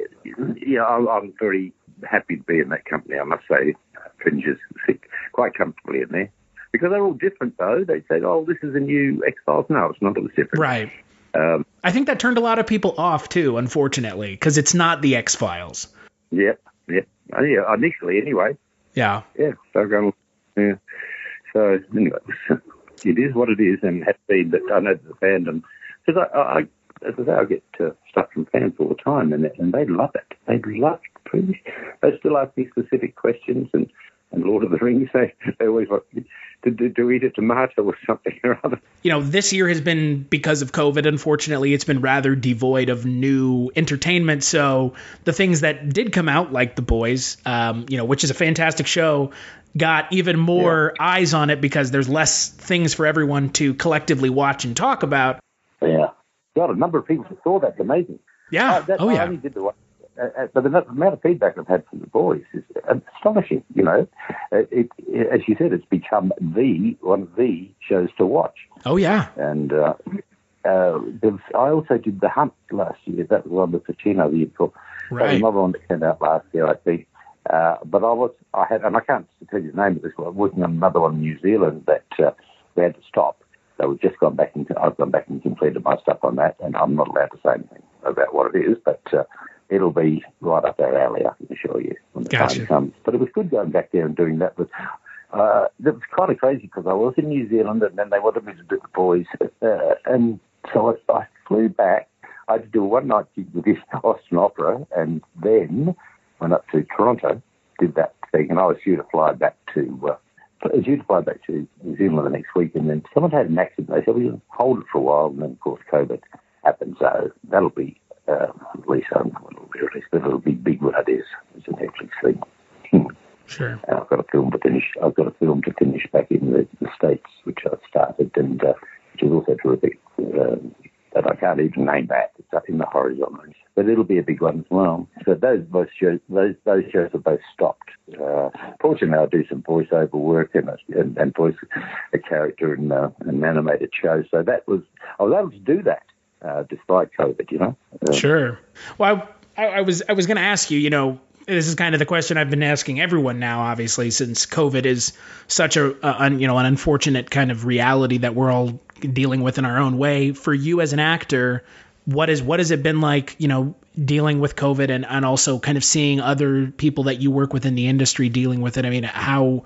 yeah, I'm very happy to be in that company, I must say. Fringes sit quite comfortably in there. Because they're all different, though. They say, oh, this is a new X-Files. No, it's not. It was different.
Right. I think that turned a lot of people off, too, unfortunately, because it's not the X-Files.
Yep. Yeah, initially, anyway.
Yeah.
Yeah. So, yeah. So, anyway, it is what it is, and has been that I know the fandom. Because as I say, I get stuff from fans all the time, and they love it. They love it. They still ask me specific questions, and Lord of the Rings, they always want to eat a tomato or something or other.
This year has been, because of COVID, unfortunately, it's been rather devoid of new entertainment. So the things that did come out, like The Boys, which is a fantastic show, got even more eyes on it because there's less things for everyone to collectively watch and talk about.
Yeah. God, a number of people saw that. It's amazing.
Yeah.
I only did the one. But the amount of feedback I've had from The Boys is astonishing. As you said, it's become one of the shows to watch.
Oh yeah.
And I also did The Hunt last year. That was on the Ficino the year before.
Right.
That was another one that came out last year, I think. But I had, and I can't tell you the name of this one. I'm working on another one in New Zealand that we had to stop. So we've just I've gone back and completed my stuff on that, and I'm not allowed to say anything about what it is, but it'll be right up our alley, I can assure you, when the time comes. But it was good going back there and doing that. But it was kind of crazy because I was in New Zealand, and then they wanted me to do The Boys, and so I flew back. I had to do a one-night gig with this Austin Opera, and then went up to Toronto, did that thing, and I was due to fly back to New Zealand the next week, and then someone had an accident. They said, we'll hold it for a while, and then, of course, COVID happened, so that'll be at least, but it'll be big when it is. It's a Netflix thing.
Sure.
And I've got a film to finish back in the States, which I've started, and which is also terrific. But I can't even name that. It's up in the horizon. But it'll be a big one as well. So those shows have both stopped. Fortunately, I do some voiceover work and voice a character in an animated show. So I was able to do that despite COVID.
Sure. Well, I was going to ask you. This is kind of the question I've been asking everyone now, obviously, since COVID is such an unfortunate kind of reality that we're all dealing with in our own way. For you as an actor, what has it been like, dealing with COVID and also kind of seeing other people that you work with in the industry dealing with it? I mean, how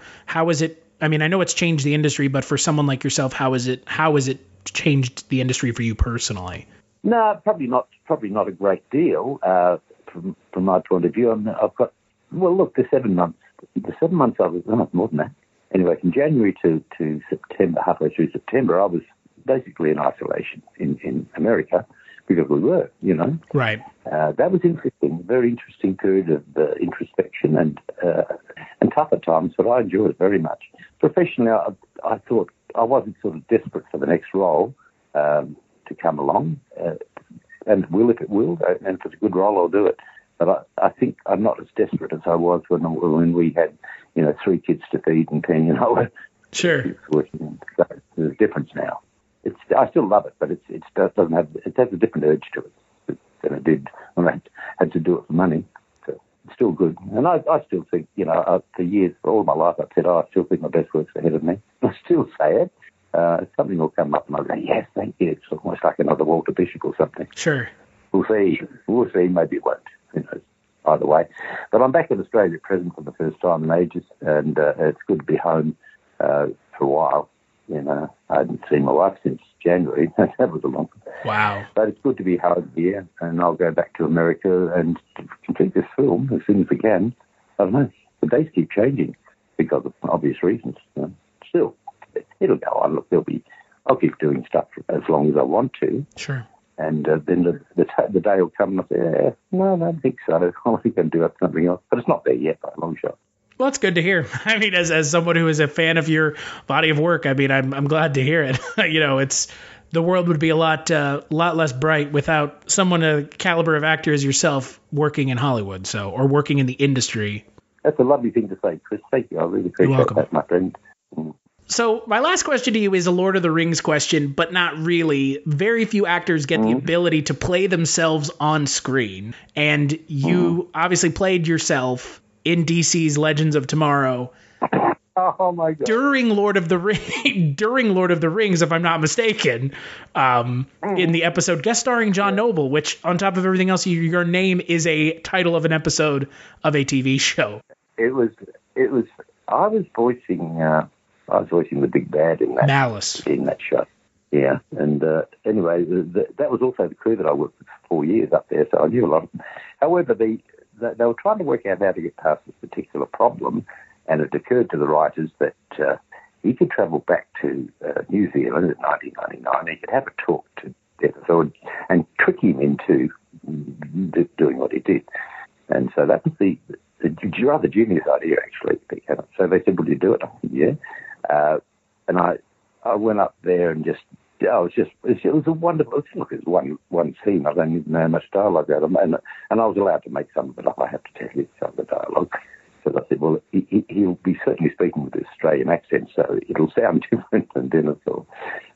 is it? I mean, I know it's changed the industry, but for someone like yourself, how has it changed the industry for you personally?
No, probably not a great deal. From my point of view, I've got, the 7 months. The 7 months I was, more than that. Anyway, from January to September, halfway through September, I was basically in isolation in America because we were,
Right.
That was interesting, very interesting period of introspection and tough at times, but I enjoyed it very much. Professionally, I thought I wasn't sort of desperate for the next role to come along. And if it will, and if it's a good role, I'll do it. But I think I'm not as desperate as I was when we had, 3 kids to feed and 10,
Sure.
Working. So there's a difference now. I still love it, but it has a different urge to it than it did when I had to do it for money. So it's still good. And I still think, for years, for all my life, I've said, I still think my best work's ahead of me. I still say it. Something will come up and I'll go, yes, thank you. It's almost like another Walter Bishop or something.
Sure.
We'll see. Maybe it won't. Who knows? Either way. But I'm back in Australia at present for the first time in ages, and it's good to be home for a while. I hadn't seen my wife since January. That was a long time.
Wow.
But it's good to be home here, and I'll go back to America and complete this film as soon as we can. I don't know. The days keep changing because of obvious reasons. Still, it'll go on. Look, I'll keep doing stuff as long as I want to.
Sure.
And then the day will come and I'll say, no, I don't think so. I think I can do something else. But it's not there yet by a long shot.
Well, that's good to hear. I mean, as someone who is a fan of your body of work, I mean, I'm glad to hear it. It's the world would be a lot less bright without someone a caliber of actor as yourself working in Hollywood, or working in the industry.
That's a lovely thing to say, Chris. Thank you. I really appreciate that, my friend.
So my last question to you is a Lord of the Rings question, but not really. Very few actors get the ability to play themselves on screen. And you obviously played yourself in DC's Legends of Tomorrow.
Oh my God!
During Lord of the Rings, if I'm not mistaken, in the episode guest starring John Noble, which on top of everything else, your name is a title of an episode of a TV show.
It was. I was voicing the big bad in that
Malice
in that show. Yeah, and anyway, that was also the crew that I worked with for 4 years up there, so I knew a lot of them. However, they were trying to work out how to get past this particular problem. And it occurred to the writers that he could travel back to New Zealand in 1999. He could have a talk to Denethor and trick him into doing what he did. And so that was the rather genius idea, actually. So they said, "Will you do it?" I said, "Yeah." And I went up there and it was a wonderful. Look, it was one scene. I don't even know how much dialogue out of it, and I was allowed to make some of it up. I have to tell you some of the dialogue. So I said, well, he'll be certainly speaking with an Australian accent, so it'll sound different than Denethor.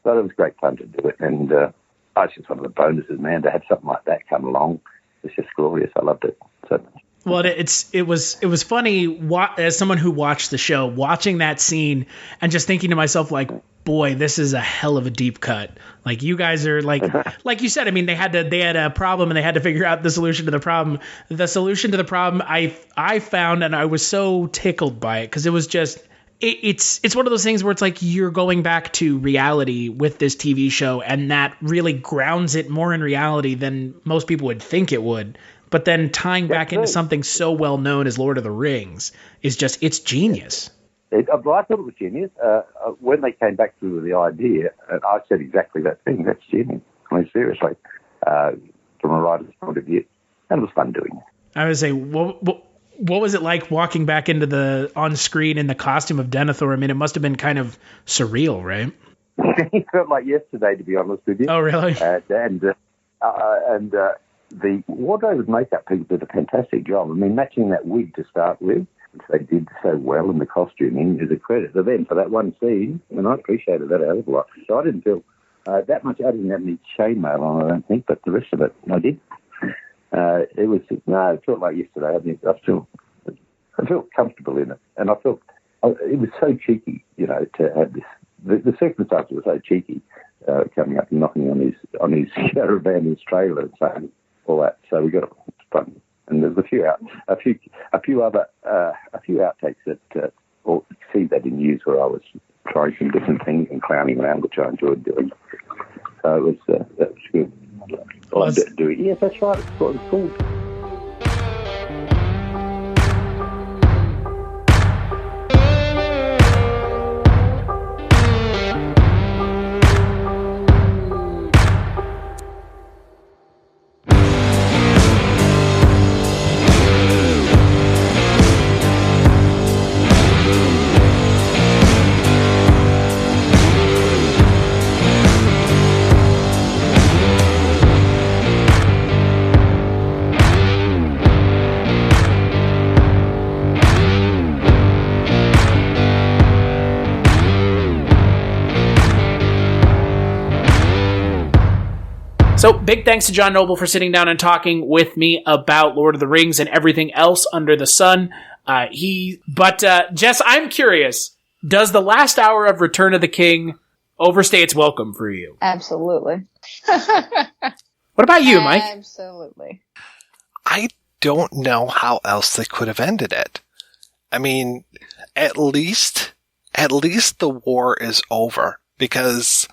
But it was great fun to do it, and it's just one of the bonuses, man, to have something like that come along. It's just glorious. I loved it so much.
Well, it was funny as someone who watched the show, watching that scene and just thinking to myself, like, boy, this is a hell of a deep cut. Like, you guys are like you said, I mean, they had a problem and they had to figure out the solution to the problem. The solution to the problem I found, and I was so tickled by it, because it was just, it's one of those things where it's like you're going back to reality with this TV show, and that really grounds it more in reality than most people would think it would. But then tying back into something so well known as Lord of the Rings is just, it's genius.
I thought it was genius. When they came back to the idea, I said exactly that thing. That's genius. I mean, seriously, from a writer's point of view. And it was fun doing it.
I would say, what was it like walking back into on screen in the costume of Denethor? I mean, it must have been kind of surreal, right?
It felt like yesterday, to be honest with you.
Oh, really?
And the wardrobe and makeup people did a fantastic job. I mean, matching that wig to start with, which they did so well, and the costuming is a credit to them for that one scene, and I appreciated that a hell of a lot. So I didn't feel that much. I didn't have any chainmail on, I don't think, but the rest of it, I did. It felt like yesterday. I mean, I felt comfortable in it, and I felt it was so cheeky, to have this. The circumstances were so cheeky, coming up and knocking on his caravan, his trailer, and saying all that. So we got it fun. And there's a few other outtakes that or see that in news where I was trying some different things and clowning around, which I enjoyed doing. So that was good. I loved it doing. Yes, that's right. It's what it's called.
So, big thanks to John Noble for sitting down and talking with me about Lord of the Rings and everything else under the sun. Jess, I'm curious, does the last hour of Return of the King overstay its welcome for you?
Absolutely.
What about you, Mike?
Absolutely.
I don't know how else they could have ended it. I mean, at least the war is over, because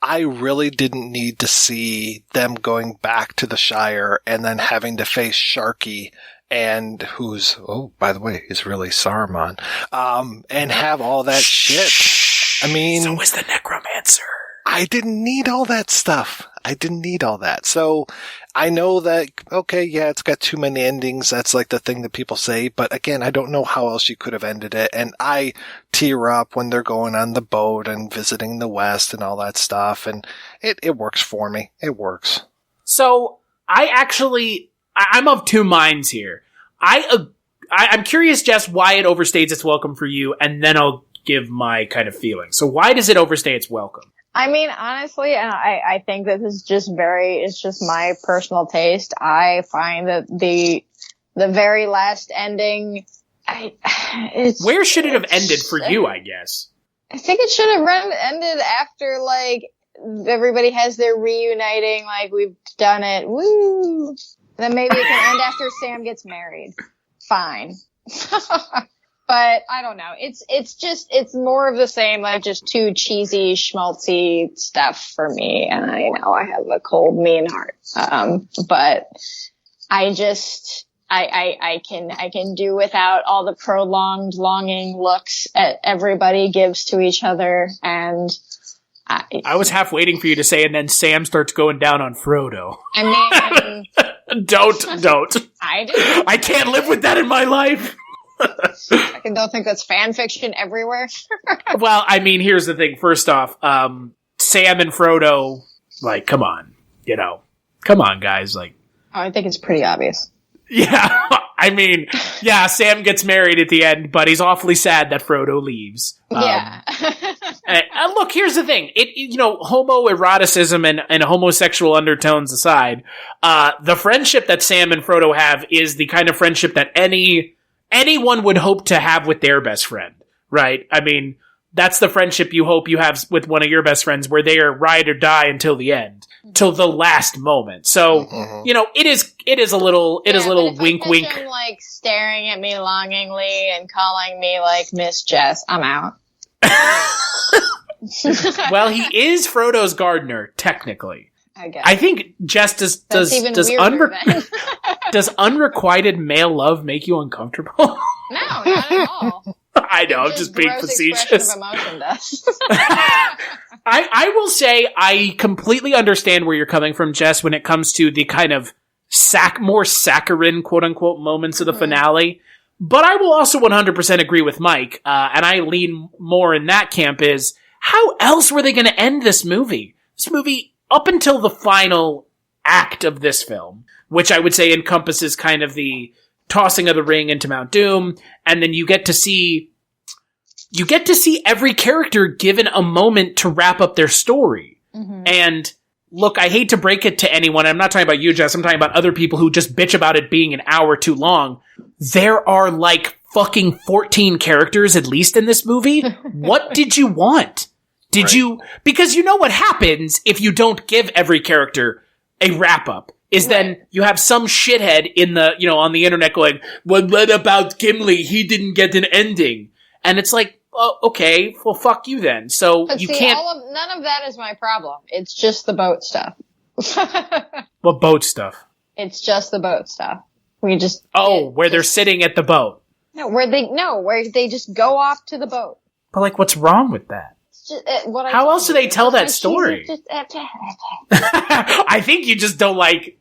I really didn't need to see them going back to the Shire and then having to face Sharky, and who's, oh, by the way, is really Saruman, and have all that shit. I mean,
so is the Necromancer.
I didn't need all that stuff. I didn't need all that. So I know that, okay, yeah, it's got too many endings. That's like the thing that people say. But again, I don't know how else you could have ended it. And I tear up when they're going on the boat and visiting the West and all that stuff. And it works for me. It works.
So I'm of two minds here. I'm curious, Jess, why it overstays its welcome for you, and then I'll give my kind of feeling. So why does it overstay its welcome?
I mean, honestly, and I think that this is it's just my personal taste. I find that the very last ending,
where should it have ended for you, I guess?
I think it should have ended after, like, everybody has their reuniting, like, we've done it, woo! Then maybe it can end after Sam gets married. Fine. But I don't know. It's more of the same, like just too cheesy, schmaltzy stuff for me. And I have a cold, mean heart. But I can do without all the prolonged, longing looks everybody gives to each other. And
I was half waiting for you to say, and then Sam starts going down on Frodo.
I mean,
don't.
I
can't live with that in my life.
I don't think that's fan fiction everywhere.
Well, I mean, here's the thing. First off, Sam and Frodo, like, come on, guys, like.
Oh, I think it's pretty obvious.
Yeah, I mean, yeah, Sam gets married at the end, but he's awfully sad that Frodo leaves.
Yeah.
And look, here's the thing. Homoeroticism and homosexual undertones aside, the friendship that Sam and Frodo have is the kind of friendship that anyone would hope to have with their best friend, right? I mean, that's the friendship you hope you have with one of your best friends, where they are ride or die until the end, till the last moment. So, it is a little wink, wink.
Him, like, staring at me longingly and calling me, like, Miss Jess, I'm out.
Well, he is Frodo's gardener, technically.
I guess.
I think Jess does unrequited male love make you uncomfortable?
No, not at all.
I know, I'm just being facetious.
Of emotion does.
I will say I completely understand where you're coming from, Jess, when it comes to the kind of more saccharine, quote-unquote, moments of the finale. But I will also 100% agree with Mike, and I lean more in that camp, is how else were they going to end this movie? This movie, up until the final act of this film, which I would say encompasses kind of the tossing of the ring into Mount Doom, and then you get to see every character given a moment to wrap up their story. Mm-hmm. And look, I hate to break it to anyone. I'm not talking about you, Jess. I'm talking about other people who just bitch about it being an hour too long. There are like fucking 14 characters at least in this movie. What did you want? Because you know what happens if you don't give every character a wrap up. Is then you have some shithead in the, on the internet going, well, what about Gimli? He didn't get an ending. And it's like, oh, okay, well, fuck you then. So
but
you
see,
can't.
None of that is my problem. It's just the boat stuff.
What boat stuff?
It's just the boat stuff.
Where they're sitting at the boat.
Where they just go off to the boat.
But like, what's wrong with that? How else do they tell that story? I think you just don't like.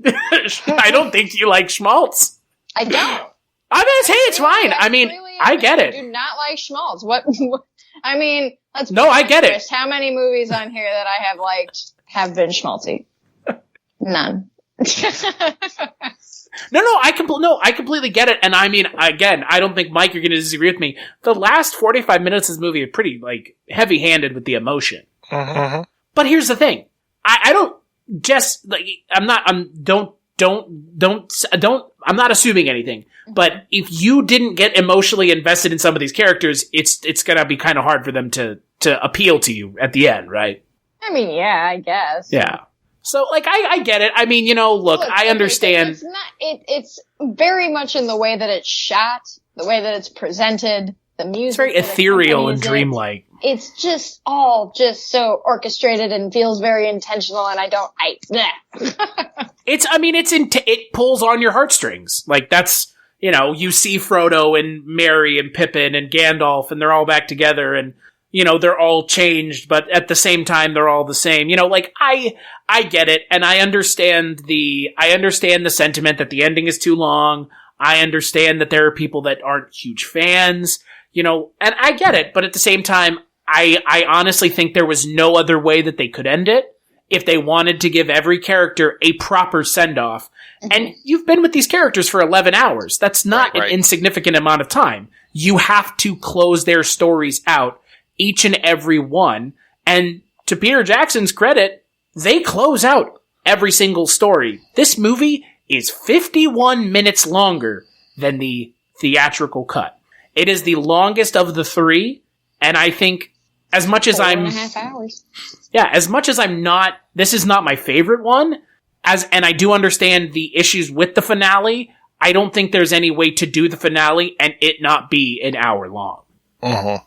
I don't think you like schmaltz.
I don't.
I mean, hey, it's fine. I mean, I get it.
I do not like schmaltz. What? I mean,
I get it.
How many movies on here that I have liked have been schmaltzy? None.
No, I completely get it. And I mean, again, I don't think, Mike, you're going to disagree with me. The last 45 minutes of this movie are pretty, like, heavy-handed with the emotion.
Mm-hmm.
But here's the thing. I don't just, like, I'm not assuming anything. But if you didn't get emotionally invested in some of these characters, it's going to be kind of hard for them to appeal to you at the end, right?
I mean, yeah, I guess.
Yeah. So, like, I get it. I mean, look, I understand.
It's very much in the way that it's shot, the way that it's presented, the music. It's
very ethereal and dreamlike.
It's just all just so orchestrated and feels very intentional, and
it pulls on your heartstrings. Like, that's, you see Frodo and Merry and Pippin and Gandalf, and they're all back together, and they're all changed, but at the same time, they're all the same. Like, I get it, and I understand the sentiment that the ending is too long. I understand that there are people that aren't huge fans, and I get it, but at the same time, I honestly think there was no other way that they could end it if they wanted to give every character a proper send-off. Mm-hmm. And you've been with these characters for 11 hours. That's not an insignificant amount of time. You have to close their stories out. each and every one. And to Peter Jackson's credit, they close out every single story. This movie is 51 minutes longer than the theatrical cut. It is the longest of the three, and I think as much as
4.5 hours.
Yeah, as much as this is not my favorite one, and I do understand the issues with the finale, I don't think there's any way to do the finale and it not be an hour long.
Mm-hmm.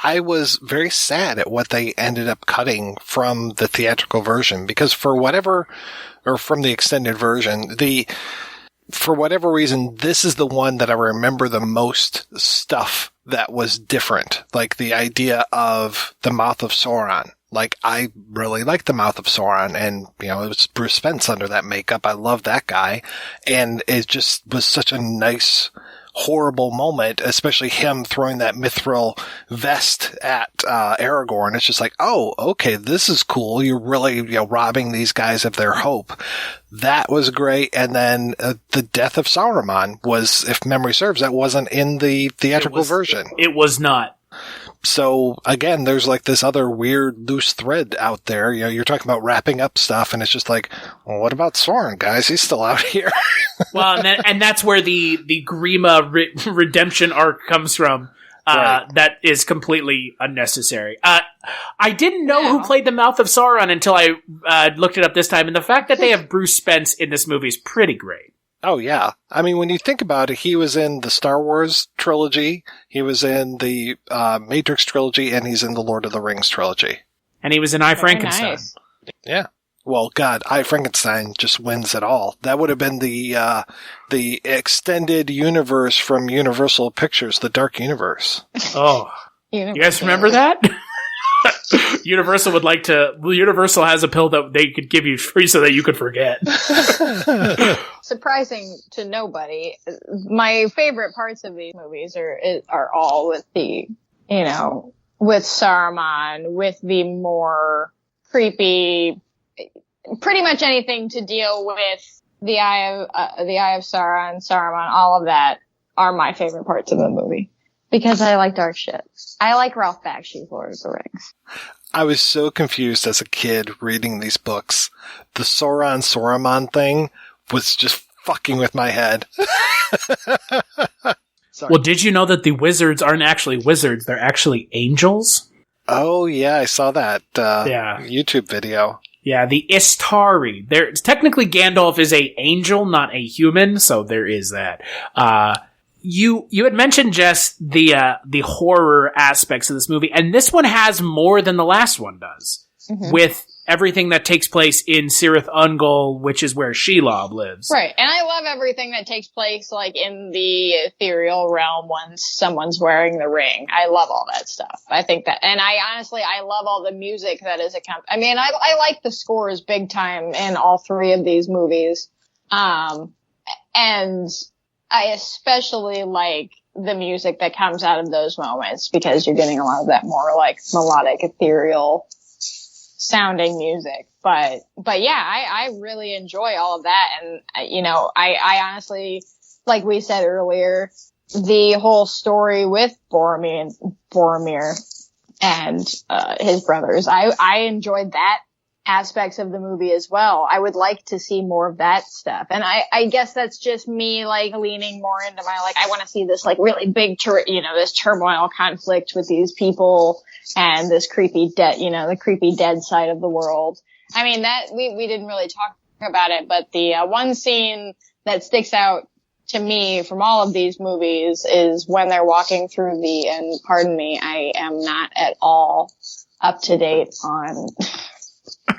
I was very sad at what they ended up cutting from the theatrical version because from the extended version, for whatever reason, this is the one that I remember the most stuff that was different. Like the idea of the Mouth of Sauron. Like, I really like the Mouth of Sauron, and, it was Bruce Spence under that makeup. I love that guy. And it just was such a nice, horrible moment, especially him throwing that mithril vest at Aragorn. It's just like, oh, okay, this is cool. You're really, robbing these guys of their hope. That was great. And then the death of Sauron was, if memory serves, that wasn't in the theatrical version.
It was not.
So again, there's like this other weird loose thread out there. You're talking about wrapping up stuff, and it's just like, well, what about Sauron, guys? He's still out here.
Well, and that's where the Grima redemption arc comes from. Right. That is completely unnecessary. I didn't know who played the Mouth of Sauron until I looked it up this time, and the fact that they have Bruce Spence in this movie is pretty great.
Oh, yeah. I mean, when you think about it, he was in the Star Wars trilogy, he was in the Matrix trilogy, and he's in the Lord of the Rings trilogy.
And he was in I, Frankenstein.
Nice.
Yeah. Well, God, I, Frankenstein just wins it all. That would have been the extended universe from Universal Pictures, the Dark Universe.
Oh. You guys remember that? Universal has a pill that they could give you free so that you could forget.
Surprising to nobody, my favorite parts of these movies are all with with Saruman, with the more creepy, pretty much anything to deal with the Eye of Saruman, all of that are my favorite parts of the movie. Because I like dark shit. I like Ralph Bakshi's Lord of the Rings.
I was so confused as a kid reading these books. The Saruman thing was just fucking with my head.
Well, did you know that the wizards aren't actually wizards? They're actually angels?
Oh, yeah, I saw that YouTube video.
Yeah, the Istari. Technically, Gandalf is a angel, not a human, so there is that. You had mentioned, Jess, the horror aspects of this movie, and this one has more than the last one does, with everything that takes place in Cirith Ungol, which is where Shelob lives.
Right, and I love everything that takes place like in the ethereal realm when someone's wearing the ring. I love all that stuff. I think that, and I love all the music that is I mean, I like the scores big time in all three of these movies, and I especially like the music that comes out of those moments because you're getting a lot of that more like melodic, ethereal sounding music. But yeah, I really enjoy all of that. And, I honestly, like we said earlier, the whole story with Boromir and his brothers, I enjoyed that aspects of the movie as well. I would like to see more of that stuff. And I guess that's just me like leaning more into my I want to see this like really big this turmoil conflict with these people and this creepy the creepy dead side of the world. I mean, that we didn't really talk about it, but the one scene that sticks out to me from all of these movies is when they're walking through and pardon me, I am not at all up to date on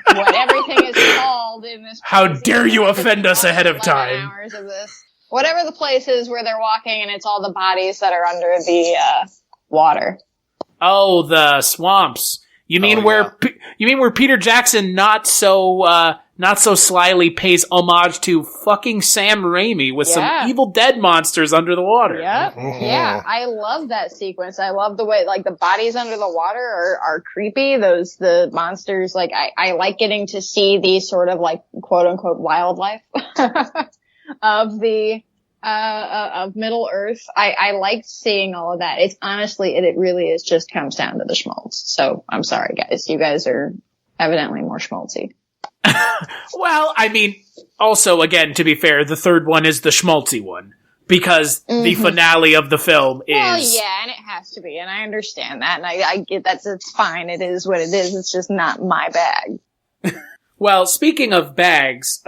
what everything is called in this place.
How dare you offend us ahead of time?
Hours of this. Whatever the place is where they're walking and it's all the bodies that are under the water.
Oh, the swamps. You mean where Peter Jackson not so slyly pays homage to fucking Sam Raimi with some Evil Dead monsters under the water.
Yep. Mm-hmm. Yeah, I love that sequence. I love the way the bodies under the water are creepy. The monsters, I like getting to see the sort of quote unquote wildlife of the of Middle Earth. I liked seeing all of that. It's honestly, it really is just comes down to the schmaltz. So I'm sorry, guys. You guys are evidently more schmaltzy.
Well, I mean, also, again, to be fair, the third one is the schmaltzy one. Because the finale of the film is...
Well, yeah, and it has to be, and I understand that, and I get that. It's fine. It is what it is. It's just not my bag.
Well, speaking of bags,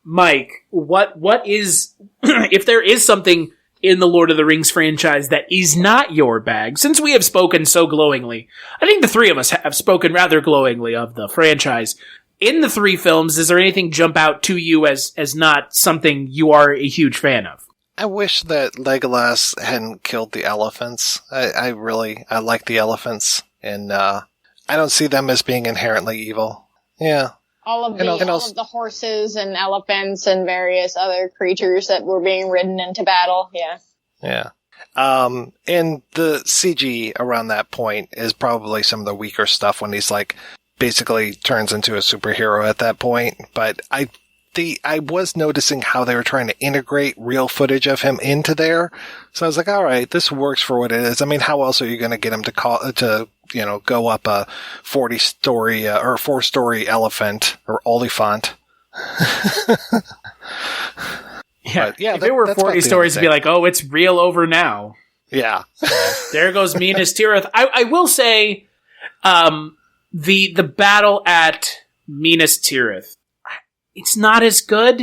Mike, what is... if there is something in the Lord of the Rings franchise that is not your bag, since we have spoken so glowingly, I think the three of us have spoken rather glowingly of the franchise. In the three films, does there anything jump out to you as not something you are a huge fan of?
I wish that Legolas hadn't killed the elephants. I like the elephants, and I don't see them as being inherently evil. Yeah.
All of the horses and elephants and various other creatures that were being ridden into battle. Yeah.
Yeah. And the CG around that point is probably some of the weaker stuff when he's like basically turns into a superhero at that point. But I was noticing how they were trying to integrate real footage of him into there. So I was like, all right, this works for what it is. I mean, how else are you going to get him to go up a 40-story or 4-story elephant or olifant?
Yeah, if it were 40 stories, it'd be like, oh, it's real over now.
Yeah.
There goes Minas Tirith. I will say, the battle at Minas Tirith, it's not as good.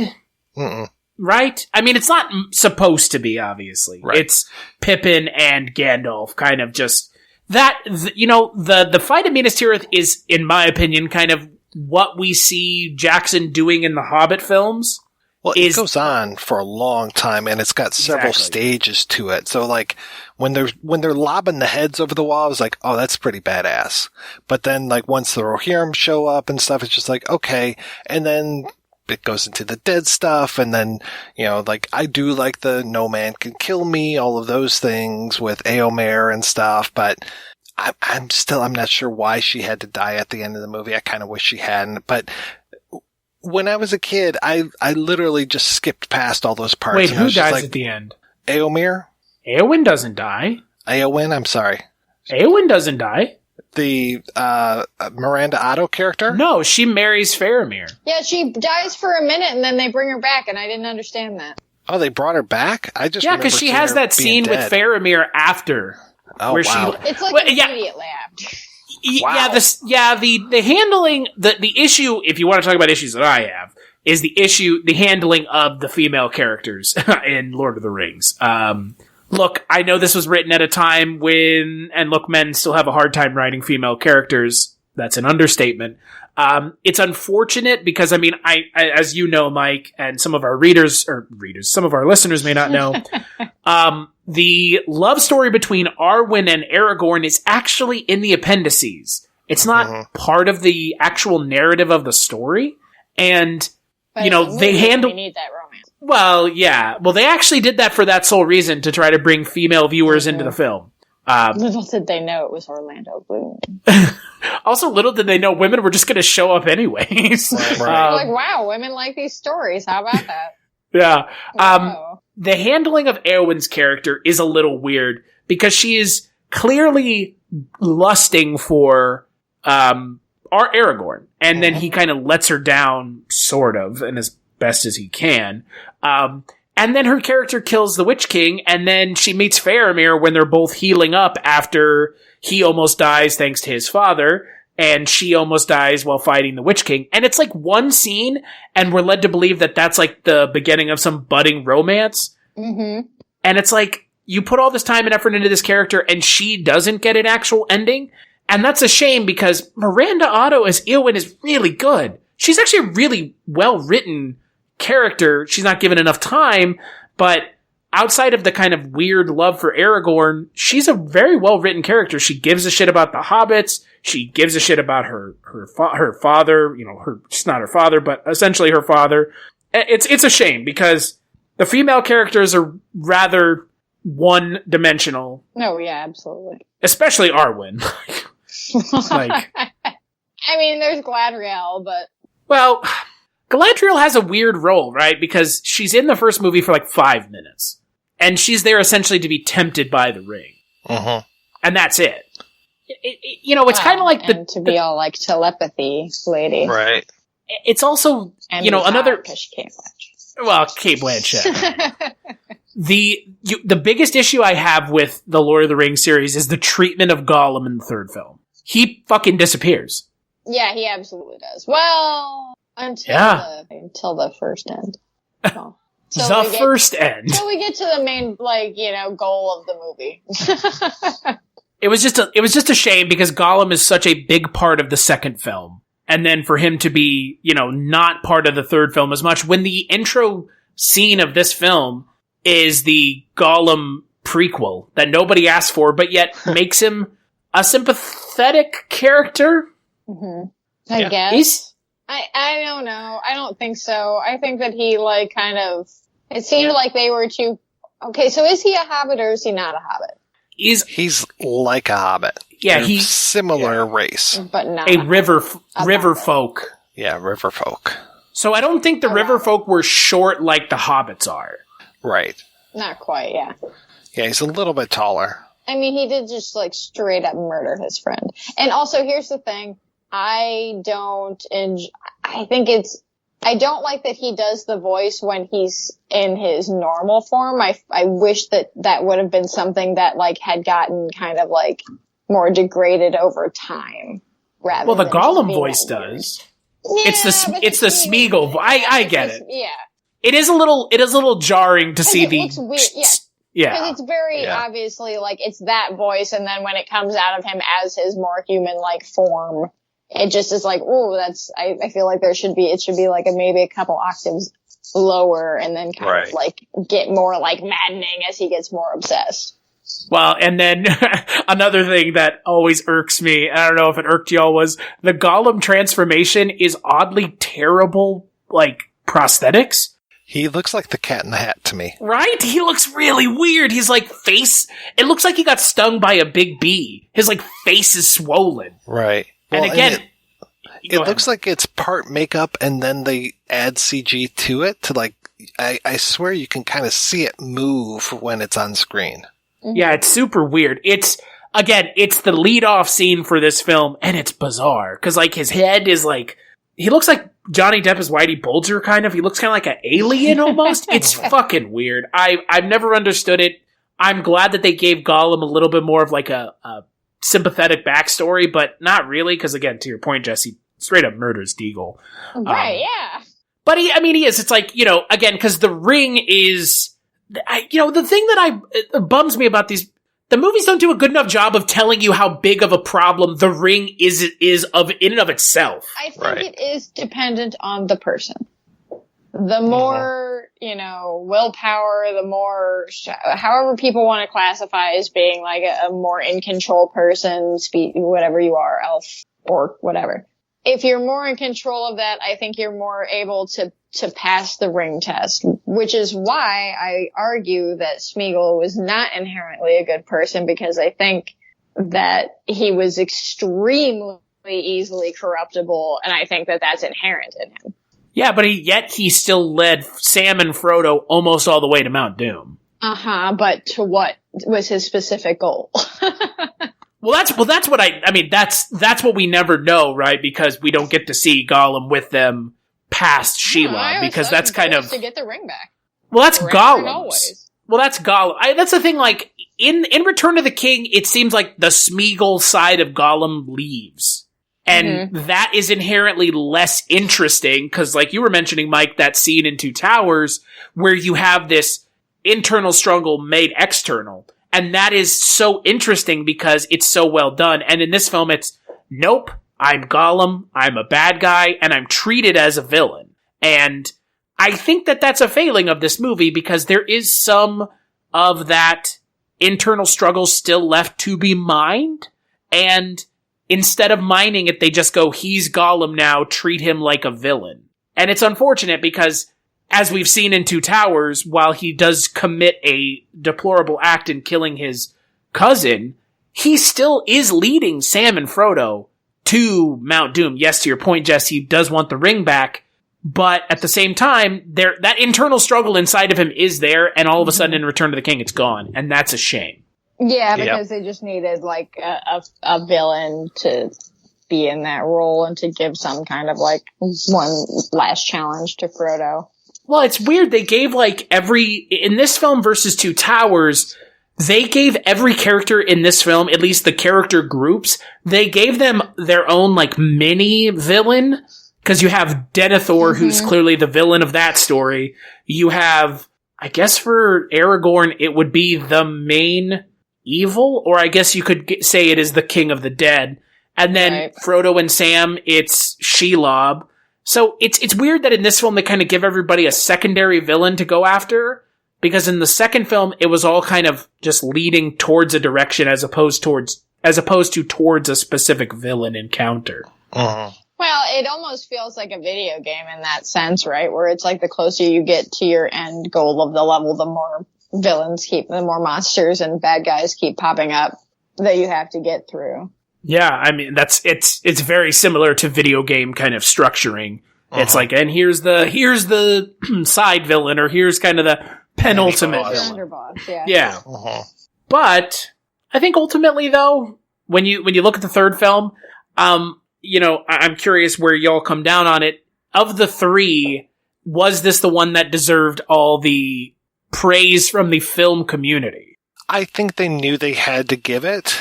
Mm-mm. Right? I mean, it's not supposed to be, obviously. Right. It's Pippin and Gandalf kind of just... That, the fight at Minas Tirith is, in my opinion, kind of what we see Jackson doing in the Hobbit films.
Well, it goes on for a long time, and it's got several stages to it. So, like, when they're lobbing the heads over the wall, I was like, oh, that's pretty badass. But then, like, once the Rohirrim show up and stuff, it's just like, okay. And then it goes into the dead stuff, and then, like, I do like the No Man Can Kill Me, all of those things with Éomer and stuff, but I'm not sure why she had to die at the end of the movie. I kind of wish she hadn't, but when I was a kid, I literally just skipped past all those parts.
Wait, who dies at the end?
Éomer?
Éowyn doesn't die.
Éowyn, I'm sorry.
Éowyn doesn't die.
The Miranda Otto character?
No, she marries Faramir.
Yeah, she dies for a minute and then they bring her back, and I didn't understand that.
Oh, they brought her back?
because she has that scene with Faramir after.
Oh,
where
wow. It's like immediately after.
Wow.
The handling, the issue, if you want to talk about issues that I have, is the handling of the female characters in Lord of the Rings. Look, I know this was written at a time when, and look, men still have a hard time writing female characters. That's an understatement. It's unfortunate because, I mean, I as you know, Mike, and some of our some of our listeners may not know, the love story between Arwen and Aragorn is actually in the appendices. It's not part of the actual narrative of the story. And, they handle...
We need that romance.
Well, yeah. Well, they actually did that for that sole reason, to try to bring female viewers into the film.
Little did they know it was Orlando Bloom.
Also, little did they know women were just going to show up anyways.
Right.
Like, wow, women like these stories. How about that?
Yeah.
Wow.
The handling of Éowyn's character is a little weird because she is clearly lusting for Aragorn, and then he kind of lets her down, sort of, and as best as he can. And then her character kills the Witch King, and then she meets Faramir when they're both healing up after he almost dies thanks to his father, and she almost dies while fighting the Witch King. And it's like one scene, and we're led to believe that that's like the beginning of some budding romance.
Mm-hmm.
And it's like, you put all this time and effort into this character, and she doesn't get an actual ending. And that's a shame, because Miranda Otto as Éowyn is really good. She's actually a really well-written character. She's not given enough time, but outside of the kind of weird love for Aragorn, she's a very well-written character. She gives a shit about the hobbits. She gives a shit about her father. She's not her father, but essentially her father. It's a shame, because the female characters are rather one-dimensional.
No, yeah, absolutely.
Especially Arwen.
I mean, there's Gladriel, but...
Well, Galadriel has a weird role, right? Because she's in the first movie for like 5 minutes. And she's there essentially to be tempted by the ring.
Uh-huh.
And that's it. It's kind of like
to be all like telepathy lady.
Right.
It's also,
And
another...
because she can't watch.
Well, Kate Blanchett. The biggest issue I have with the Lord of the Rings series is the treatment of Gollum in the third film. He fucking disappears.
Yeah, he absolutely does. Well, until the first end. Well,
first end.
Until we get to the main, goal of the movie.
It was just a shame because Gollum is such a big part of the second film. And then for him to be, not part of the third film as much, when the intro scene of this film is the Gollum prequel that nobody asked for, but yet makes him a sympathetic character.
Mm-hmm. I guess. I don't know. I don't think so. I think that he, it seemed like they were too... Okay, so is he a hobbit or is he not a hobbit?
He's like a hobbit.
Yeah,
he's similar race,
but not
a river folk.
Yeah, river folk.
So I don't think the river folk were short like the hobbits are.
Right.
Not quite. Yeah.
Yeah, he's a little bit taller.
I mean, he did just straight up murder his friend. And also, here's the thing: I don't like that he does the voice when he's in his normal form. I wish that would have been something that had gotten kind of more degraded over time. Rather
the
than
Gollum voice does.
Yeah,
it's the Smeagol. I get it.
Yeah.
It is a little jarring to see the.
Looks weird. Yeah.
Yeah.
Because it's very obviously it's that voice, and then when it comes out of him as his more human-like form, it just is ooh, that's, I feel like it should be maybe a couple octaves lower, and then kind of get more maddening as he gets more obsessed.
Well, and then another thing that always irks me, I don't know if it irked y'all, was the Gollum transformation is oddly terrible, prosthetics.
He looks like the Cat in the Hat to me.
Right? He looks really weird. He's it looks like he got stung by a big bee. His face is swollen.
Right.
And
well,
again,
it looks like it's part makeup and then they add CG to it to I swear you can kind of see it move when it's on screen.
Yeah, it's super weird. It's the lead-off scene for this film, and it's bizarre. Because, his head is, he looks like Johnny Depp is Whitey Bulger, kind of. He looks kind of like an alien, almost. It's fucking weird. I've never understood it. I'm glad that they gave Gollum a little bit more of, a sympathetic backstory, but not really, because, again, to your point, Jess, he straight up murders Deagle.
Right, yeah.
But he is. It's again, because the ring is... the thing that bums me about the movies don't do a good enough job of telling you how big of a problem the ring is of in and of itself.
I think it is dependent on the person. The more, willpower, the more, however people want to classify as being a more in control person, whatever you are, elf, orc, whatever. If you're more in control of that, I think you're more able to pass the ring test, which is why I argue that Smeagol was not inherently a good person, because I think that he was extremely easily corruptible, and I think that that's inherent in him.
Yeah, but he still led Sam and Frodo almost all the way to Mount Doom.
But to what was his specific goal?
Well, that's what that's what we never know, right? Because we don't get to see Gollum with them past Sheila, because that's kind of
to get the ring back.
Well, that's Gollum. Well, that's Gollum. That's the thing. In Return of the King, it seems like the Smeagol side of Gollum leaves, and that is inherently less interesting. Because, you were mentioning, Mike, that scene in Two Towers where you have this internal struggle made external. And that is so interesting because it's so well done. And in this film, it's, nope, I'm Gollum, I'm a bad guy, and I'm treated as a villain. And I think that that's a failing of this movie because there is some of that internal struggle still left to be mined. And instead of mining it, they just go, he's Gollum now, treat him like a villain. And it's unfortunate because, as we've seen in Two Towers, while he does commit a deplorable act in killing his cousin, he still is leading Sam and Frodo to Mount Doom. Yes, to your point, Jess, he does want the ring back, But at the same time, that internal struggle inside of him is there, and all of a sudden in Return to the King, it's gone. And that's a shame.
Yeah, because they just needed like a villain to be in that role and to give some kind of like one last challenge to Frodo.
Well, it's weird. They gave like in this film versus Two Towers, they gave every character in this film, at least the character groups, they gave them their own like mini villain. Because you have Denethor, who's clearly the villain of that story. You have, I guess for Aragorn, it would be the main evil, or I guess you could say it is the King of the Dead. And then Frodo and Sam, it's Shelob. So it's weird that in this film they kind of give everybody a secondary villain to go after, because in the second film it was all kind of just leading towards a direction as opposed to towards a specific villain encounter.
Well, it almost feels like a video game in that sense, right? Where it's like the closer you get to your end goal of the level, the more the more monsters and bad guys keep popping up that you have to get through.
Yeah, I mean, it's very similar to video game kind of structuring. It's like, and here's the side villain, or here's kind of the penultimate villain.
Underboss,
yeah. But I think ultimately, though, when you look at the third film, I'm curious where y'all come down on it. Of the three, was this the one that deserved all the praise from the film community?
I think they knew they had to give it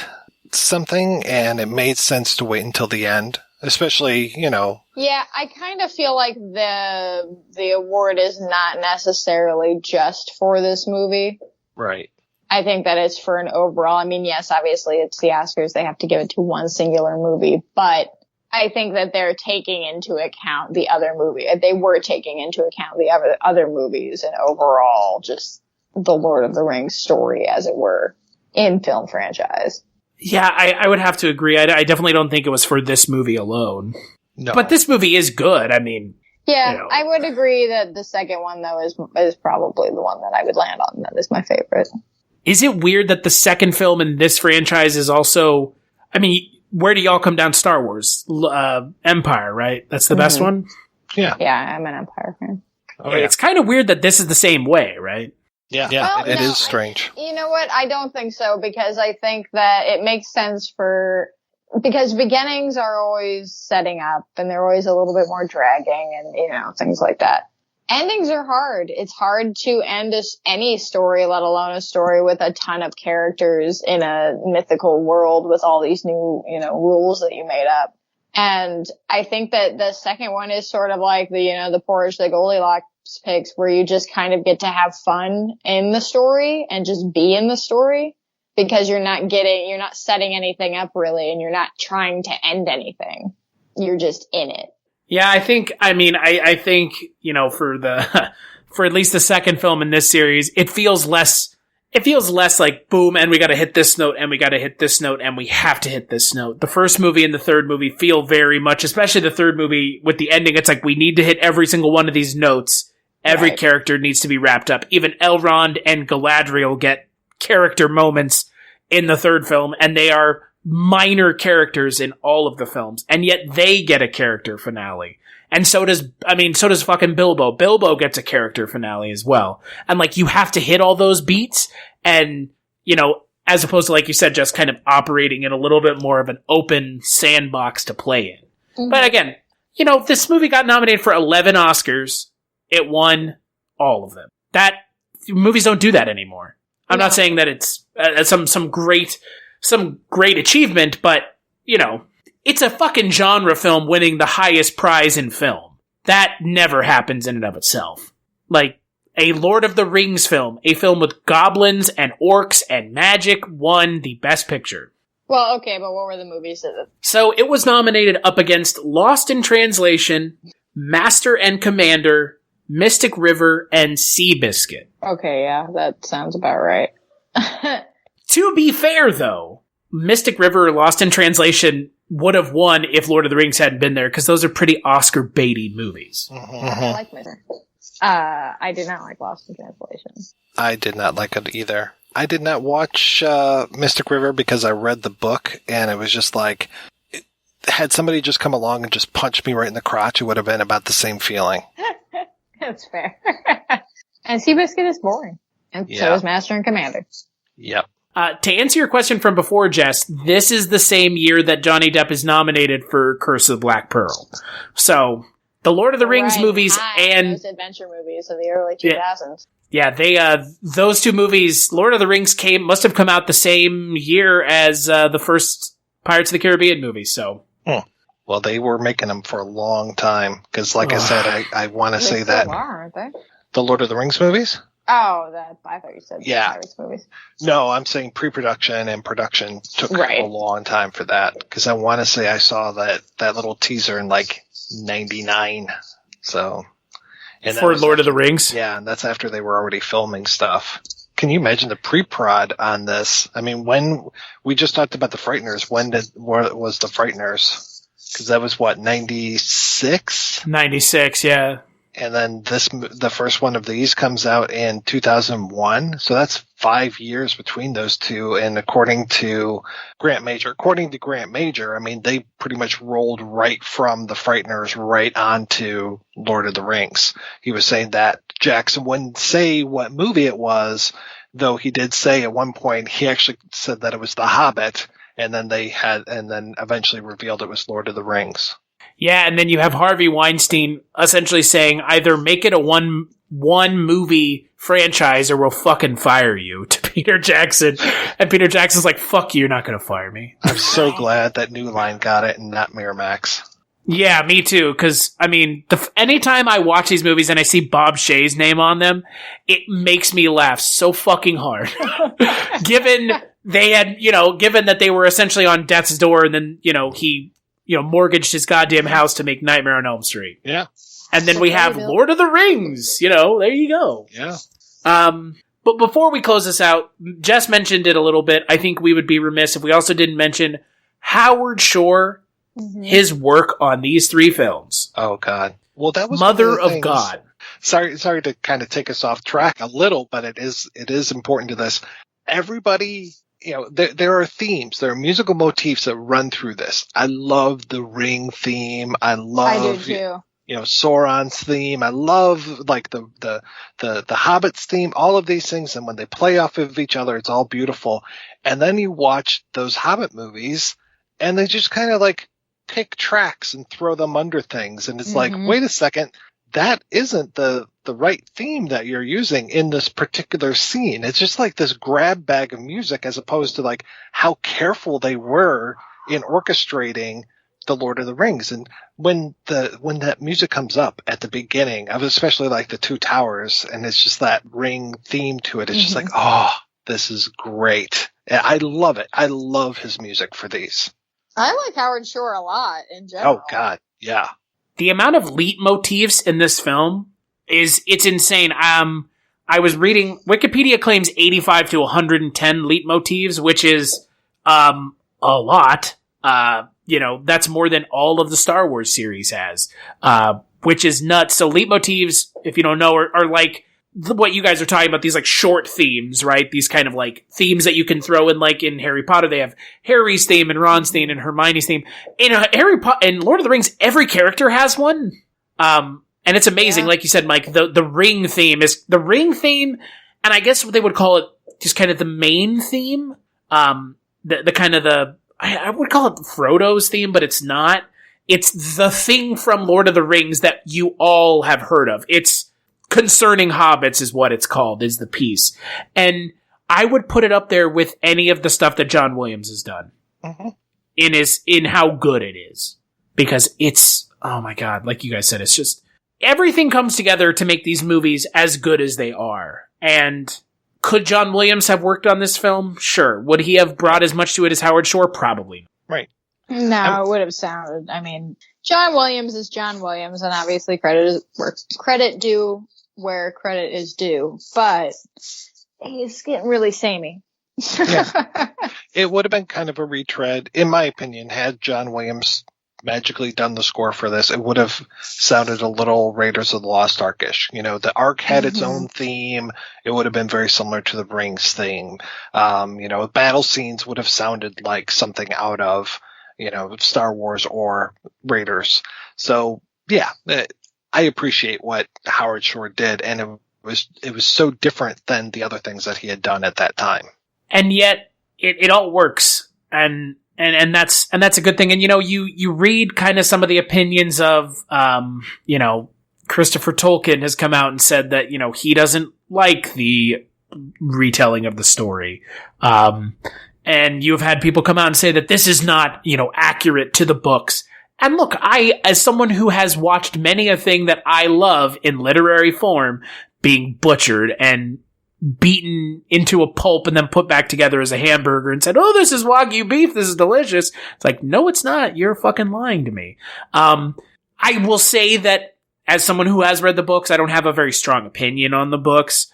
something, and it made sense to wait until the end. Especially,
Yeah, I kind of feel like the award is not necessarily just for this movie.
Right.
I think that it's for an overall. I mean, yes, obviously it's the Oscars. They have to give it to one singular movie, but I think that they're taking into account the other movie. They were taking into account the other movies and overall just the Lord of the Rings story, as it were, in film franchise.
Yeah, I would have to agree. I definitely don't think it was for this movie alone.
No.
But this movie is good. I mean...
Yeah, I would agree that the second one, though, is probably the one that I would land on. That is my favorite.
Is it weird that the second film in this franchise is also... I mean, where do y'all come down Star Wars? Empire, right? That's the best one?
Yeah.
Yeah, I'm an Empire fan.
Oh, yeah.
It's kind of weird that this is the same way, right?
Yeah,
Well,
it is strange.
You know what? I don't think so, because I think that it makes sense because beginnings are always setting up and they're always a little bit more dragging and, things like that. Endings are hard. It's hard to end any story, let alone a story with a ton of characters in a mythical world with all these new, rules that you made up. And I think that the second one is sort of like the porridge that Goldilocks picks, where you just kind of get to have fun in the story and just be in the story, because you're not setting anything up really, and you're not trying to end anything. You're just in it.
Yeah, I think, for at least the second film in this series, it feels less like, boom, and we gotta hit this note, and we gotta hit this note, and we have to hit this note. The first movie and the third movie feel very much, especially the third movie with the ending, it's like, we need to hit every single one of these notes. Every character needs to be wrapped up. Even Elrond and Galadriel get character moments in the third film, and they are minor characters in all of the films, and yet they get a character finale. And so does fucking Bilbo. Bilbo gets a character finale as well. And you have to hit all those beats, and, as opposed to, like you said, just kind of operating in a little bit more of an open sandbox to play in. Mm-hmm. But again, this movie got nominated for 11 Oscars. It won all of them. Movies don't do that anymore. I'm not saying that it's some great achievement, but it's a fucking genre film winning the highest prize in film. That never happens in and of itself. Like a Lord of the Rings film, a film with goblins and orcs and magic, won the Best Picture.
Well, okay, but what were the movies?
So it was nominated up against Lost in Translation, Master and Commander, Mystic River, and Seabiscuit.
Okay, yeah, that sounds about right.
To be fair, though, Mystic River or Lost in Translation would have won if Lord of the Rings hadn't been there, because those are pretty Oscar-baity movies.
I like Mystic. I did not like Lost in Translation.
I did not like it either. I did not watch Mystic River because I read the book, and it was just like... had somebody just come along and just punched me right in the crotch, it would have been about the same feeling.
That's fair. And Seabiscuit is boring. And so is Master and Commander.
Yep.
To answer your question from before, Jess, this is the same year that Johnny Depp is nominated for Curse of the Black Pearl. So, the Lord of the Rings movies and
those adventure movies of the early 2000s.
Yeah, they those two movies, Lord of the Rings must have come out the same year as the first Pirates of the Caribbean movie. So,
well, they were making them for a long time because, like I said, I want to say that
Aren't they?
the Lord of the Rings movies.
Oh, I thought you said Pirates movies.
No, I'm saying pre-production and production took a long time for that because I want to say I saw that little teaser in like 99. So, and
for Lord of the Rings?
Yeah, and that's after they were already filming stuff. Can you imagine the pre-prod on this? I mean, when we just talked about the Frighteners, was the Frighteners? Because that was what, 96?
96, yeah.
And then the first one of these comes out in 2001. So that's 5 years between those two. And according to Grant Major, I mean, they pretty much rolled right from the Frighteners right onto Lord of the Rings. He was saying that Jackson wouldn't say what movie it was, though he did say at one point, he actually said that it was The Hobbit. And then eventually revealed it was Lord of the Rings.
Yeah, and then you have Harvey Weinstein essentially saying either make it a one movie franchise or we'll fucking fire you to Peter Jackson. And Peter Jackson's like, fuck you, you're not going to fire me.
I'm so glad that New Line got it and not Miramax.
Yeah, me too, because, I mean, anytime I watch these movies and I see Bob Shaye's name on them, it makes me laugh so fucking hard. Given that they were essentially on death's door and then, he mortgaged his goddamn house to make Nightmare on Elm Street.
Yeah.
And then we have Lord of the Rings. There you go.
Yeah.
But before we close this out, Jess mentioned it a little bit. I think we would be remiss if we also didn't mention Howard Shore, his work on these three films.
Oh, God. Well, that was
Mother of God.
Sorry to kind of take us off track a little, but it is important to this. Everybody... there are themes, there are musical motifs that run through this. I love the Ring theme. I
do too.
Sauron's theme. I love like the Hobbit's theme, all of these things. And when they play off of each other, it's all beautiful. And then you watch those Hobbit movies and they just kind of like pick tracks and throw them under things. And it's like, wait a second. That isn't the right theme that you're using in this particular scene. It's just like this grab bag of music as opposed to like how careful they were in orchestrating the Lord of the Rings. And when that music comes up at the beginning of especially like the Two Towers and it's just that Ring theme to it, it's just like, oh, this is great. And I love it. I love his music for these.
I like Howard Shore a lot in general.
Oh, God. Yeah.
The amount of leitmotifs in this film it's insane. I was reading, Wikipedia claims 85 to 110 leitmotifs, which is, a lot. That's more than all of the Star Wars series has, which is nuts. So leitmotifs, if you don't know, are like what you guys are talking about, these like short themes, right? These kind of like themes that you can throw in, like in Harry Potter, they have Harry's theme and Ron's theme and Hermione's theme. In in Lord of the Rings, every character has one. And it's amazing, like you said, Mike, the Ring theme is the Ring theme, and I guess what they would call it just kind of the main theme. The kind of I would call it Frodo's theme, but it's not. It's the thing from Lord of the Rings that you all have heard of. It's Concerning Hobbits is what it's called, is the piece. And I would put it up there with any of the stuff that John Williams has done. In how good it is. Because it's, oh my God, like you guys said, it's just, everything comes together to make these movies as good as they are. And could John Williams have worked on this film? Sure. Would he have brought as much to it as Howard Shore? Probably.
Right.
No, it would have sounded, John Williams is John Williams, and obviously credit due where credit is due, but he's getting really samey.
Yeah. It would have been kind of a retread, in my opinion, had John Williams magically done the score for this. It would have sounded a little Raiders of the Lost Ark-ish. The Ark had its own theme. It would have been very similar to the Rings theme. Battle scenes would have sounded like something out of, Star Wars or Raiders. So yeah, I appreciate what Howard Shore did, and it was so different than the other things that he had done at that time.
And yet it all works. And that's a good thing. And you read kind of some of the opinions of Christopher Tolkien has come out and said that he doesn't like the retelling of the story. And you've had people come out and say that this is not accurate to the books. And look, I, as someone who has watched many a thing that I love in literary form being butchered and beaten into a pulp and then put back together as a hamburger and said, "Oh, this is Wagyu beef. This is delicious." It's like, no, it's not. You're fucking lying to me. I will say that as someone who has read the books, I don't have a very strong opinion on the books.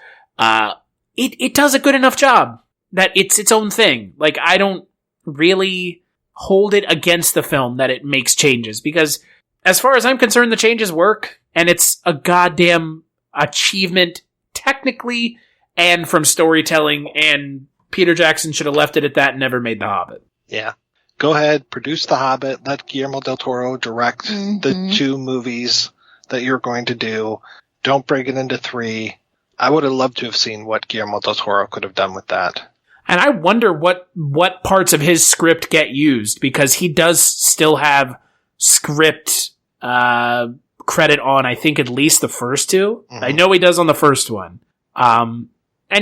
It does a good enough job that it's its own thing. Like, I don't really hold it against the film that it makes changes, because as far as I'm concerned, the changes work, and it's a goddamn achievement technically and from storytelling, and Peter Jackson should have left it at that and never made The Hobbit.
Yeah. Go ahead, produce The Hobbit, let Guillermo del Toro direct the 2 movies that you're going to do. Don't break it into 3. I would have loved to have seen what Guillermo del Toro could have done with that.
And I wonder what parts of his script get used, because he does still have script credit on, I think, at least the first 2. Mm-hmm. I know he does on the first one. And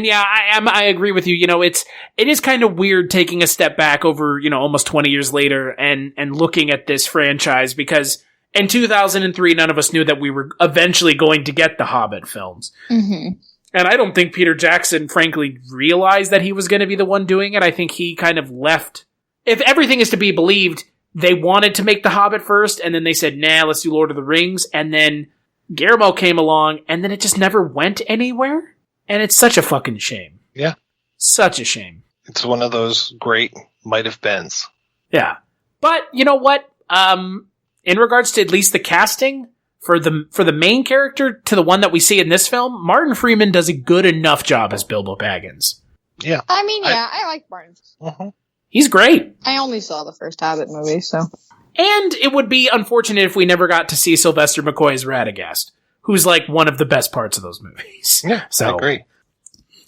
yeah, I agree with you. It is kind of weird taking a step back over, almost 20 years later and looking at this franchise, because in 2003, none of us knew that we were eventually going to get the Hobbit films. Mm-hmm. And I don't think Peter Jackson, frankly, realized that he was going to be the one doing it. I think he kind of left. If everything is to be believed, they wanted to make the Hobbit first, and then they said, nah, let's do Lord of the Rings. And then Guillermo came along, and then it just never went anywhere. And it's such a fucking shame.
Yeah.
Such a shame.
It's one of those great might have beens.
Yeah. But you know what? In regards to at least the casting for the main character to the one that we see in this film, Martin Freeman does a good enough job as Bilbo Baggins.
Yeah.
I mean, I like Martin.
Uh-huh.
He's great.
I only saw the first Hobbit movie, so.
And it would be unfortunate if we never got to see Sylvester McCoy's Radagast, who's like one of the best parts of those movies.
Yeah, so, I agree.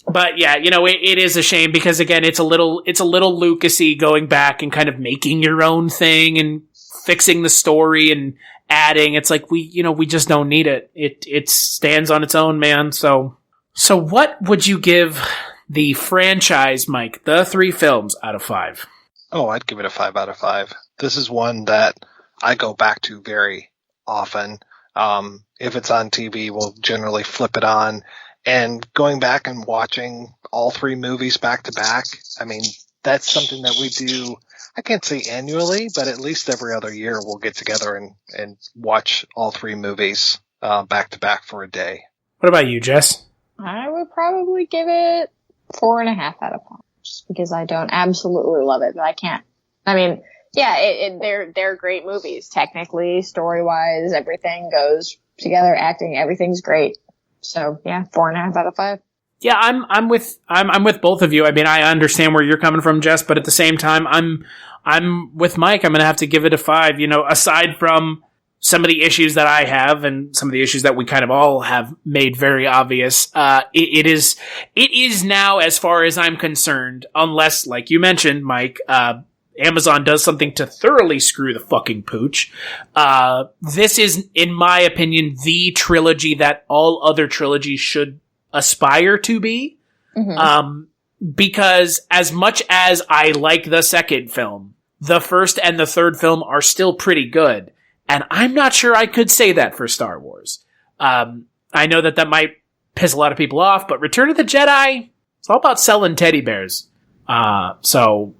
But yeah, it is a shame, because again, it's a little Lucas-y, going back and kind of making your own thing and fixing the story and adding. It's like we just don't need it. It stands on its own, man. So what would you give the franchise, Mike, the 3 films, out of 5?
Oh, I'd give it a 5 out of 5. This is one that I go back to very often. If it's on TV, we'll generally flip it on. And going back and watching all 3 movies back to back, I mean, that's something that we do, I can't say annually, but at least every other year we'll get together and watch all 3 movies back to back for a day. What about you, Jess?
I would probably give it 4.5 out of 5, just because I don't absolutely love it, but I can't. I mean, yeah, they're great movies. Technically, story-wise, everything goes together. Acting, everything's great. So yeah, 4.5 out of 5.
Yeah, I'm with both of you. I mean, I understand where you're coming from, Jess, but at the same time, I'm with Mike. I'm going to have to give it a 5. Aside from some of the issues that I have and some of the issues that we kind of all have made very obvious, it is now, as far as I'm concerned, unless, like you mentioned, Mike, Amazon does something to thoroughly screw the fucking pooch. This is, in my opinion, the trilogy that all other trilogies should aspire to be. Mm-hmm. Because as much as I like the second film, the first and the third film are still pretty good. And I'm not sure I could say that for Star Wars. I know that might piss a lot of people off, but Return of the Jedi, it's all about selling teddy bears. So,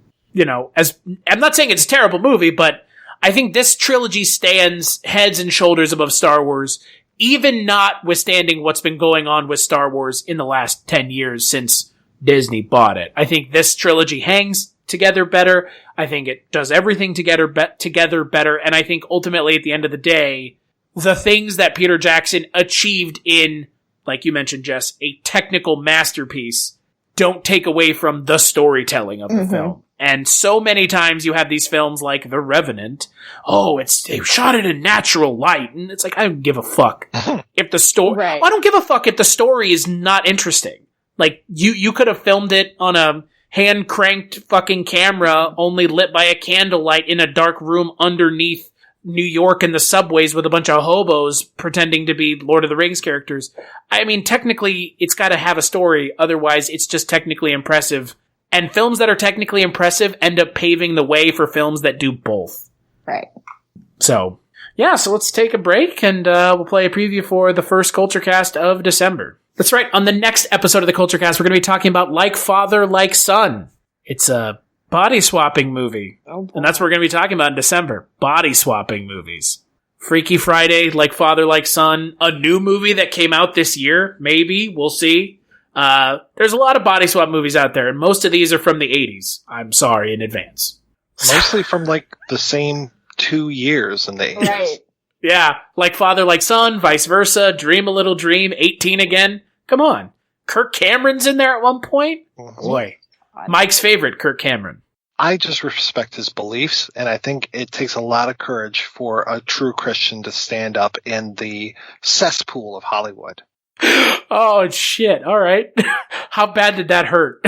as I'm not saying it's a terrible movie, but I think this trilogy stands heads and shoulders above Star Wars, even notwithstanding what's been going on with Star Wars in the last 10 years since Disney bought it. I think this trilogy hangs together better. I think it does everything together better. And I think ultimately, at the end of the day, the things that Peter Jackson achieved in, like you mentioned, Jess, a technical masterpiece, don't take away from the storytelling of the film. And so many times you have these films like The Revenant. Oh, they shot it in natural light. And it's like, I don't give a fuck. If the story...
Right.
I don't give a fuck if the story is not interesting. Like, you could have filmed it on a hand-cranked fucking camera, only lit by a candlelight in a dark room underneath New York in the subways with a bunch of hobos pretending to be Lord of the Rings characters. I mean, technically, it's got to have a story. Otherwise, it's just technically impressive. And films that are technically impressive end up paving the way for films that do both.
Right.
So, yeah, so let's take a break and we'll play a preview for the first Culture Cast of December. That's right. On the next episode of the Culture Cast, we're going to be talking about Like Father, Like Son. It's a body swapping movie. Oh, and that's what we're going to be talking about in December. Body swapping movies. Freaky Friday, Like Father, Like Son. A new movie that came out this year. Maybe. We'll see. There's a lot of body swap movies out there, and most of these are from the 80s. I'm sorry in advance.
Mostly from, like, the same 2 years in the 80s.
Right.
Yeah. Like Father, Like Son, vice versa. Dream a Little Dream, 18 again. Come on. Kirk Cameron's in there at one point?
Mm-hmm.
Boy. Mike's favorite, Kirk Cameron.
I just respect his beliefs, and I think it takes a lot of courage for a true Christian to stand up in the cesspool of Hollywood.
Oh, shit. All right. How bad did that hurt?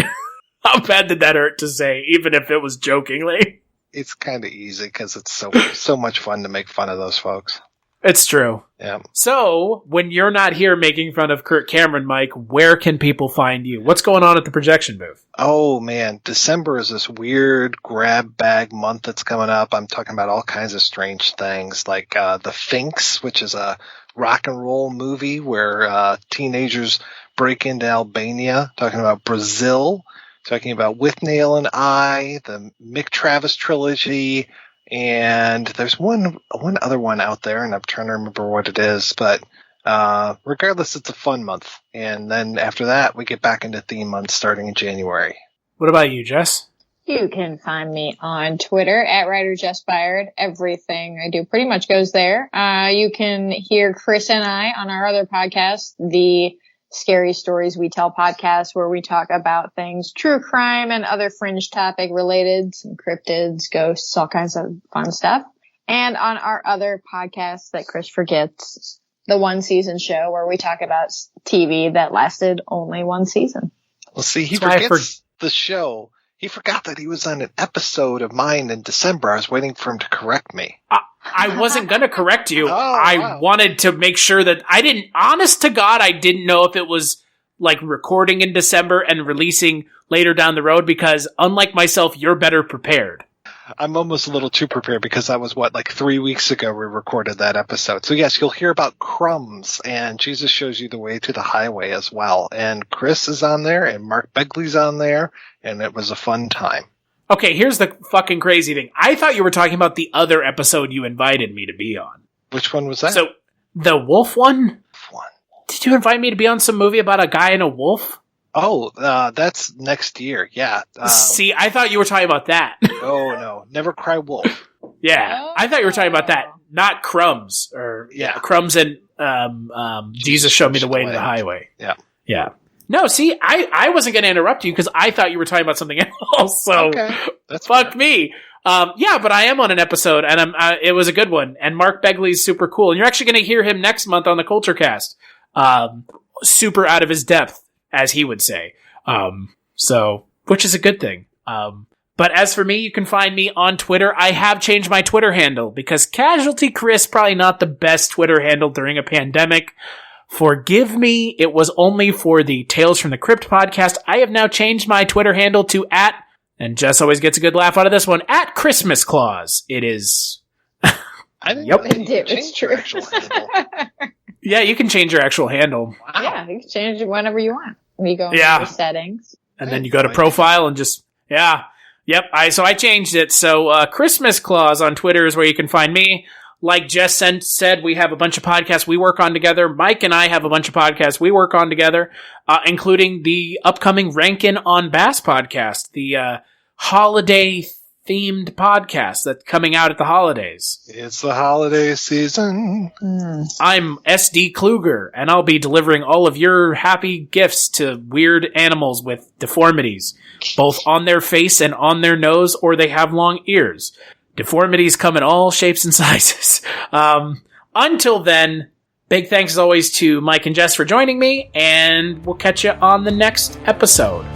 How bad did that hurt to say, even if it was jokingly?
It's kind of easy because it's so much fun to make fun of those folks.
It's true.
Yeah.
So, when you're not here making fun of Kirk Cameron, Mike, where can people find you? What's going on at the projection booth?
Oh, man. December is this weird grab bag month that's coming up. I'm talking about all kinds of strange things, like The Finks, which is a rock and roll movie where teenagers break into Albania, talking about Brazil, talking about With Nail and I, the Mick Travis trilogy, and there's one other one out there, and I'm trying to remember what it is, but regardless, it's a fun month. And then after that, we get back into theme month starting in January.
What about you, Jess?
You can find me on Twitter at @WriterJessByard. Everything I do pretty much goes there. You can hear Chris and I on our other podcast, the Scary Stories We Tell podcast, where we talk about things true crime and other fringe topic related, some cryptids, ghosts, all kinds of fun stuff. And on our other podcast that Chris forgets, the One Season Show, where we talk about TV that lasted only one season.
Well, see, he forgets the show. He forgot that he was on an episode of mine in December. I was waiting for him to correct me.
I wasn't going to correct you.
Wow.
Wanted to make sure that honest to God, I didn't know if it was like recording in December and releasing later down the road, because unlike myself, you're better prepared.
I'm almost a little too prepared because that was, like 3 weeks ago we recorded that episode. So yes, you'll hear about crumbs, and Jesus Shows You the Way to the Highway as well. And Chris is on there, and Mark Begley's on there, and it was a fun time.
Okay, here's the fucking crazy thing. I thought you were talking about the other episode you invited me to be on.
Which one was that?
So, the wolf one? Did you invite me to be on some movie about a guy and a wolf?
Oh, that's next year. Yeah.
See, I thought you were talking about that.
Oh, no. Never Cry Wolf.
Yeah. I thought you were talking about that. Not Crumbs. Crumbs and Jesus Showed Me the Way to the Highway.
Yeah.
Yeah. No, see, I wasn't going to interrupt you because I thought you were talking about something else. So,
that's
fuck me. Yeah, but I am on an episode, and it was a good one. And Mark Begley's super cool. And you're actually going to hear him next month on the Culture Cast. Super out of his depth, as he would say. Which is a good thing. But as for me, you can find me on Twitter. I have changed my Twitter handle because Casualty Chris probably not the best Twitter handle during a pandemic. Forgive me, it was only for the Tales from the Crypt podcast. I have now changed my Twitter handle to and Jess always gets a good laugh out of this one, @Christmas Claus. It is.
I didn't know that you could
It's
change your actual handle.
Yeah, you can change your actual handle.
Wow.
Yeah, you can change it whenever you want. You go into your settings.
And then you go to profile and just, Yep, so I changed it. So Christmas Claus on Twitter is where you can find me. Like Jess said, we have a bunch of podcasts we work on together. Mike and I have a bunch of podcasts we work on together, including the upcoming Rankin on Bass podcast, the holiday themed podcast that's coming out at the holidays.
It's the holiday season.
I'm SD Kluger, and I'll be delivering all of your happy gifts to weird animals with deformities, both on their face and on their nose, or they have long ears. Deformities come in all shapes and sizes. Until then, big thanks as always to Mike and Jess for joining me, and we'll catch you on the next episode.